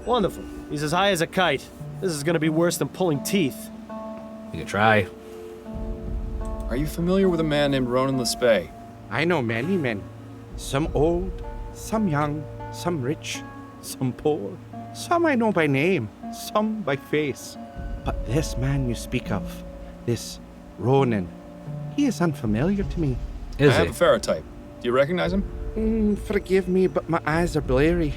Wonderful. He's as high as a kite. This is gonna be worse than pulling teeth. You can try. Are you familiar with a man named Ronan Le Spay? I know many men. Some old, some young, some rich, some poor. Some I know by name, some by face. But this man you speak of, this Ronan, he is unfamiliar to me. I have a ferrotype. Do you recognize him? Forgive me, but my eyes are blurry.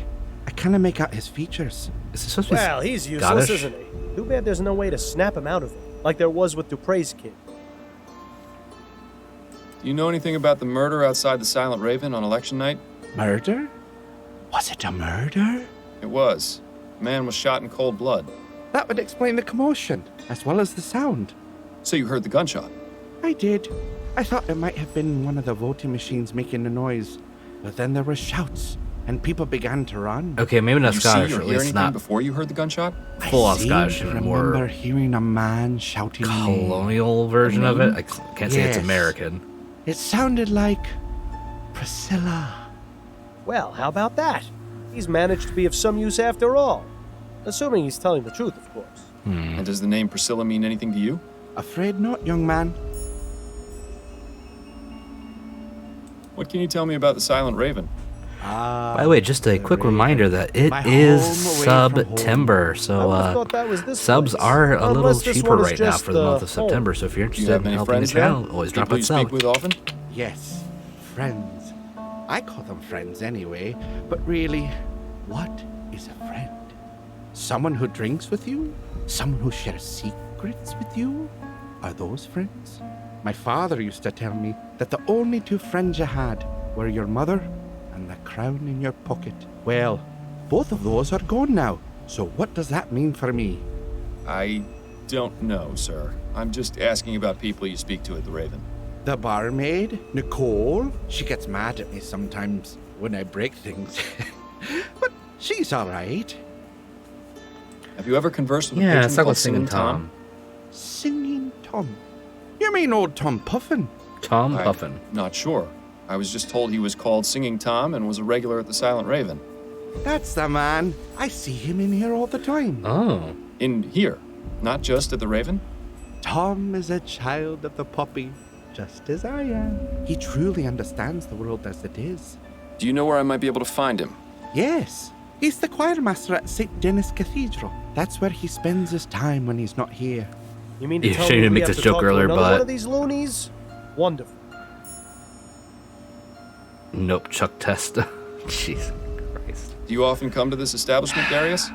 I cannot make out his features. Is this supposed to be Well, he's useless, isn't he? Too bad there's no way to snap him out of it, like there was with Dupre's kid. Do you know anything about the murder outside the Silent Raven on election night? Murder? Was it a murder? It was. A man was shot in cold blood. That would explain the commotion, as well as the sound. So you heard the gunshot? I did. I thought it might have been one of the voting machines making the noise. But then there were shouts, and people began to run. Okay, maybe not Did Scottish, you see or or at hear least anything not before you heard the gunshot? full on I seem Scottish. to And remember more hearing a man shouting a name. colonial version of it. name? I can't say it's Yes. American. It sounded like Priscilla. Well, how about that? He's managed to be of some use after all. Assuming he's telling the truth, of course. And does the name Priscilla mean anything to you? Afraid not, young man. What can you tell me about the Silent Raven? By the way, just a quick reminder that it My is home away from home. September, I so would've thought that was this subs place. are a little Unless this cheaper one is right now just, for the month of home. September. So if you're Do you interested have in many helping the friends channel, there? always drop People a you sub. speak with often? Yes, friends. I call them friends anyway, but really, what is a friend? Someone who drinks with you? Someone who shares secrets with you? Are those friends? My father used to tell me that the only two friends you had were your mother and the crown in your pocket. Well, both of those are gone now, so what does that mean for me? I don't know, sir. I'm just asking about people you speak to at the Raven. The barmaid, Nicole, she gets mad at me sometimes when I break things. But she's all right. Have you ever conversed with a Yeah, patron it's like called with Singing Tom. Singing Tom? You mean old Tom Puffin? Tom I'm Puffin. Not sure. I was just told he was called Singing Tom and was a regular at the Silent Raven. That's the man. I see him in here all the time. Oh. In here, not just at the Raven? Tom is a child of the poppy, just as I am. He truly understands the world as it is. Do you know where I might be able to find him? Yes, he's the choir master at St. Denis Cathedral. That's where he spends his time when he's not here. You mean to Yeah, tell shouldn't me even we make have this to joke talk to earlier, another but- one of these loonies? Wonderful. Nope, Chuck test. Jesus Christ. Do you often come to this establishment, Darius?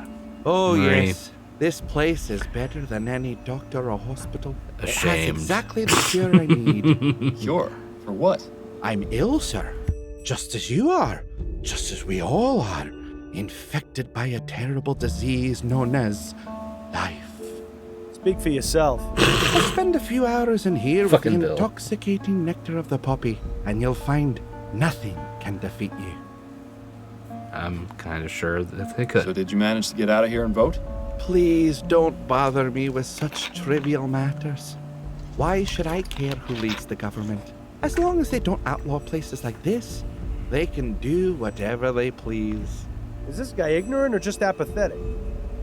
Oh, Right. yes. This place is better than any doctor or hospital. It has Ashamed. exactly the cure I need. Cure? For what? I'm ill, sir. Just as you are. Just as we all are. Infected by a terrible disease known as life. Speak for yourself. Just spend a few hours in here with the Fucking Bill. intoxicating nectar of the poppy, and you'll find nothing can defeat you. I'm kind of sure that they could. So did you manage to get out of here and vote? Please don't bother me with such trivial matters. Why should I care who leads the government? As long as they don't outlaw places like this, they can do whatever they please. Is this guy ignorant or just apathetic?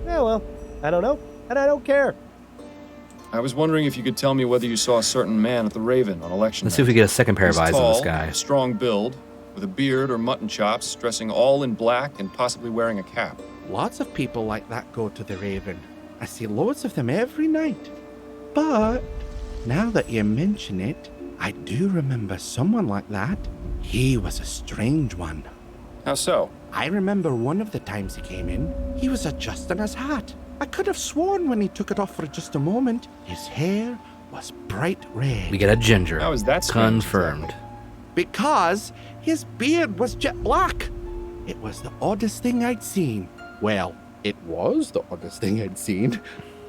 Yeah, well, I don't know, and I don't care. I was wondering if you could tell me whether you saw a certain man at the Raven on election Let's see if we get a second pair of He's eyes on this tall, guy. strong build, with a beard or mutton chops, dressing all in black and possibly wearing a cap. Lots of people like that go to the Raven. I see loads of them every night. But now that you mention it, I do remember someone like that. He was a strange one. How so? I remember one of the times he came in, he was adjusting his hat. I could have sworn when he took it off for just a moment, his hair was bright red. We get a ginger. How is that strange, confirmed? Because his beard was jet black. It was the oddest thing I'd seen. Well, it was the oddest thing I'd seen.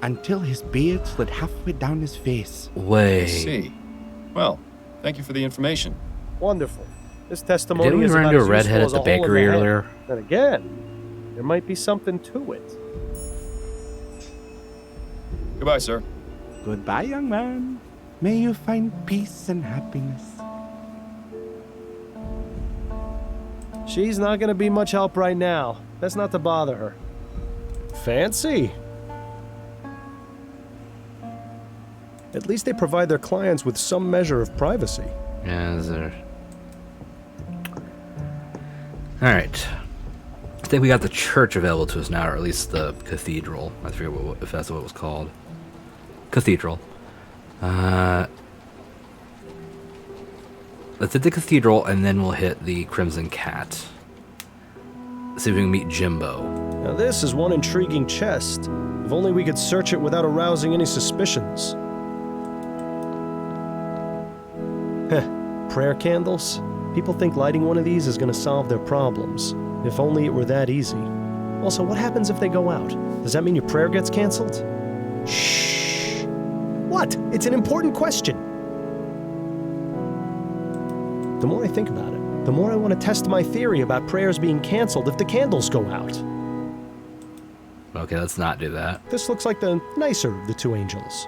Until his beard slid halfway down his face. I see. Well, thank you for the information. Wonderful. This testimony Didn't we is run about into a as redhead useful at the as a hole in bakery head. earlier? And again, there might be something to it. Goodbye, sir. Goodbye, young man. May you find peace and happiness. She's not going to be much help right now. That's not to bother her. Fancy. At least they provide their clients with some measure of privacy. Yeah, is there... Alright. I think we got the church available to us now, or at least the cathedral. I forget if that's what it was called. Cathedral. Let's hit the cathedral, and then we'll hit the Crimson Cat. See if we can meet Jimbo. Now this is one intriguing chest. If only we could search it without arousing any suspicions. Heh, prayer candles? People think lighting one of these is going to solve their problems. If only it were that easy. Also, what happens if they go out? Does that mean your prayer gets canceled? Shh! What? It's an important question. The more I think about it, the more I want to test my theory about prayers being canceled if the candles go out. Okay, let's not do that. This looks like the nicer of the two angels.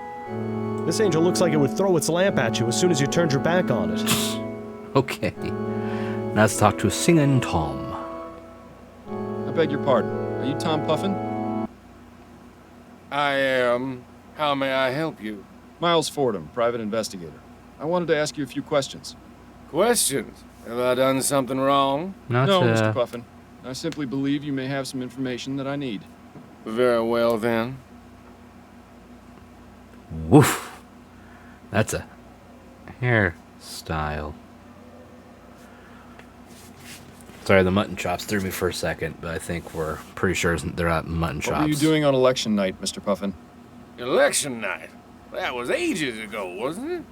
This angel looks like it would throw its lamp at you as soon as you turned your back on it. Okay. Now let's talk to Singin' Tom. I beg your pardon. Are you Tom Puffin? I am. How may I help you? Miles Fordham, private investigator. I wanted to ask you a few questions. Questions? Have I done something wrong? No, Mr. Puffin. I simply believe you may have some information that I need. Very well, then. Woof. That's a hairstyle. Sorry, the mutton chops threw me for a second, but I think we're pretty sure they're not mutton chops. What were you doing on election night, Mr. Puffin? Election night? That was ages ago, wasn't it?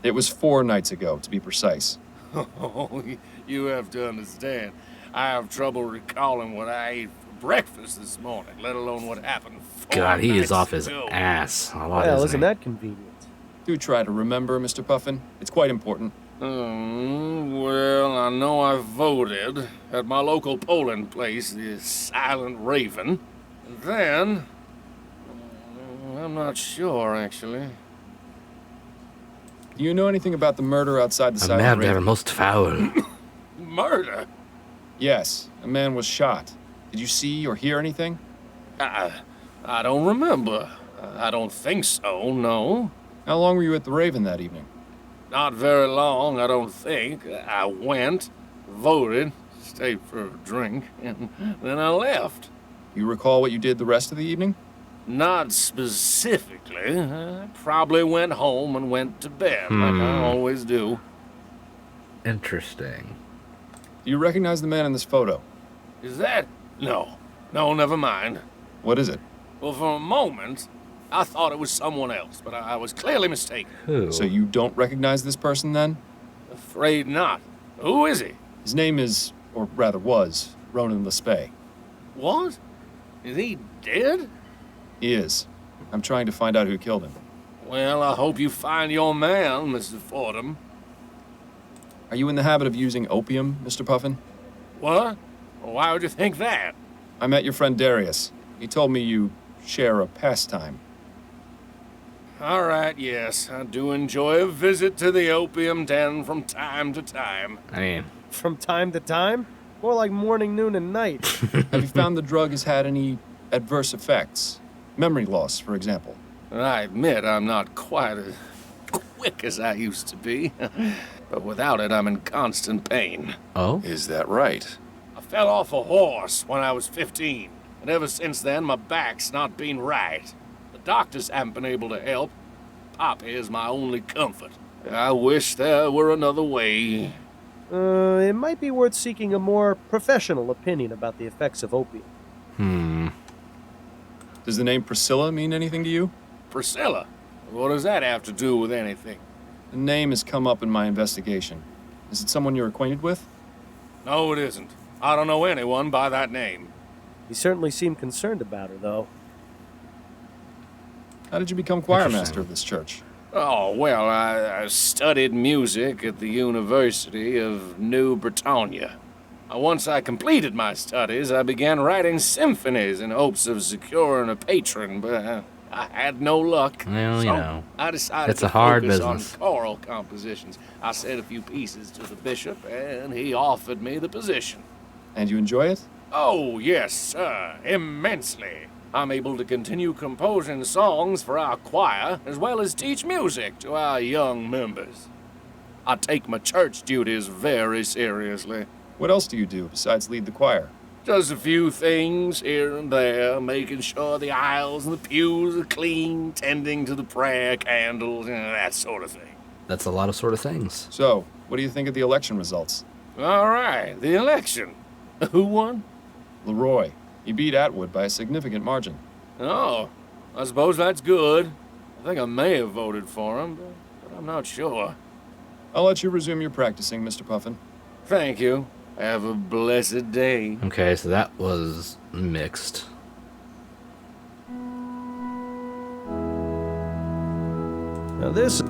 It was 4 nights ago, to be precise. Oh, you have to understand. I have trouble recalling what I ate for breakfast this morning, let alone what happened 4 God, he nights is off his ago. ass a lot, Well, isn't isn't he? that convenient? Do try to remember, Mr. Puffin. It's quite important. Well, I know I voted at my local polling place, the Silent Raven. And then, I'm not sure, actually. Do you know anything about the murder outside the A Silent man Raven? never most foul. Murder? Yes, a man was shot. Did you see or hear anything? I don't remember. I don't think so, no. How long were you at the Raven that evening? Not very long, I don't think. I went, voted, stayed for a drink, and then I left. You recall what you did the rest of the evening? Not specifically. I probably went home and went to bed, like I always do. Interesting. Do you recognize the man in this photo? Is that? No, never mind. What is it? Well, for a moment, I thought it was someone else, but I was clearly mistaken. Who? So you don't recognize this person then? Afraid not. Who is he? His name is, or rather was, Ronan Lespay. What? Is he dead? He is. I'm trying to find out who killed him. Well, I hope you find your man, Mr. Fordham. Are you in the habit of using opium, Mr. Puffin? What? Why would you think that? I met your friend Darius. He told me you share a pastime. All right, yes, I do enjoy a visit to the opium den from time to time. I mean, from time to time? More like morning, noon, and night. Have you found the drug has had any adverse effects? Memory loss, for example. I admit I'm not quite as quick as I used to be, but without it, I'm in constant pain. Oh? Is that right? I fell off a horse when I was 15, and ever since then, my back's not been right. The doctors haven't been able to help. Poppy is my only comfort. I wish there were another way. It might be worth seeking a more professional opinion about the effects of opium. Does the name Priscilla mean anything to you? Priscilla? What does that have to do with anything? The name has come up in my investigation. Is it someone you're acquainted with? No, it isn't. I don't know anyone by that name. You certainly seem concerned about her, though. How did you become choir master of this church? Oh, well, I studied music at the University of New Britannia. Once I completed my studies, I began writing symphonies in hopes of securing a patron, but I had no luck. Well, so you know, I decided it's to a hard focus business. on choral compositions. I sent a few pieces to the bishop, and he offered me the position. And you enjoy it? Oh, yes, sir, immensely. I'm able to continue composing songs for our choir, as well as teach music to our young members. I take my church duties very seriously. What else do you do besides lead the choir? Just a few things here and there, making sure the aisles and the pews are clean, tending to the prayer candles, that sort of thing. That's a lot of sort of things. So, what do you think of the election results? All right, the election. Who won? Leroy. He beat Atwood by a significant margin. Oh, I suppose that's good. I think I may have voted for him, but I'm not sure. I'll let you resume your practicing, Mr. Puffin. Thank you. Have a blessed day. Okay, so that was mixed. Now this...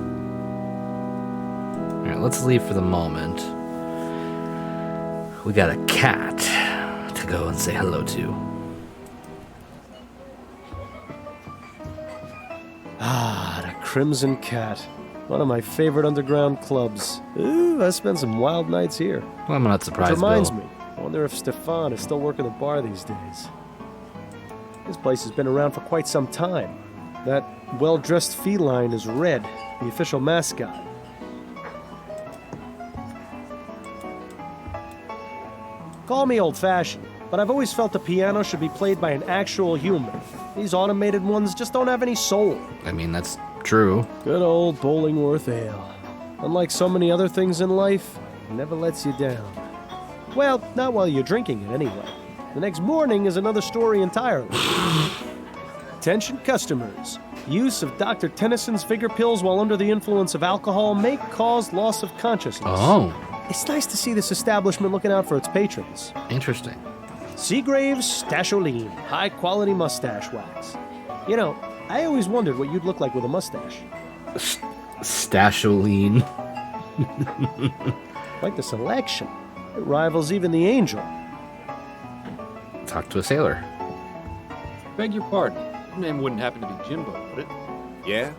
Alright, let's leave for the moment. We got a cat to go and say hello to. Ah, the Crimson Cat. One of my favorite underground clubs. Ooh, I spent some wild nights here. Well, I'm not surprised, Which reminds Bill. me, I wonder if Stefan is still working the bar these days. This place has been around for quite some time. That well-dressed feline is Red, the official mascot. Call me old-fashioned, but I've always felt the piano should be played by an actual human. These automated ones just don't have any soul. I mean, that's true. Good old Bollingworth Ale. Unlike so many other things in life, it never lets you down. Well, not while you're drinking it anyway. The next morning is another story entirely. Attention customers. Use of Dr. Tennyson's Vigor pills while under the influence of alcohol may cause loss of consciousness. Oh. It's nice to see this establishment looking out for its patrons. Interesting. Seagrave's Stasholine, high-quality mustache wax. You know, I always wondered what you'd look like with a mustache. Stasholine. Quite the selection. It rivals even the Angel. Talk to a sailor. Beg your pardon. Your name wouldn't happen to be Jimbo, would it? Yeah?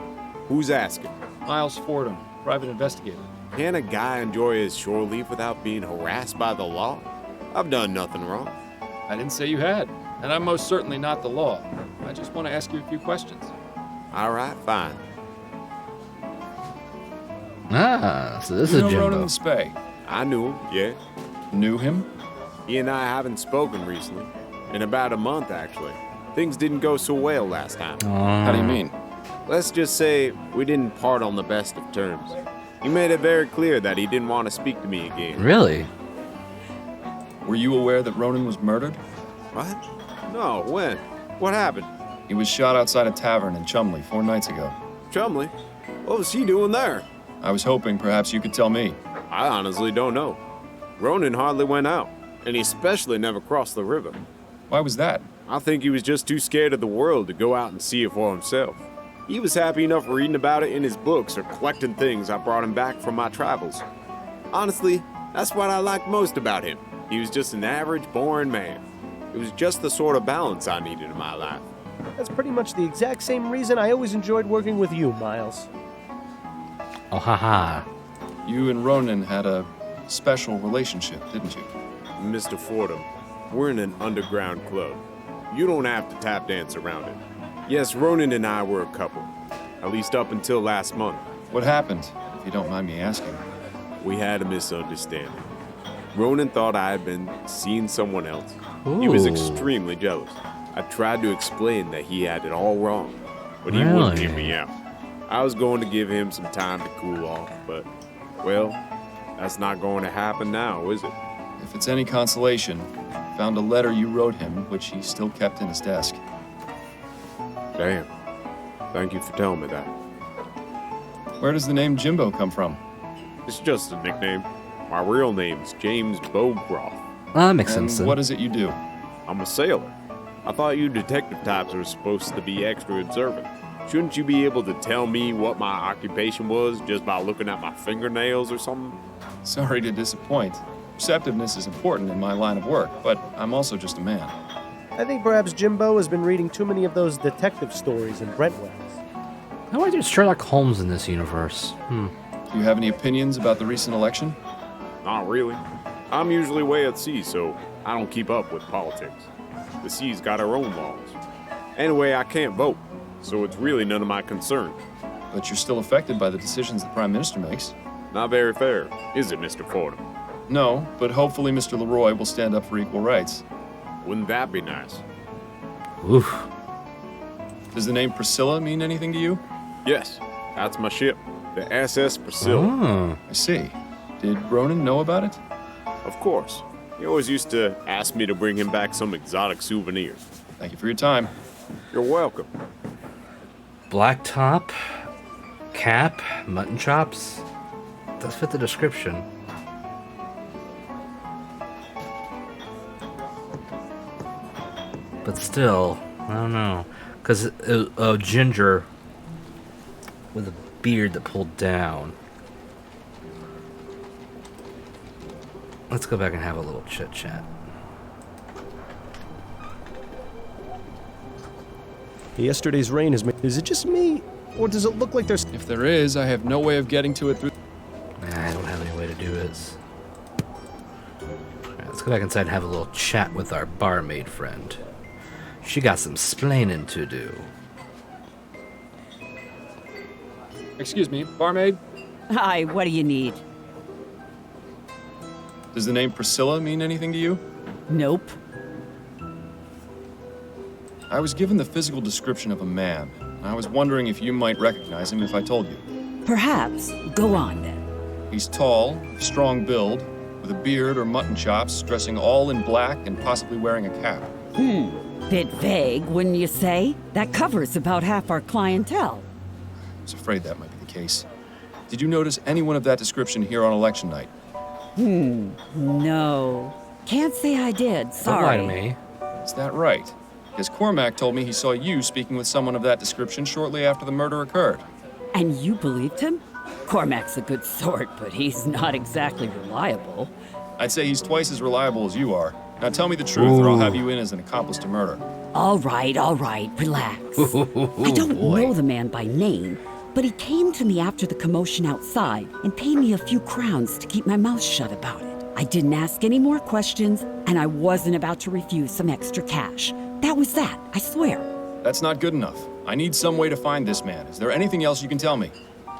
Who's asking? Miles Fordham, private investigator. Can a guy enjoy his shore leave without being harassed by the law? I've done nothing wrong. I didn't say you had, and I'm most certainly not the law. I just want to ask you a few questions. All right, fine. Ah, so this you is know Jimbo. Ronan Spey? I knew him, yeah. Knew him? He and I haven't spoken recently. In about a month, actually. Things didn't go so well last time. How do you mean? Let's just say we didn't part on the best of terms. He made it very clear that he didn't want to speak to me again. Really? Were you aware that Ronan was murdered? What? No, when? What happened? He was shot outside a tavern in Chumley 4 nights ago. Chumley? What was he doing there? I was hoping perhaps you could tell me. I honestly don't know. Ronan hardly went out, and he especially never crossed the river. Why was that? I think he was just too scared of the world to go out and see it for himself. He was happy enough reading about it in his books or collecting things I brought him back from my travels. Honestly, that's what I liked most about him. He was just an average, boring man. It was just the sort of balance I needed in my life. That's pretty much the exact same reason I always enjoyed working with you, Miles. Oh, haha. You and Ronan had a special relationship, didn't you? Mr. Fordham, we're in an underground club. You don't have to tap dance around it. Yes, Ronan and I were a couple. At least up until last month. What happened, if you don't mind me asking? We had a misunderstanding. Ronan thought I had been seeing someone else. Ooh. He was extremely jealous. I tried to explain that he had it all wrong, but he wouldn't hear me out. I was going to give him some time to cool off, but, well, that's not going to happen now, is it? If it's any consolation, I found a letter you wrote him, which he still kept in his desk. Damn. Thank you for telling me that. Where does the name Jimbo come from? It's just a nickname. My real name's James Bowcroft. That makes sense. What is it you do? I'm a sailor. I thought you detective types were supposed to be extra observant. Shouldn't you be able to tell me what my occupation was just by looking at my fingernails or something? Sorry to disappoint. Perceptiveness is important in my line of work, but I'm also just a man. I think perhaps Jimbo has been reading too many of those detective stories in Brentwood. How are there Sherlock Holmes in this universe? Do you have any opinions about the recent election? Not really. I'm usually way at sea, so I don't keep up with politics. The sea's got her own laws. Anyway, I can't vote, so it's really none of my concern. But you're still affected by the decisions the Prime Minister makes. Not very fair, is it, Mr. Fordham? No, but hopefully Mr. Leroy will stand up for equal rights. Wouldn't that be nice? Oof. Does the name Priscilla mean anything to you? Yes, that's my ship, the SS Priscilla. Oh. I see. Did Ronan know about it? Of course. He always used to ask me to bring him back some exotic souvenirs. Thank you for your time. You're welcome. Black top, cap, mutton chops. Does fit the description. But still, I don't know. Because a ginger with a beard that pulled down. Let's go back and have a little chit chat. Yesterday's rain has made... Is it just me? Or does it look like there's... If there is, I have no way of getting to it through... I don't have any way to do it. Alright, let's go back inside and have a little chat with our barmaid friend. She got some splaining to do. Excuse me, barmaid? Hi, what do you need? Does the name Priscilla mean anything to you? Nope. I was given the physical description of a man. I was wondering if you might recognize him if I told you. Perhaps. Go on, then. He's tall, strong build, with a beard or mutton chops, dressing all in black and possibly wearing a cap. Bit vague, wouldn't you say? That covers about half our clientele. I was afraid that might be the case. Did you notice anyone of that description here on election night? No. Can't say I did, Don't sorry. lie to me. Is that right? Because Cormac told me he saw you speaking with someone of that description shortly after the murder occurred. And you believed him? Cormac's a good sort, but he's not exactly reliable. I'd say he's twice as reliable as you are. Now tell me the truth, or I'll have you in as an accomplice to murder. All right, relax. I don't know the man by name, but he came to me after the commotion outside and paid me a few crowns to keep my mouth shut about it. I didn't ask any more questions, and I wasn't about to refuse some extra cash. That was that, I swear. That's not good enough. I need some way to find this man. Is there anything else you can tell me?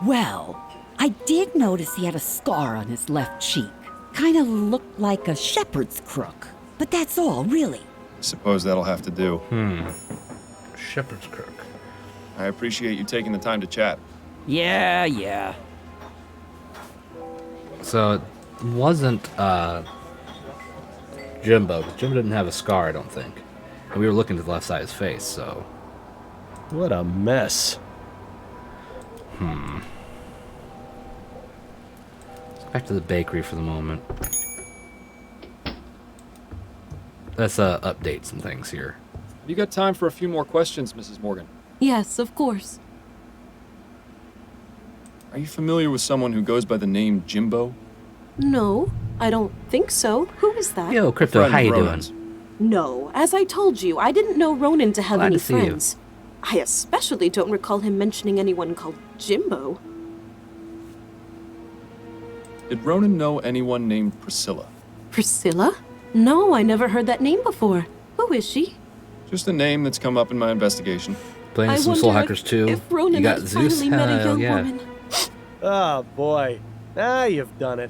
Well, I did notice he had a scar on his left cheek. Kind of looked like a shepherd's crook. But that's all, really. I suppose that'll have to do. Shepherd's crook. I appreciate you taking the time to chat. Yeah. So it wasn't Jimbo. 'Cause Jimbo didn't have a scar, I don't think. And we were looking to the left side of his face, so. What a mess. Let's go back to the bakery for the moment. Let's update some things here. Have you got time for a few more questions, Mrs. Morgan? Yes, of course. Are you familiar with someone who goes by the name Jimbo? No, I don't think so. Who is that? Yo, Crypto, Friend how of you doing? Ronan's. No, as I told you, I didn't know Ronan to have Glad any to see you. friends. I especially don't recall him mentioning anyone called Jimbo. Did Ronan know anyone named Priscilla? Priscilla? No, I never heard that name before. Who is she? Just a name that's come up in my investigation. Playing I some Soul wonder Hackers 2. if Ronan You got had Zeus. finally met a Hell young yeah. woman. Oh, boy. Now you've done it.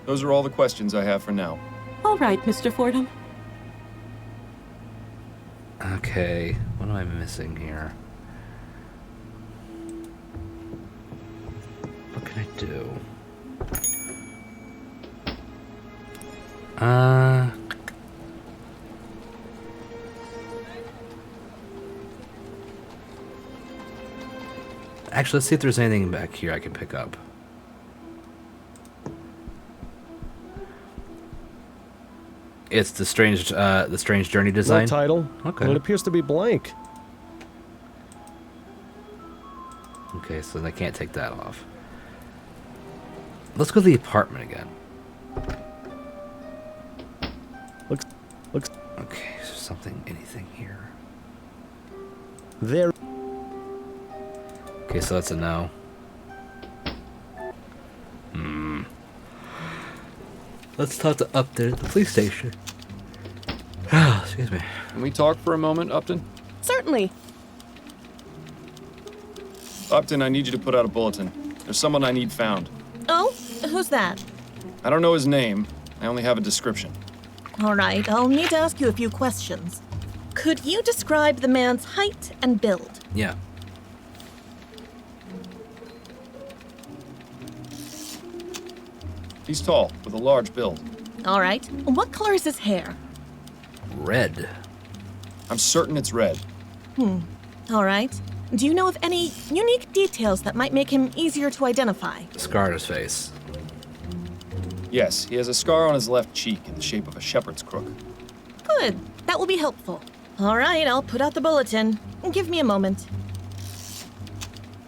Those are all the questions I have for now. All right, Mr. Fordham. Okay, what am I missing here? What can I do? Actually, let's see if there's anything back here I can pick up. It's the strange journey design. No title. Okay. And it appears to be blank. Okay, so they can't take that off. Let's go to the apartment again. Looks. Okay, is there something, anything here? There. Okay, so that's a no. Let's talk to Upton at the police station. Excuse me. Can we talk for a moment, Upton? Certainly. Upton, I need you to put out a bulletin. There's someone I need found. Oh, who's that? I don't know his name. I only have a description. All right, I'll need to ask you a few questions. Could you describe the man's height and build? Yeah. He's tall, with a large build. All right. What color is his hair? Red. I'm certain it's red. All right. Do you know of any unique details that might make him easier to identify? Scar on his face. Yes, he has a scar on his left cheek in the shape of a shepherd's crook. Good. That will be helpful. All right, I'll put out the bulletin. Give me a moment.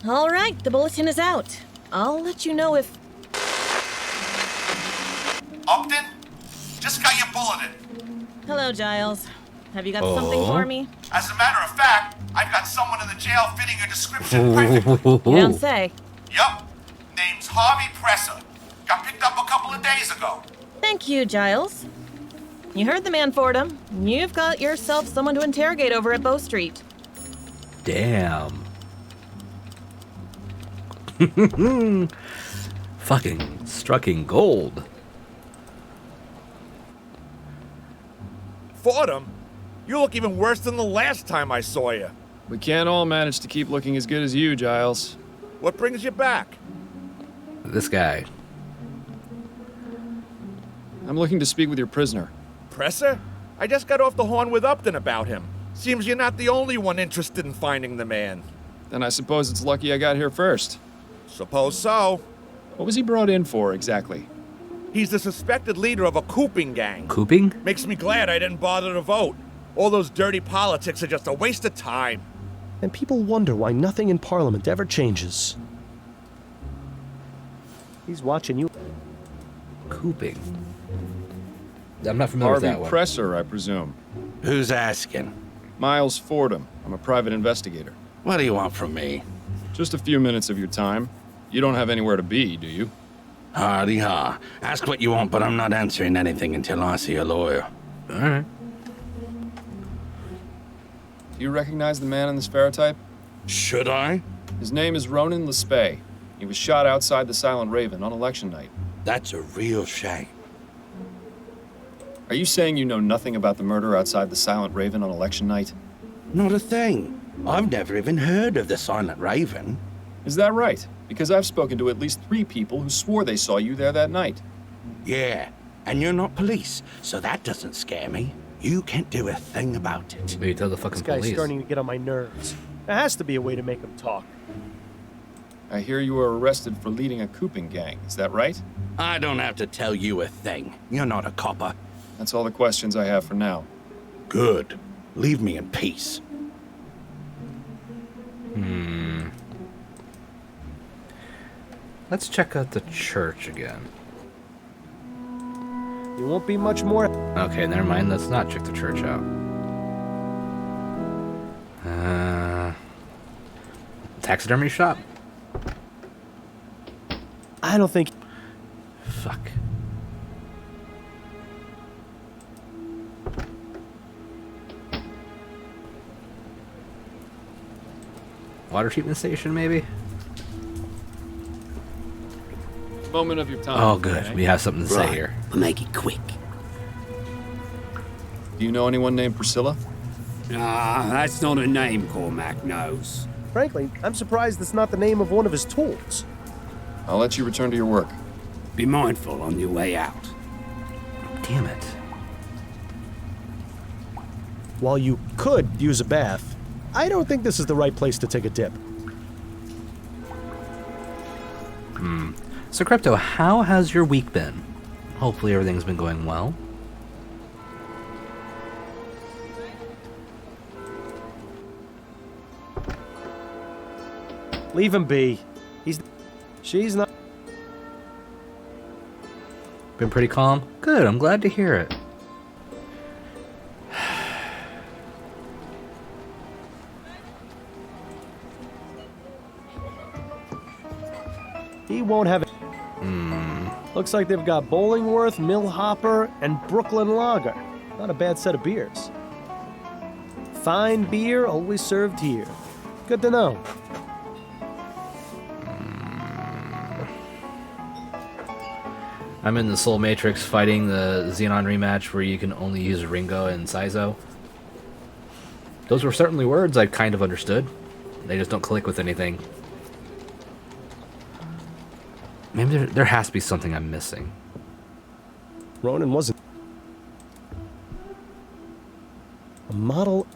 All right, the bulletin is out. I'll let you know if... Upton, just got your bulletin. Hello, Giles. Have you got something for me? As a matter of fact, I've got someone in the jail fitting your description perfectly. You don't say. Yup. Name's Harvey Presser. Got picked up a couple of days ago. Thank you, Giles. You heard the man, Fordham. You've got yourself someone to interrogate over at Bow Street. Damn. Fucking strucking gold. Fordham, you look even worse than the last time I saw you. We can't all manage to keep looking as good as you, Giles. What brings you back? This guy. I'm looking to speak with your prisoner. Presser? I just got off the horn with Upton about him. Seems you're not the only one interested in finding the man. Then I suppose it's lucky I got here first. Suppose so. What was he brought in for, exactly? He's the suspected leader of a cooping gang. Cooping? Makes me glad I didn't bother to vote. All those dirty politics are just a waste of time. And people wonder why nothing in Parliament ever changes. He's watching you. Cooping. I'm not familiar with that Harvey one. Presser, I presume. Who's asking? Miles Fordham. I'm a private investigator. What do you want from me? Just a few minutes of your time. You don't have anywhere to be, do you? Hardy ha. Ask what you want, but I'm not answering anything until I see a lawyer. All right. Do you recognize the man in this ferrotype? Should I? His name is Ronan Lespay. He was shot outside the Silent Raven on election night. That's a real shame. Are you saying you know nothing about the murder outside the Silent Raven on election night? Not a thing. I've never even heard of the Silent Raven. Is that right? Because I've spoken to at least 3 people who swore they saw you there that night. Yeah, and you're not police, so that doesn't scare me. You can't do a thing about it. Maybe tell the fucking This guy's police. starting to get on my nerves. There has to be a way to make him talk. I hear you were arrested for leading a cooping gang. Is that right? I don't have to tell you a thing. You're not a copper. That's all the questions I have for now. Good. Leave me in peace. Let's check out the church again. You won't be much more. Okay, never mind. Let's not check the church out. Taxidermy shop? I don't think. Fuck. Water treatment station, maybe? Moment of your time. Oh, good. We have something to say here. We'll make it quick. Do you know anyone named Priscilla? Ah, that's not a name Cormac knows. Frankly, I'm surprised that's not the name of one of his tools. I'll let you return to your work. Be mindful on your way out. Damn it. While you could use a bath, I don't think this is the right place to take a dip. So, Crypto, how has your week been? Hopefully everything's been going well. Leave him be. She's not. Been pretty calm? Good, I'm glad to hear it. He won't have it. Looks like they've got Bollingworth, Millhopper, and Brooklyn Lager. Not a bad set of beers. Fine beer, always served here. Good to know. I'm in the Soul Matrix fighting the Xenon rematch where you can only use Ringo and Saizo. Those were certainly words I kind of understood. They just don't click with anything. Maybe there has to be something I'm missing. Ronan wasn't. A model.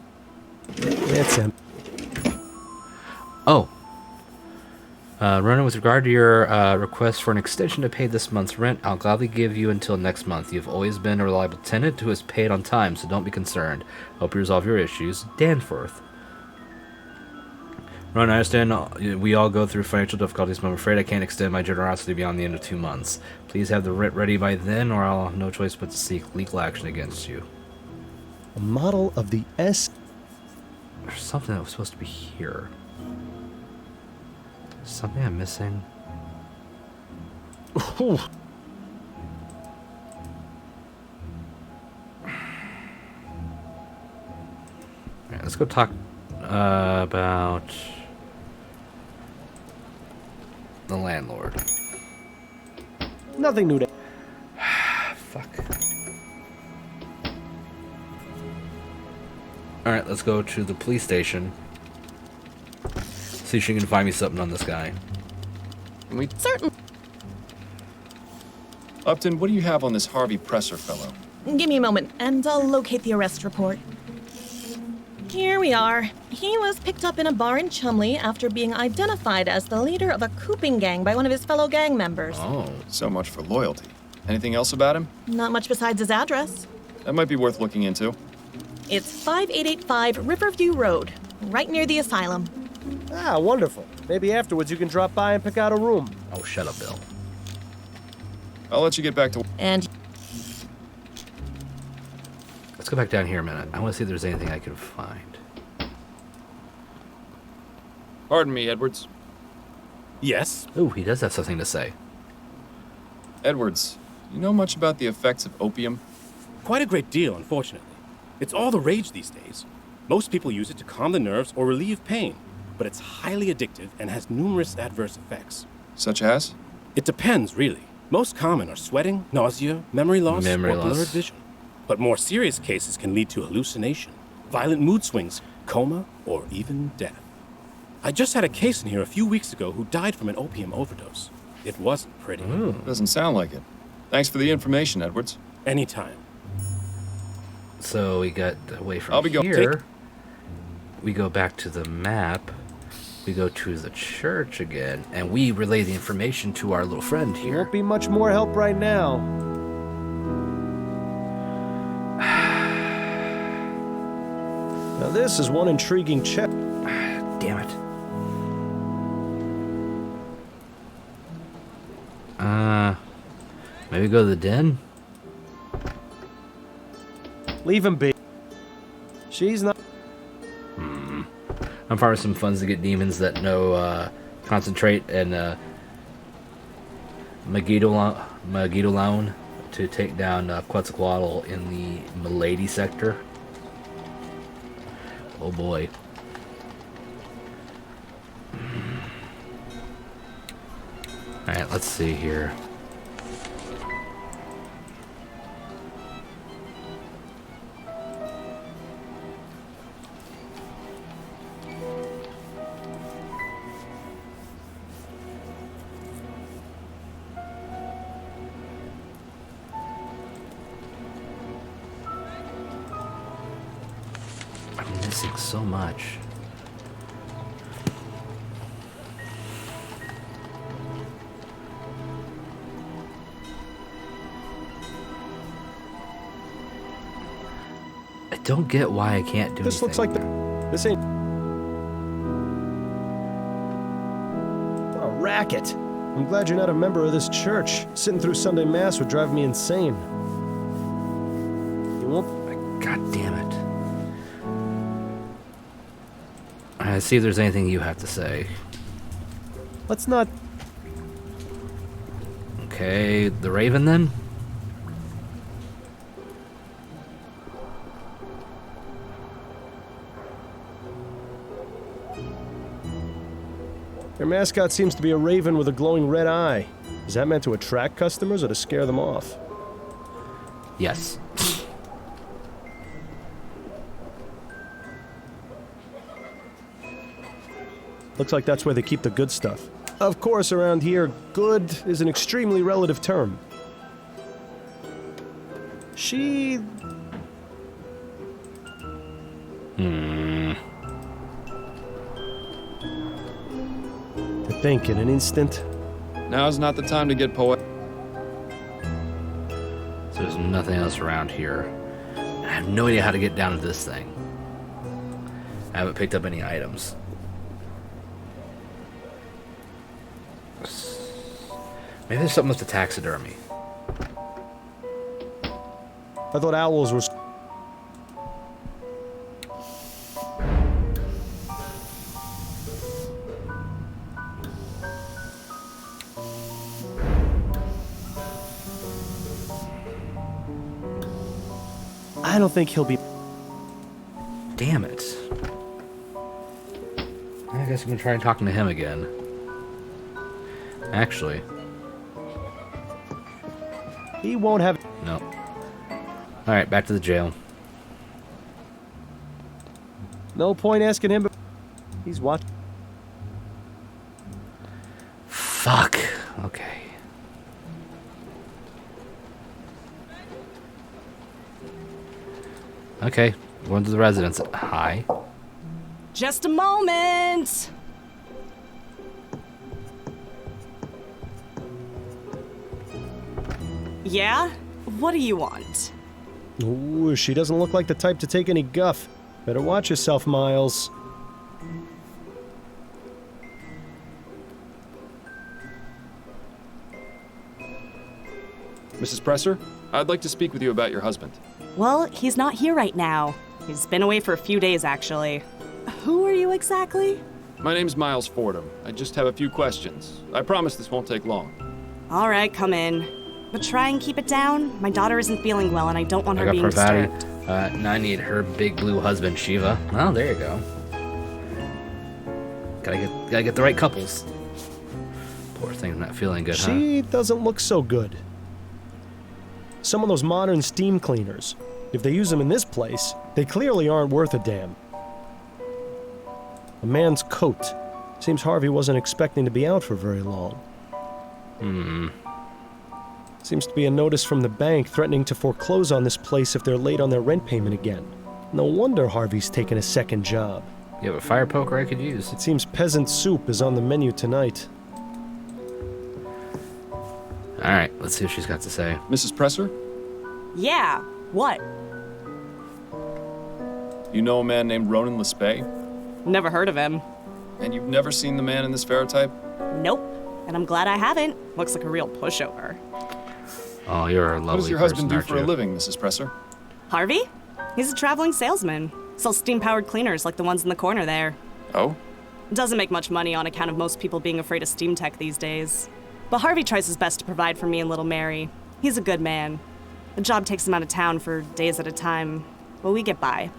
That's him. Oh. Ronan, with regard to your request for an extension to pay this month's rent, I'll gladly give you until next month. You've always been a reliable tenant who has paid on time, so don't be concerned. Hope you resolve your issues. Danforth. Ronan, I understand we all go through financial difficulties, but I'm afraid I can't extend my generosity beyond the end of 2 months. Please have the rent ready by then, or I'll have no choice but to seek legal action against you. A model of the S. There's something that was supposed to be here. Something I'm missing. Ooh. Alright, let's go talk about the landlord. Nothing new to. Fuck. Alright, let's go to the police station. See if she can find me something on this guy. Can we... Certain. Upton, what do you have on this Harvey Presser fellow? Give me a moment, and I'll locate the arrest report. Here we are. He was picked up in a bar in Chumley after being identified as the leader of a cooping gang by one of his fellow gang members. Oh, so much for loyalty. Anything else about him? Not much besides his address. That might be worth looking into. It's 5885 Riverview Road, right near the asylum. Ah, wonderful. Maybe afterwards you can drop by and pick out a room. Oh, shut up, Bill. I'll let you get back to... And... Let's go back down here a minute. I want to see if there's anything I can find. Pardon me, Edwards. Yes? Ooh, he does have something to say. Edwards, you know much about the effects of opium? Quite a great deal, unfortunately. It's all the rage these days. Most people use it to calm the nerves or relieve pain, but it's highly addictive and has numerous adverse effects. Such as? It depends, really. Most common are sweating, nausea, memory loss, or blurred vision. But more serious cases can lead to hallucination, violent mood swings, coma, or even death. I just had a case in here a few weeks ago who died from an opium overdose. It wasn't pretty. Doesn't sound like it. Thanks for the information, Edwards. Anytime. So we got away from I'll be here. We go back to the map. We go to the church again, and we relay the information to our little friend here. Won't be much more help right now. Now this is one intriguing check. Damn it. Maybe go to the den? Leave him be. She's not... I'm far with some funds to get demons that know concentrate and Megiddo to take down Quetzalcoatl in the Milady sector. Oh boy. Alright, let's see here. I'm missing so much. I don't get why I can't do This anything. looks like this ain't a racket. I'm glad you're not a member of this church. Sitting through Sunday Mass would drive me insane. You won't... God damn it. See if there's anything you have to say. Let's not... Okay, the Raven then? Your mascot seems to be a raven with a glowing red eye. Is that meant to attract customers or to scare them off? Yes. Looks like that's where they keep the good stuff. Of course, around here, good is an extremely relative term. She... To think in an instant. Now's not the time to get poetic. So there's nothing else around here. I have no idea how to get down to this thing. I haven't picked up any items. Maybe there's something with the taxidermy. I thought owls were... I don't think he'll be... Damn it. I guess I'm gonna try talking to him again. Actually. He won't have... No. Alright, back to the jail. No point asking him, but... He's watching. Fuck. Okay. Okay, going to the residence. Hi. Just a moment! Yeah? What do you want? Ooh, she doesn't look like the type to take any guff. Better watch yourself, Miles. Mrs. Presser, I'd like to speak with you about your husband. Well, he's not here right now. He's been away for a few days, actually. Who are you exactly? My name's Miles Fordham. I just have a few questions. I promise this won't take long. All right, come in. But try and keep it down. My daughter isn't feeling well, and I don't want her being Parvati. disturbed. Now I need her big blue husband, Shiva. Oh, there you go. Gotta get the right couples. Poor thing's not feeling good, huh? She doesn't look so good. Some of those modern steam cleaners, if they use them in this place, they clearly aren't worth a damn. A man's coat. Seems Harvey wasn't expecting to be out for very long. Seems to be a notice from the bank threatening to foreclose on this place if they're late on their rent payment again. No wonder Harvey's taken a second job. You have a fire poker I could use. It seems peasant soup is on the menu tonight. Alright, let's see what she's got to say. Mrs. Presser? Yeah, what? You know a man named Ronan Lespay? Never heard of him. And you've never seen the man in this ferrotype? Nope. And I'm glad I haven't. Looks like a real pushover. Oh, you're a lovely person, What does your husband do aren't for a you? living, Mrs. Presser? Harvey? He's a traveling salesman. Sells steam-powered cleaners like the ones in the corner there. Oh? Doesn't make much money on account of most people being afraid of steam tech these days. But Harvey tries his best to provide for me and little Mary. He's a good man. The job takes him out of town for days at a time, but we get by.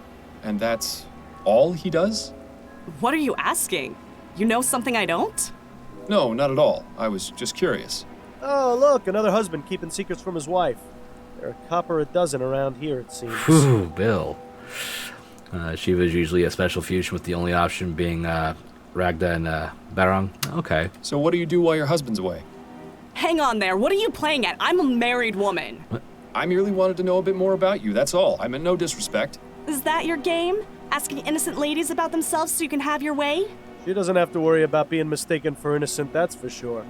And that's all he does? What are you asking? You know something I don't? No, not at all. I was just curious. Oh, look, another husband keeping secrets from his wife. There are a copper a dozen around here, it seems. Whew, Bill. She was usually a special fusion with the only option being Ragda and Barong. Okay. So what do you do while your husband's away? Hang on there, what are you playing at? I'm a married woman. What? I merely wanted to know a bit more about you, that's all. I meant no disrespect. Is that your game? Asking innocent ladies about themselves so you can have your way? She doesn't have to worry about being mistaken for innocent, that's for sure.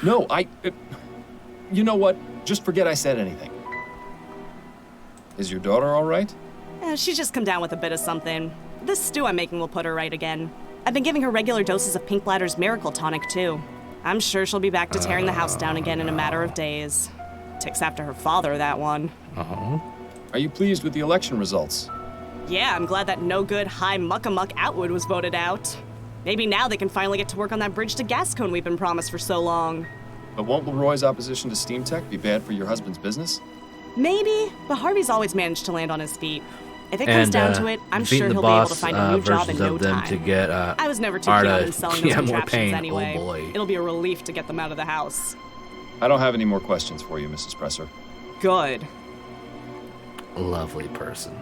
No, you know what? Just forget I said anything. Is your daughter all right? She's just come down with a bit of something. This stew I'm making will put her right again. I've been giving her regular doses of Pink Bladder's Miracle Tonic, too. I'm sure she'll be back to tearing the house down again in a matter of days. Takes after her father, that one. Are you pleased with the election results? Yeah, I'm glad that no-good high muckamuck Outwood was voted out. Maybe now they can finally get to work on that bridge to Gascone we've been promised for so long. But won't Leroy's opposition to steam tech be bad for your husband's business? Maybe, but Harvey's always managed to land on his feet. If it comes down to it, I'm sure he'll be able to find a new job in no time. To get, I was never too keen on selling those more contraptions pain. anyway. Oh boy. It'll be a relief to get them out of the house. I don't have any more questions for you, Mrs. Presser. Good. Lovely person.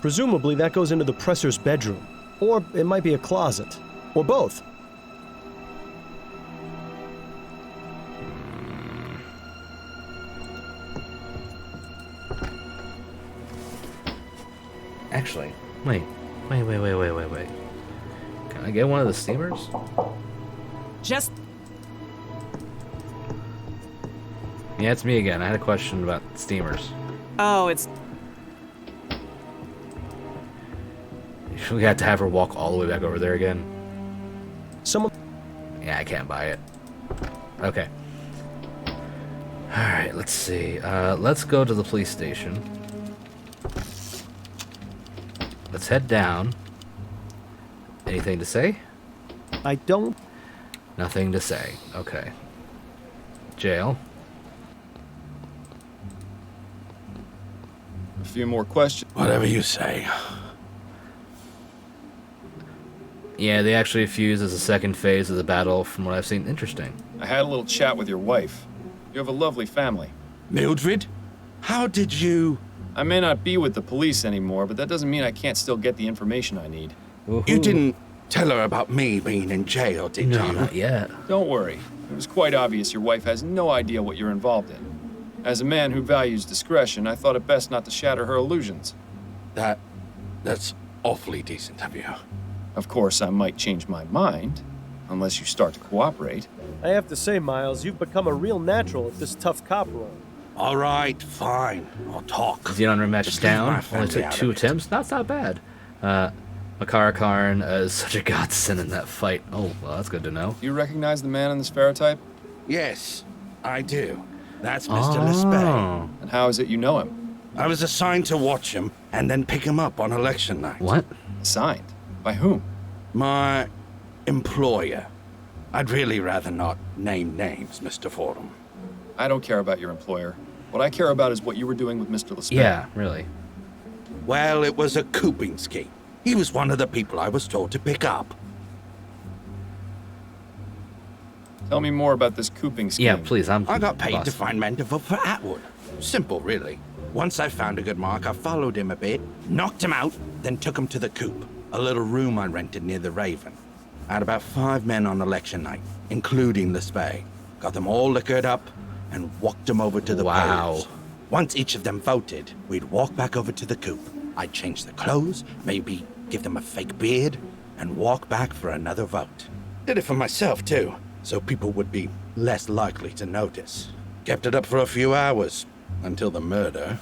Presumably that goes into the presser's bedroom. Or it might be a closet. Or both. Actually, wait. Can I get one of the steamers? Just... Yeah, it's me again. I had a question about steamers. Oh, it's... We had to have her walk all the way back over there again. Someone... Yeah, I can't buy it. Okay. Alright, let's see. Let's go to the police station. Let's head down. Anything to say? I don't... Nothing to say. Okay. Jail. A few more questions. Whatever you say. Yeah, they actually fuse as a second phase of the battle from what I've seen. Interesting. I had a little chat with your wife. You have a lovely family. Mildred? How did you... I may not be with the police anymore, but that doesn't mean I can't still get the information I need. You didn't tell her about me being in jail, did you? No, not yet. Don't worry. It was quite obvious your wife has no idea what you're involved in. As a man who values discretion, I thought it best not to shatter her illusions. That's awfully decent of you. Of course, I might change my mind, unless you start to cooperate. I have to say, Miles, you've become a real natural at this tough cop role. All right, fine. I'll talk. Is he on rematch Just leave my down? Only family took out 2 of it. attempts? That's not bad. Makara Karn is such a godsend in that fight. Oh, well, that's good to know. Do you recognize the man in this ferrotype? Yes, I do. That's Mr. Lespay. And how is it you know him? I was assigned to watch him and then pick him up on election night. What? Assigned? By whom? My employer. I'd really rather not name names, Mr. Fordham. I don't care about your employer. What I care about is what you were doing with Mr. Lespay. Yeah, really. Well, it was a cooping scheme. He was one of the people I was told to pick up. Tell me more about this cooping scheme. Yeah, please. I got paid to lost. find men to vote for Atwood. Simple, really. Once I found a good mark, I followed him a bit, knocked him out, then took him to the coop, a little room I rented near the Raven. I had about 5 men on election night, including Lespay. Got them all liquored up and walked them over to the polls. Once each of them voted, we'd walk back over to the coop. I'd change their clothes, maybe give them a fake beard, and walk back for another vote. Did it for myself, too, so people would be less likely to notice. Kept it up for a few hours, until the murder.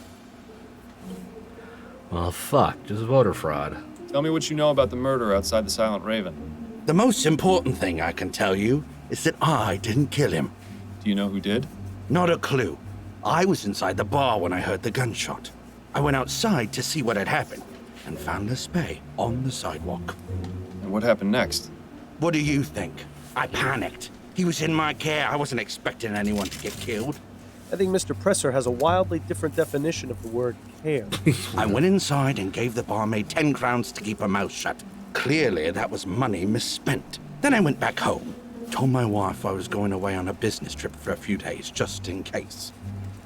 Well, fuck. Just voter fraud. Tell me what you know about the murder outside the Silent Raven. The most important thing I can tell you is that I didn't kill him. Do you know who did? Not a clue. I was inside the bar when I heard the gunshot. I went outside to see what had happened and found the spay on the sidewalk. And what happened next? What do you think? I panicked. He was in my care. I wasn't expecting anyone to get killed. I think Mr. Presser has a wildly different definition of the word care. I went inside and gave the barmaid 10 crowns to keep her mouth shut. Clearly, that was money misspent. Then I went back home. Told my wife I was going away on a business trip for a few days, just in case.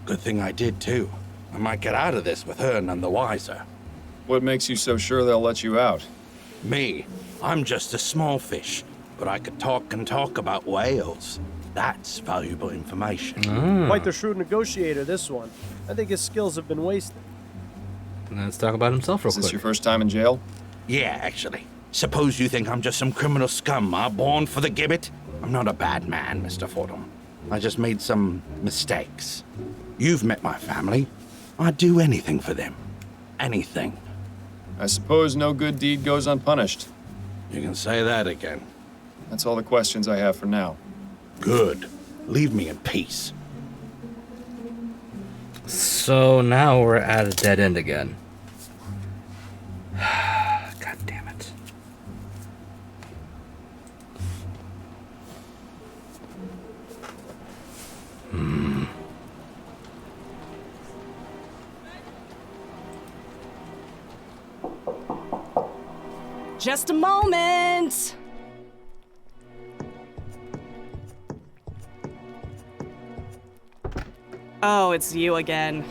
Good thing I did, too. I might get out of this with her none the wiser. What makes you so sure they'll let you out? Me? I'm just a small fish, but I could talk and talk about whales. That's valuable information. Quite the shrewd negotiator, this one. I think his skills have been wasted. Let's talk about himself real quick. Is this your first time in jail? Yeah, actually. Suppose you think I'm just some criminal scum, born for the gibbet? I'm not a bad man, Mr. Fordham. I just made some mistakes. You've met my family. I'd do anything for them. Anything. I suppose no good deed goes unpunished. You can say that again. That's all the questions I have for now. Good. Leave me in peace. So now we're at a dead end again. God damn it. Just a moment! Oh, it's you again.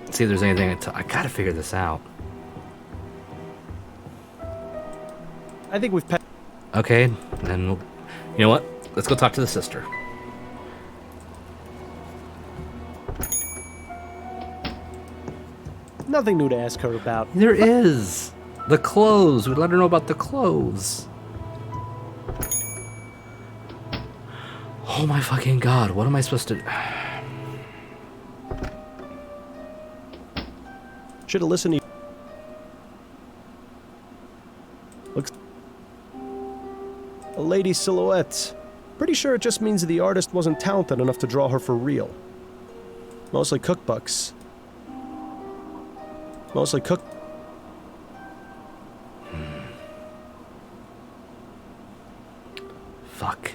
See if there's anything. I gotta figure this out. I think we've... Okay, then we'll... You know what? Let's go talk to the sister. Nothing new to ask her about. There is! The clothes. We let her know about the clothes. Oh my fucking god, what am I supposed to... Should have listened to you. Looks... A lady's silhouette. Pretty sure it just means the artist wasn't talented enough to draw her for real. Mostly cookbooks. Mostly cook... Fuck.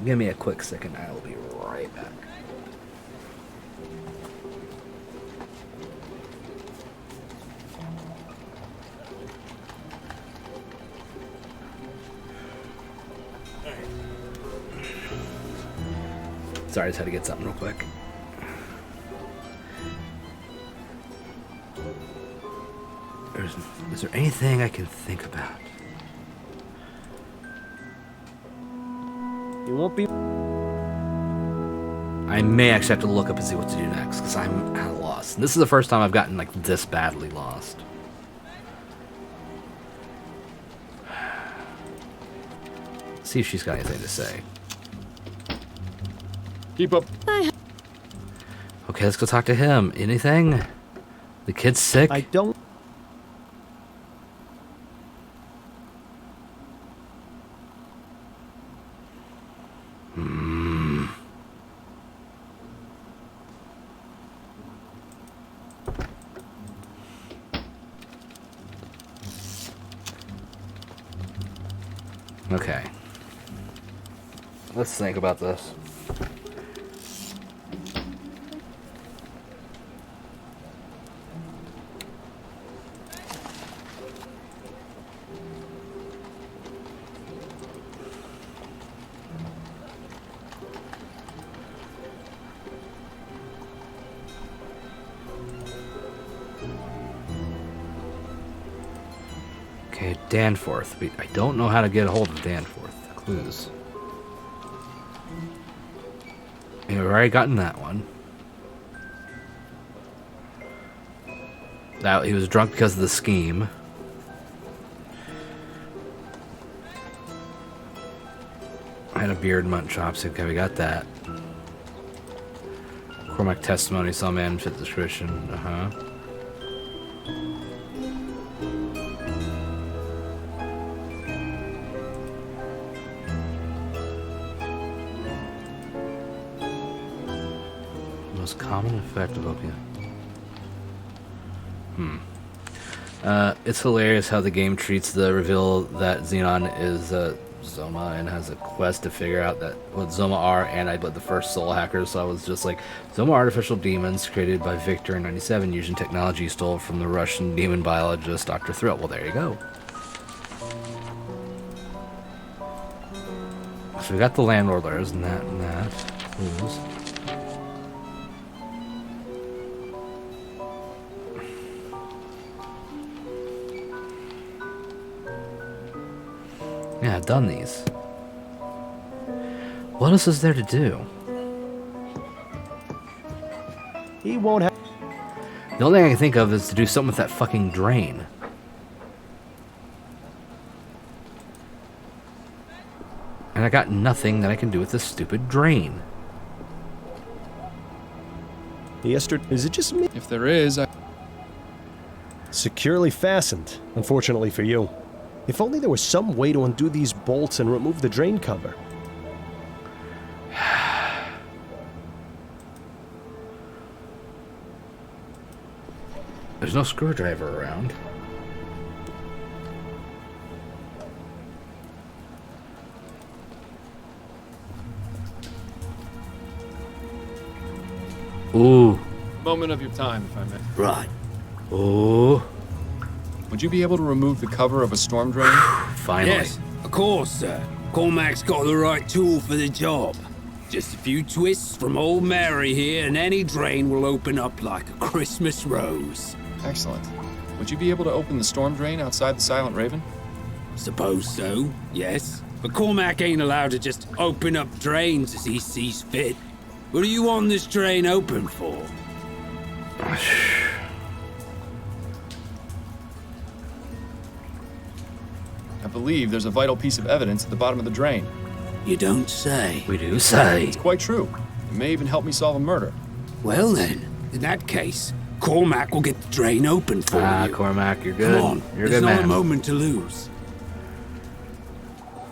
Give me a quick second, I will be right back. Sorry, I just had to get something real quick. Is there anything I can think about? You won't be... I may actually have to look up and see what to do next, because I'm at a loss. And this is the first time I've gotten, like, this badly lost. See if she's got anything to say. Keep up. Okay, let's go talk to him. Anything? The kid's sick? I don't... Okay. Let's think about this. Okay, Danforth. I don't know how to get a hold of Danforth. Clues. We've already gotten that one. That he was drunk because of the scheme. I had a beard, mutton chops. Okay, we got that. Cormac testimony, saw man fit the description. Most common effect of opium. It's hilarious how the game treats the reveal that Xenon is Zoma and has a quest to figure out that what Zoma are, and I led the first soul hackers, so I was just like, Zoma are artificial demons created by Victor in 97 using technology he stole from the Russian demon biologist Dr. Thrill. Well, there you go. So we got the landlord letters and that and that. Clues. Yeah, I've done these. What else is there to do? He won't have. The only thing I can think of is to do something with that fucking drain. And I got nothing that I can do with this stupid drain. Yesterday, is it just me? If there is, Securely fastened, unfortunately for you. If only there was some way to undo these bolts and remove the drain cover. There's no screwdriver around. Ooh. moment of your time, if I may. Right. Ooh. Would you be able to remove the cover of a storm drain? Finally. Yes, of course, sir. Cormac's got the right tool for the job. Just a few twists from old Mary here, and any drain will open up like a Christmas rose. Excellent. Would you be able to open the storm drain outside the Silent Raven? Suppose so, yes. But Cormac ain't allowed to just open up drains as he sees fit. What do you want this drain open for? I believe there's a vital piece of evidence at the bottom of the drain. You don't say. We do say. It's quite true. It may even help me solve a murder. Well then, in that case, Cormac will get the drain open for you. Cormac, you're good. Come on, You're a there's good not man. a moment to lose.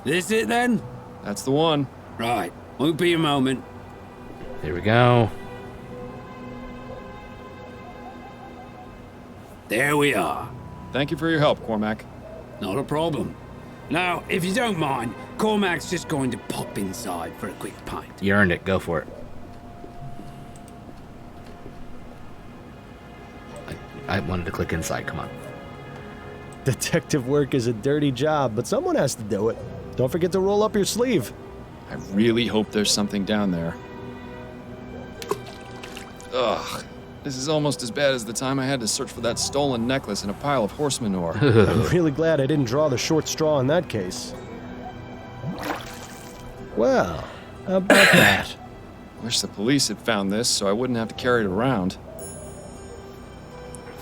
This it then? That's the one. Right, won't be a moment. Here we go. There we are. Thank you for your help, Cormac. Not a problem. Now, if you don't mind, Cormac's just going to pop inside for a quick pint. You earned it. Go for it. I wanted to click inside. Come on. Detective work is a dirty job, but someone has to do it. Don't forget to roll up your sleeve. I really hope there's something down there. Ugh. This is almost as bad as the time I had to search for that stolen necklace in a pile of horse manure. I'm really glad I didn't draw the short straw in that case. Well, how about that? Wish the police had found this so I wouldn't have to carry it around.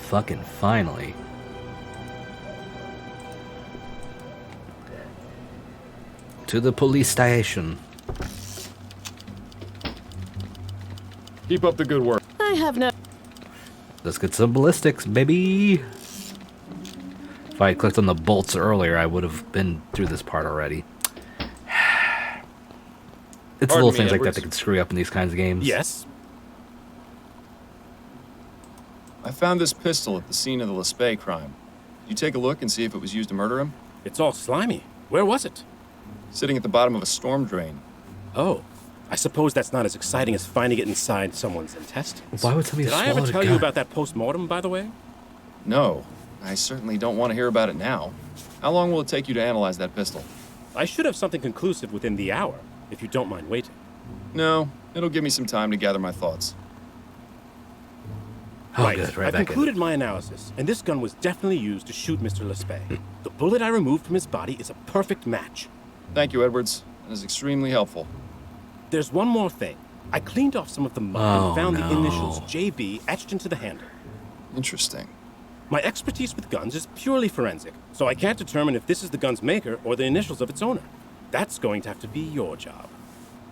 Fucking finally. To the police station. Keep up the good work. I have no... Let's get some ballistics, baby. If I had clicked on the bolts earlier, I would have been through this part already. It's Pardon little me, things like that Edwards. that can screw you up in these kinds of games. Yes? I found this pistol at the scene of the Lespay crime. Did you take a look and see if it was used to murder him? It's all slimy. Where was it? Sitting at the bottom of a storm drain. Oh. I suppose that's not as exciting as finding it inside someone's intestines. Why would somebody Did I ever swallow a tell you gun? about that post-mortem, by the way? No, I certainly don't want to hear about it now. How long will it take you to analyze that pistol? I should have something conclusive within the hour, if you don't mind waiting. No, it'll give me some time to gather my thoughts. Oh, good. Right I've back in. concluded my analysis, and this gun was definitely used to shoot Mr. Lespay. The bullet I removed from his body is a perfect match. Thank you, Edwards. That is extremely helpful. There's one more thing. I cleaned off some of the mud Oh, and found the no. initials JB etched into the handle. Interesting. My expertise with guns is purely forensic, so I can't determine if this is the gun's maker or the initials of its owner. That's going to have to be your job.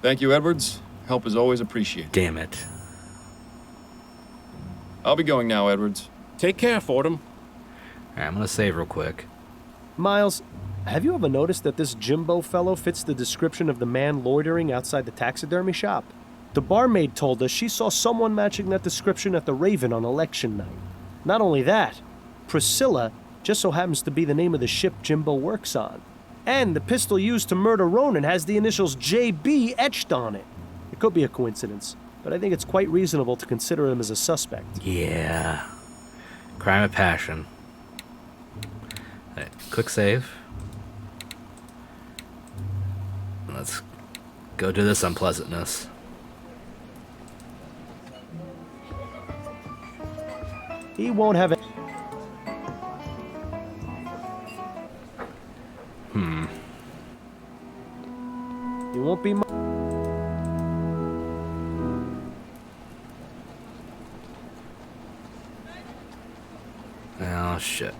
Thank you, Edwards. Help is always appreciated. Damn it. I'll be going now, Edwards. Take care, Fordham. Alright, I'm gonna save real quick. Miles, have you ever noticed that this Jimbo fellow fits the description of the man loitering outside the taxidermy shop? The barmaid told us she saw someone matching that description at the Raven on election night. Not only that, Priscilla just so happens to be the name of the ship Jimbo works on. And the pistol used to murder Ronan has the initials JB etched on it. It could be a coincidence, but I think it's quite reasonable to consider him as a suspect. Yeah. Crime of passion. Alright, quick save. Let's go do this unpleasantness. He won't have it. He won't be. Oh shit.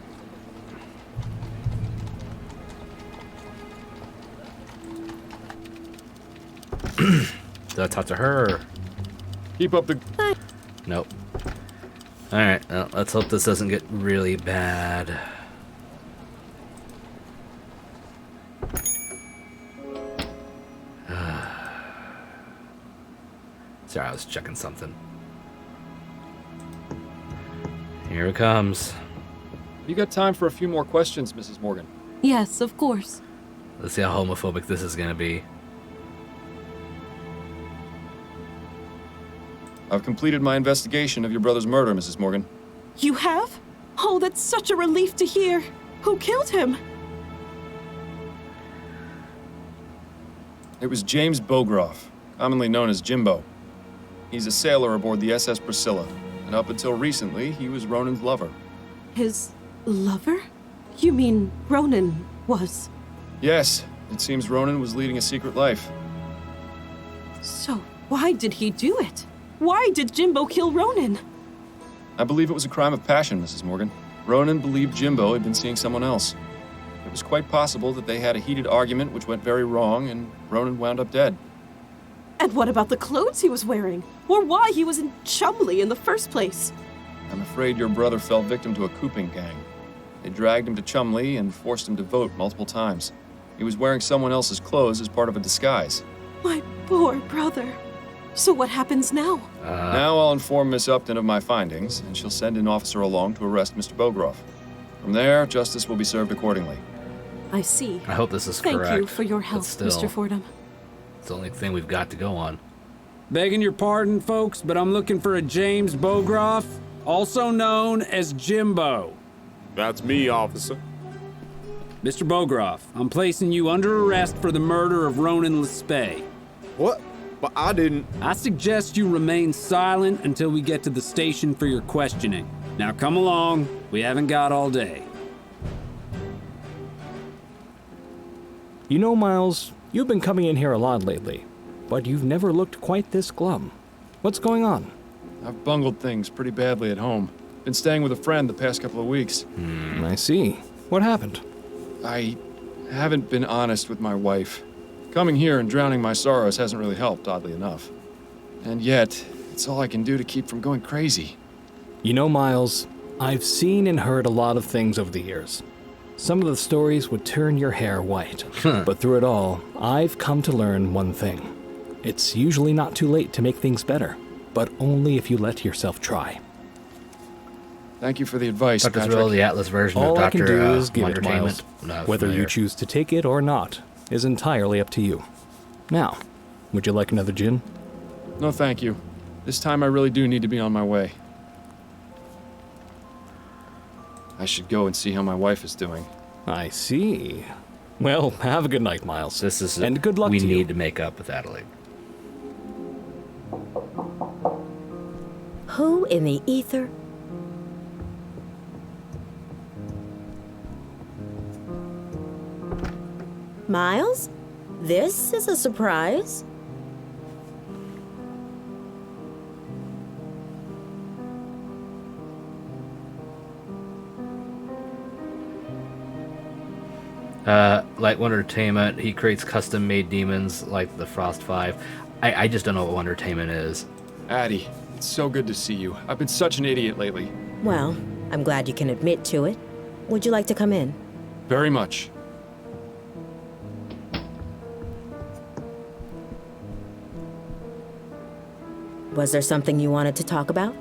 Did I talk to her? Keep up the... Nope. Alright, well, let's hope this doesn't get really bad. Sorry, I was checking something. Here it comes. You got time for a few more questions, Mrs. Morgan? Yes, of course. Let's see how homophobic this is gonna be. I've completed my investigation of your brother's murder, Mrs. Morgan. You have? Oh, that's such a relief to hear. Who killed him? It was James Bogroff, commonly known as Jimbo. He's a sailor aboard the SS Priscilla, and up until recently, he was Ronan's lover. His lover? You mean Ronan was? Yes, it seems Ronan was leading a secret life. So why did he do it? Why did Jimbo kill Ronan? I believe it was a crime of passion, Mrs. Morgan. Ronan believed Jimbo had been seeing someone else. It was quite possible that they had a heated argument which went very wrong, and Ronan wound up dead. And what about the clothes he was wearing? Or why he was in Chumley in the first place? I'm afraid your brother fell victim to a cooping gang. They dragged him to Chumley and forced him to vote multiple times. He was wearing someone else's clothes as part of a disguise. My poor brother. So what happens now? Now I'll inform Miss Upton of my findings, and she'll send an officer along to arrest Mr. Bogroff. From there, justice will be served accordingly. I see. I hope this is Thank correct. you for your help, Still, Mr. Fordham. It's the only thing we've got to go on. Begging your pardon, folks, but I'm looking for a James Bogroff, also known as Jimbo. That's me, officer. Mr. Bogroff, I'm placing you under arrest for the murder of Ronan Lespay. What? But I didn't... I suggest you remain silent until we get to the station for your questioning. Now come along, we haven't got all day. You know, Miles, you've been coming in here a lot lately, but you've never looked quite this glum. What's going on? I've bungled things pretty badly at home. Been staying with a friend the past couple of weeks. I see. What happened? I haven't been honest with my wife. Coming here and drowning my sorrows hasn't really helped, oddly enough. And yet, it's all I can do to keep from going crazy. You know, Miles, I've seen and heard a lot of things over the years. Some of the stories would turn your hair white. But through it all, I've come to learn one thing. It's usually not too late to make things better, but only if you let yourself try. Thank you for the advice, Dr. Patrick. Thrill, the Atlas version All of I Dr. can do is give it, Entertainment. Miles. Not Whether familiar. you choose to take it or not is entirely up to you. Now, would you like another gin? No, thank you. This time I really do need to be on my way. I should go and see how my wife is doing. I see. Well, have a good night, Miles. This is and good luck we to you. need to make up with Adelaide. Who in the ether? Miles? This is a surprise. Like Wonder Entertainment, he creates custom-made demons like the Frost 5. I just don't know what Wonder Entertainment is. Addie, it's so good to see you. I've been such an idiot lately. Well, I'm glad you can admit to it. Would you like to come in? Very much. Was there something you wanted to talk about?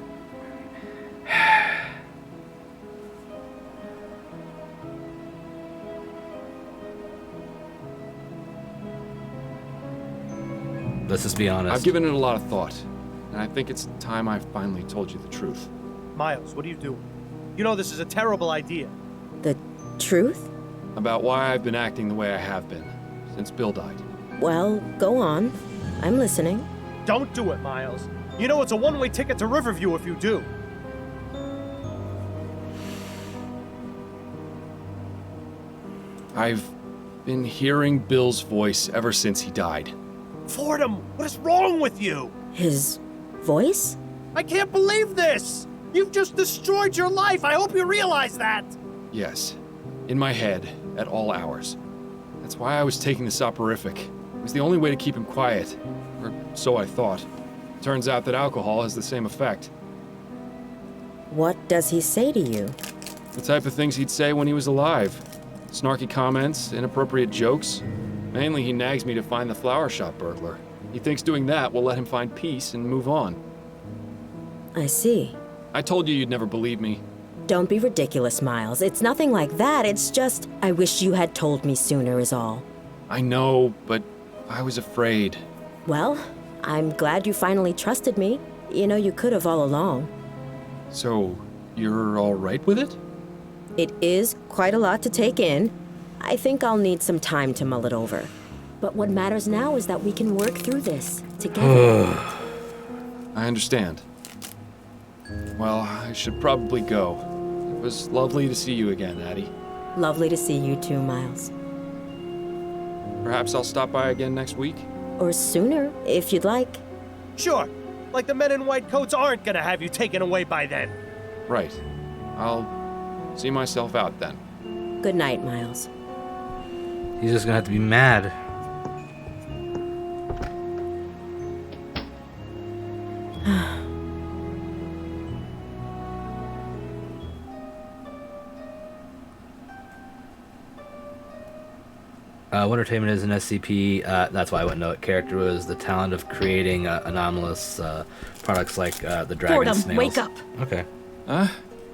Let's just be honest. I've given it a lot of thought, and I think it's time I finally told you the truth. Miles, what are you doing? You know this is a terrible idea. The truth? About why I've been acting the way I have been, since Bill died. Well, go on. I'm listening. Don't do it, Miles. You know it's a one-way ticket to Riverview if you do. I've been hearing Bill's voice ever since he died. Fordham, what is wrong with you? His voice? I can't believe this! You've just destroyed your life! I hope you realize that! Yes, in my head, at all hours. That's why I was taking the soporific. It was the only way to keep him quiet, or so I thought. Turns out that alcohol has the same effect. What does he say to you? The type of things he'd say when he was alive. Snarky comments, inappropriate jokes. Mainly he nags me to find the flower shop burglar. He thinks doing that will let him find peace and move on. I see. I told you you'd never believe me. Don't be ridiculous, Miles. It's nothing like that. It's just, I wish you had told me sooner is all. I know, but I was afraid. Well, I'm glad you finally trusted me. You know, you could have all along. So, you're all right with it? It is quite a lot to take in. I think I'll need some time to mull it over. But what matters now is that we can work through this together. I understand. Well, I should probably go. It was lovely to see you again, Addie. Lovely to see you too, Miles. Perhaps I'll stop by again next week? Or sooner, if you'd like. Sure. Like the men in white coats aren't gonna have you taken away by then. Right. I'll see myself out then. Good night, Miles. He's just gonna have to be mad. What entertainment is an SCP? That's why I wouldn't know what character was. The talent of creating anomalous products like the dragon Fordham, snails. wake up. Okay.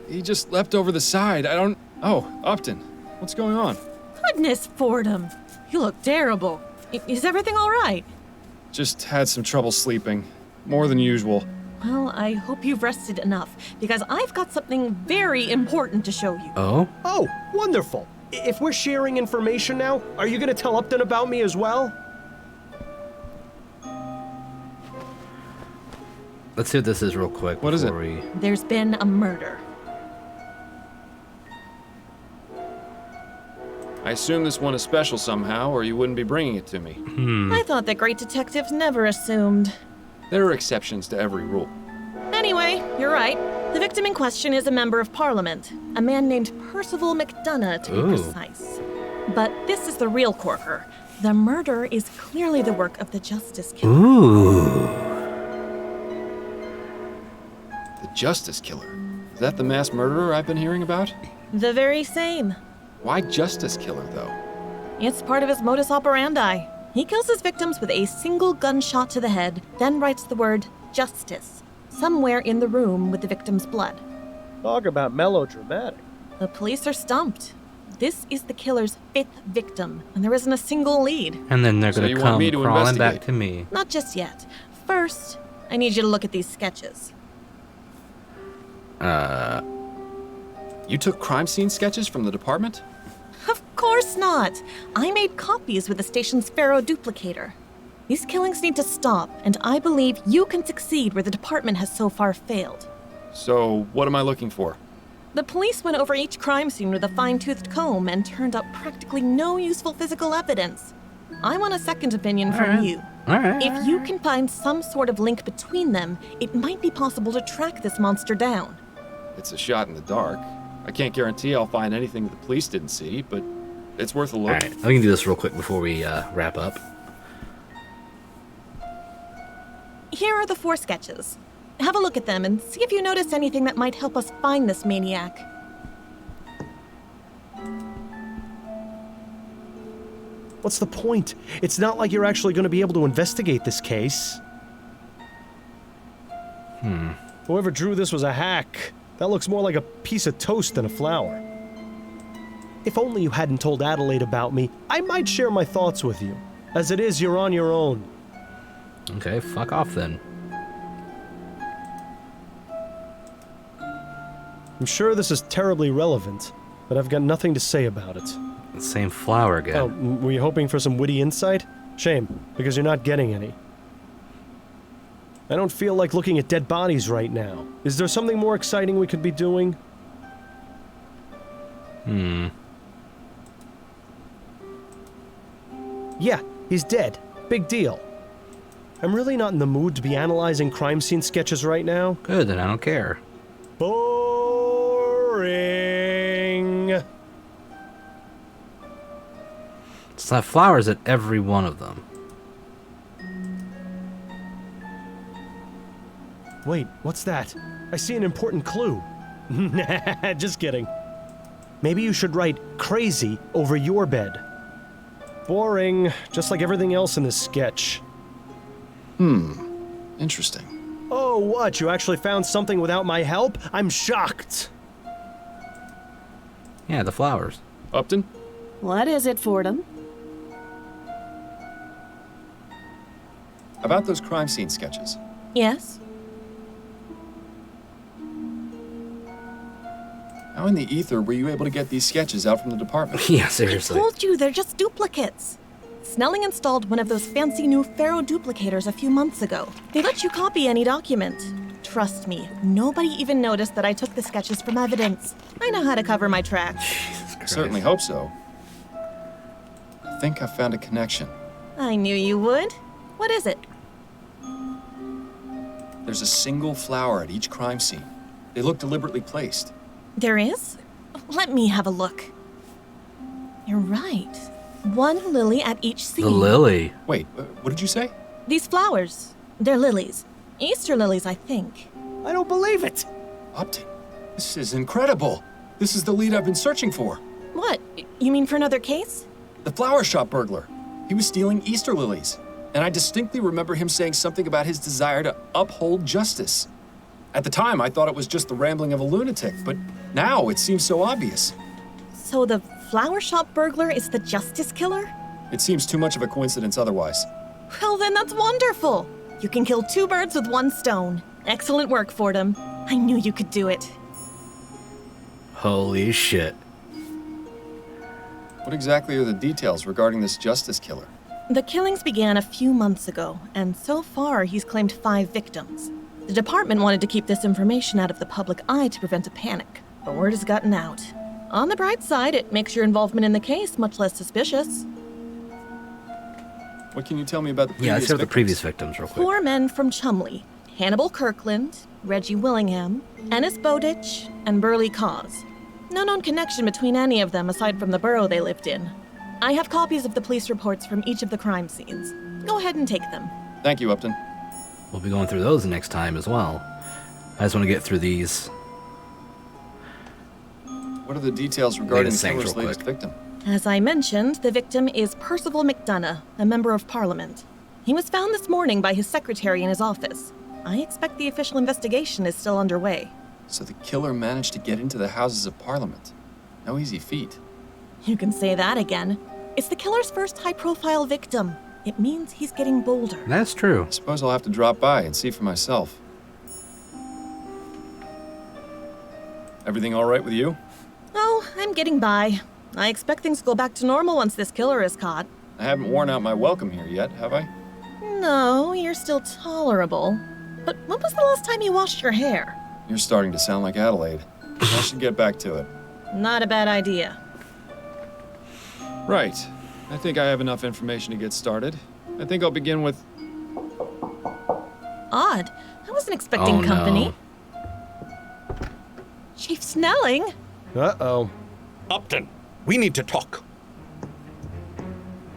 He just leapt over the side. I don't... Oh, Upton. What's going on? Goodness, Fordham. You look terrible. Is everything all right? Just had some trouble sleeping. More than usual. Well, I hope you've rested enough, because I've got something very important to show you. Oh? Oh, wonderful. If we're sharing information now, are you gonna tell Upton about me as well? Let's see what this is real quick. What is it? There's been a murder. I assume this one is special somehow, or you wouldn't be bringing it to me. I thought that great detectives never assumed. There are exceptions to every rule. Anyway, you're right. The victim in question is a member of Parliament, a man named Percival McDonough, to be precise. But this is the real corker. The murder is clearly the work of the Justice Killer. Ooh. The Justice Killer? Is that the mass murderer I've been hearing about? The very same. Why Justice Killer, though? It's part of his modus operandi. He kills his victims with a single gunshot to the head, then writes the word justice somewhere in the room with the victim's blood. Talk about melodramatic. The police are stumped. This is the killer's 5th victim, and there isn't a single lead. And then they're So gonna you want come me to crawling back investigate? to me. Not just yet. First, I need you to look at these sketches. You took crime scene sketches from the department? Of course not. I made copies with the station's Pharaoh duplicator. These killings need to stop, and I believe you can succeed where the department has so far failed. So, what am I looking for? The police went over each crime scene with a fine-toothed comb and turned up practically no useful physical evidence. I want a second opinion from you. Alright. If you can find some sort of link between them, it might be possible to track this monster down. It's a shot in the dark. I can't guarantee I'll find anything that the police didn't see, but it's worth a look. Alright, we can do this real quick before we wrap up. Here are the 4 sketches. Have a look at them and see if you notice anything that might help us find this maniac. What's the point? It's not like you're actually going to be able to investigate this case. Whoever drew this was a hack. That looks more like a piece of toast than a flower. If only you hadn't told Adelaide about me, I might share my thoughts with you. As it is, you're on your own. Okay, fuck off then. I'm sure this is terribly relevant, but I've got nothing to say about it. The same flower again. Oh, were you hoping for some witty insight? Shame, because you're not getting any. I don't feel like looking at dead bodies right now. Is there something more exciting we could be doing? Yeah, he's dead. Big deal. I'm really not in the mood to be analyzing crime scene sketches right now. Good, then I don't care. Boring. It's not flowers at every one of them. Wait, what's that? I see an important clue. Nah, just kidding. Maybe you should write crazy over your bed. Boring, just like everything else in this sketch. Interesting. Oh, what? You actually found something without my help? I'm shocked. Yeah, the flowers. Upton? What is it, Fordham? About those crime scene sketches. Yes? How in the ether were you able to get these sketches out from the department? Yeah, seriously. I told you, they're just duplicates. Snelling installed one of those fancy new Pharaoh duplicators a few months ago. They let you copy any document. Trust me, nobody even noticed that I took the sketches from evidence. I know how to cover my tracks. Certainly hope so. I think I found a connection. I knew you would. What is it? There's a single flower at each crime scene. They look deliberately placed. There is? Let me have a look. You're right. 1 lily at each scene. The lily. Wait, what did you say? These flowers. They're lilies. Easter lilies, I think. I don't believe it. Upton, this is incredible. This is the lead I've been searching for. What? You mean for another case? The flower shop burglar. He was stealing Easter lilies. And I distinctly remember him saying something about his desire to uphold justice. At the time, I thought it was just the rambling of a lunatic, but now it seems so obvious. So the flower shop burglar is the justice killer? It seems too much of a coincidence otherwise. Well, then that's wonderful. You can kill 2 birds with 1 stone. Excellent work, Fordham. I knew you could do it. Holy shit. What exactly are the details regarding this justice killer? The killings began a few months ago, and so far he's claimed 5 victims. The department wanted to keep this information out of the public eye to prevent a panic, but word has gotten out. On the bright side, it makes your involvement in the case much less suspicious. What can you tell me about the previous Yeah, let's hear the victims? previous victims real quick. 4 men from Chumley: Hannibal Kirkland, Reggie Willingham, Ennis Bowditch, and Burley Cause. No known connection between any of them aside from the borough they lived in. I have copies of the police reports from each of the crime scenes. Go ahead and take them. Thank you, Upton. We'll be going through those next time as well. I just want to get through these. What are the details regarding Latest the things killer's real latest quick. victim? As I mentioned, the victim is Percival McDonough, a member of Parliament. He was found this morning by his secretary in his office. I expect the official investigation is still underway. So the killer managed to get into the Houses of Parliament. No easy feat. You can say that again. It's the killer's first high-profile victim. It means he's getting bolder. That's true. I suppose I'll have to drop by and see for myself. Everything all right with you? Oh, I'm getting by. I expect things go back to normal once this killer is caught. I haven't worn out my welcome here yet, have I? No, you're still tolerable. But when was the last time you washed your hair? You're starting to sound like Adelaide. I should get back to it. Not a bad idea. Right. I think I have enough information to get started. I think I'll begin with... Odd. I wasn't expecting company. Chief Snelling? Uh-oh. Upton, we need to talk.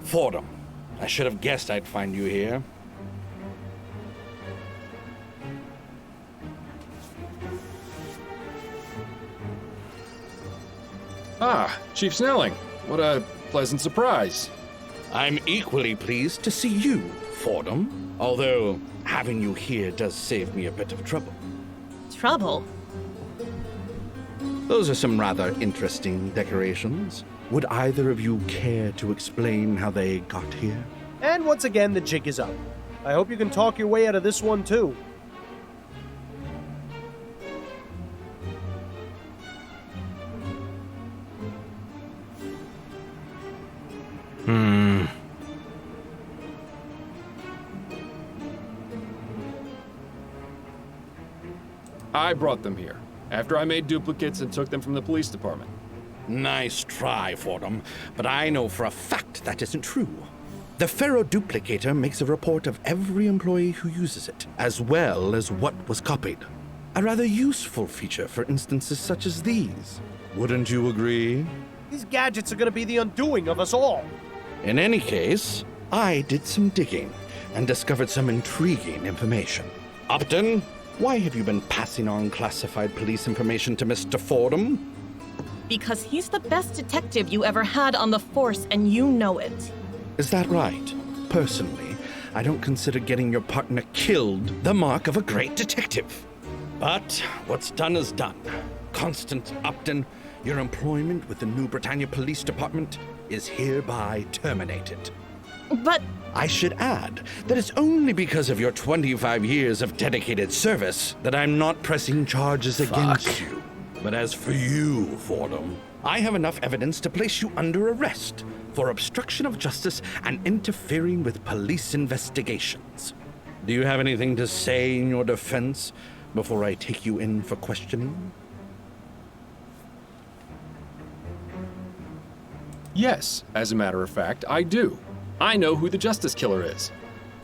Fordham, I should have guessed I'd find you here. Ah, Chief Snelling. What a pleasant surprise. I'm equally pleased to see you, Fordham. Although, having you here does save me a bit of trouble. Trouble? Those are some rather interesting decorations. Would either of you care to explain how they got here? And once again, the jig is up. I hope you can talk your way out of this one, too. I brought them here, after I made duplicates and took them from the police department. Nice try, Fordham, but I know for a fact that isn't true. The Ferroduplicator makes a report of every employee who uses it, as well as what was copied. A rather useful feature for instances such as these. Wouldn't you agree? These gadgets are going to be the undoing of us all. In any case, I did some digging and discovered some intriguing information. Upton, why have you been passing on classified police information to Mr. Fordham? Because he's the best detective you ever had on the force, and you know it. Is that right? Personally, I don't consider getting your partner killed the mark of a great detective. But what's done is done. Constance Upton, your employment with the New Britannia Police Department is hereby terminated. But I should add that it's only because of your 25 years of dedicated service that I'm not pressing charges against you. But as for you, Fordham, I have enough evidence to place you under arrest for obstruction of justice and interfering with police investigations. Do you have anything to say in your defense before I take you in for questioning? Yes, as a matter of fact, I do. I know who the Justice Killer is.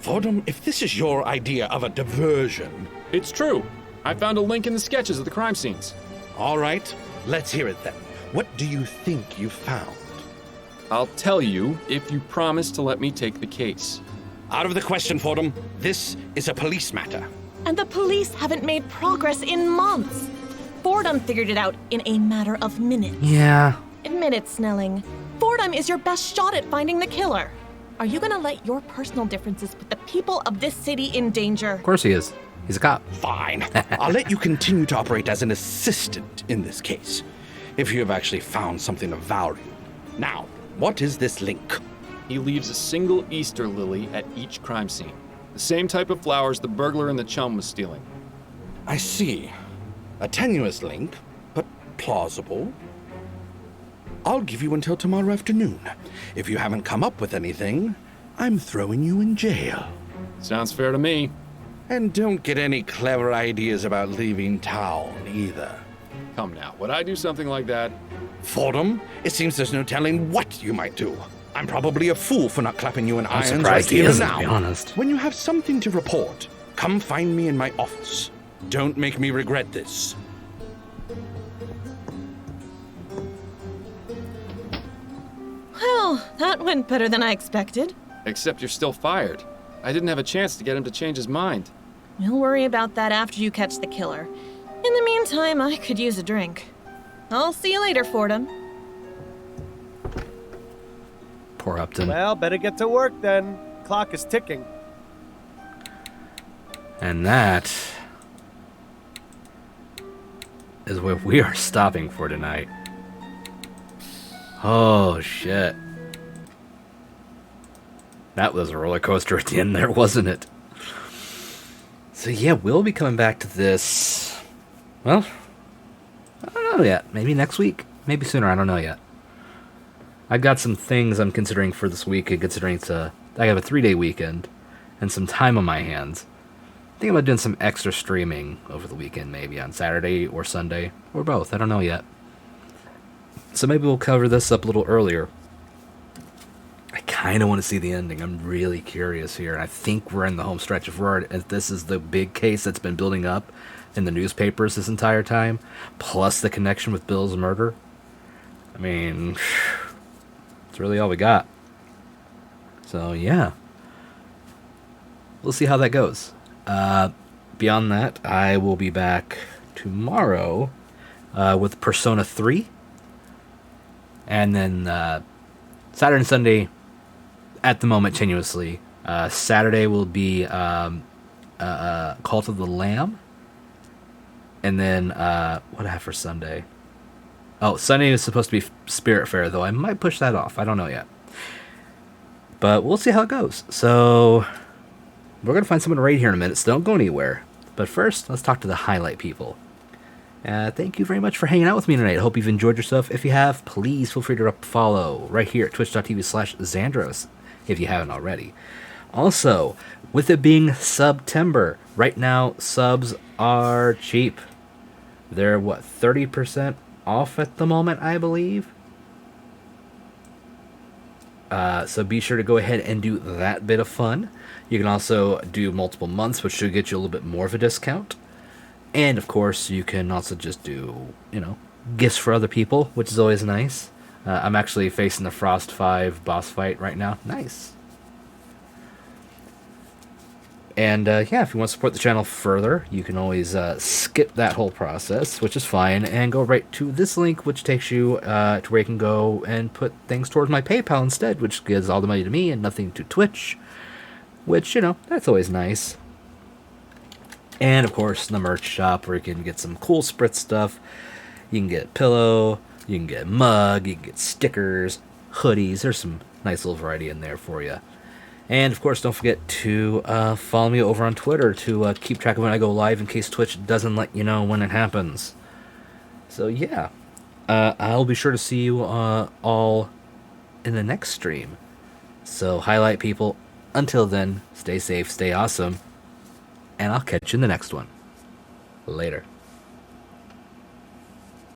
Fordham, if this is your idea of a diversion... It's true. I found a link in the sketches of the crime scenes. All right, let's hear it then. What do you think you found? I'll tell you if you promise to let me take the case. Out of the question, Fordham. This is a police matter. And the police haven't made progress in months. Fordham figured it out in a matter of minutes. Yeah. Admit it, Snelling. Fordham is your best shot at finding the killer. Are you gonna let your personal differences put the people of this city in danger? Of course he is. He's a cop. Fine. I'll let you continue to operate as an assistant in this case, if you have actually found something of value. Now, what is this link? He leaves a single Easter lily at each crime scene. The same type of flowers the burglar and the chum was stealing. I see. A tenuous link, but plausible. I'll give you until tomorrow afternoon. If you haven't come up with anything, I'm throwing you in jail. Sounds fair to me. And don't get any clever ideas about leaving town, either. Come now, would I do something like that? Fordham, it seems there's no telling what you might do. I'm probably a fool for not clapping you in irons I'm surprised right he here isn't, now. to be honest. When you have something to report, come find me in my office. Don't make me regret this. Well, that went better than I expected. Except you're still fired. I didn't have a chance to get him to change his mind. We'll worry about that after you catch the killer. In the meantime, I could use a drink. I'll see you later, Fordham. Poor Upton. Well, better get to work then. Clock is ticking. And that is where we are stopping for tonight. Oh, shit. That was a roller coaster at the end there, wasn't it? So yeah, we'll be coming back to this. Well, I don't know yet. Maybe next week. Maybe sooner. I don't know yet. I've got some things I'm considering for this week, considering I have a 3-day weekend and some time on my hands. I think about doing some extra streaming over the weekend, maybe on Saturday or Sunday, or both. I don't know yet. So maybe we'll cover this up a little earlier. I kind of want to see the ending. I'm really curious here. I think we're in the home stretch. If this is the big case that's been building up in the newspapers this entire time, plus the connection with Bill's murder. I mean, it's really all we got. So, yeah. We'll see how that goes. Beyond that, I will be back tomorrow with Persona 3. And then Saturday and Sunday, at the moment, tenuously. Saturday will be Cult of the Lamb. And then, what do I have for Sunday? Oh, Sunday is supposed to be Spirit Fair, though I might push that off. I don't know yet. But we'll see how it goes. So, we're going to find someone to raid here in a minute, so don't go anywhere. But first, let's talk to the highlight people. Thank you very much for hanging out with me tonight. I hope you've enjoyed yourself. If you have, please feel free to follow right here at twitch.tv/Xandros if you haven't already. Also, with it being September, right now subs are cheap. They're, 30% off at the moment, I believe? So be sure to go ahead and do that bit of fun. You can also do multiple months, which should get you a little bit more of a discount. And, of course, you can also just do, gifts for other people, which is always nice. I'm actually facing the Frost 5 boss fight right now. Nice. And, yeah, if you want to support the channel further, you can always skip that whole process, which is fine, and go right to this link, which takes you to where you can go and put things towards my PayPal instead, which gives all the money to me and nothing to Twitch, which, that's always nice. And, of course, the merch shop, where you can get some cool Spritz stuff. You can get a pillow, you can get a mug, you can get stickers, hoodies. There's some nice little variety in there for you. And, of course, don't forget to follow me over on Twitter to keep track of when I go live in case Twitch doesn't let you know when it happens. So, yeah. I'll be sure to see you all in the next stream. So, highlight people. Until then, stay safe, stay awesome. And I'll catch you in the next one. Later.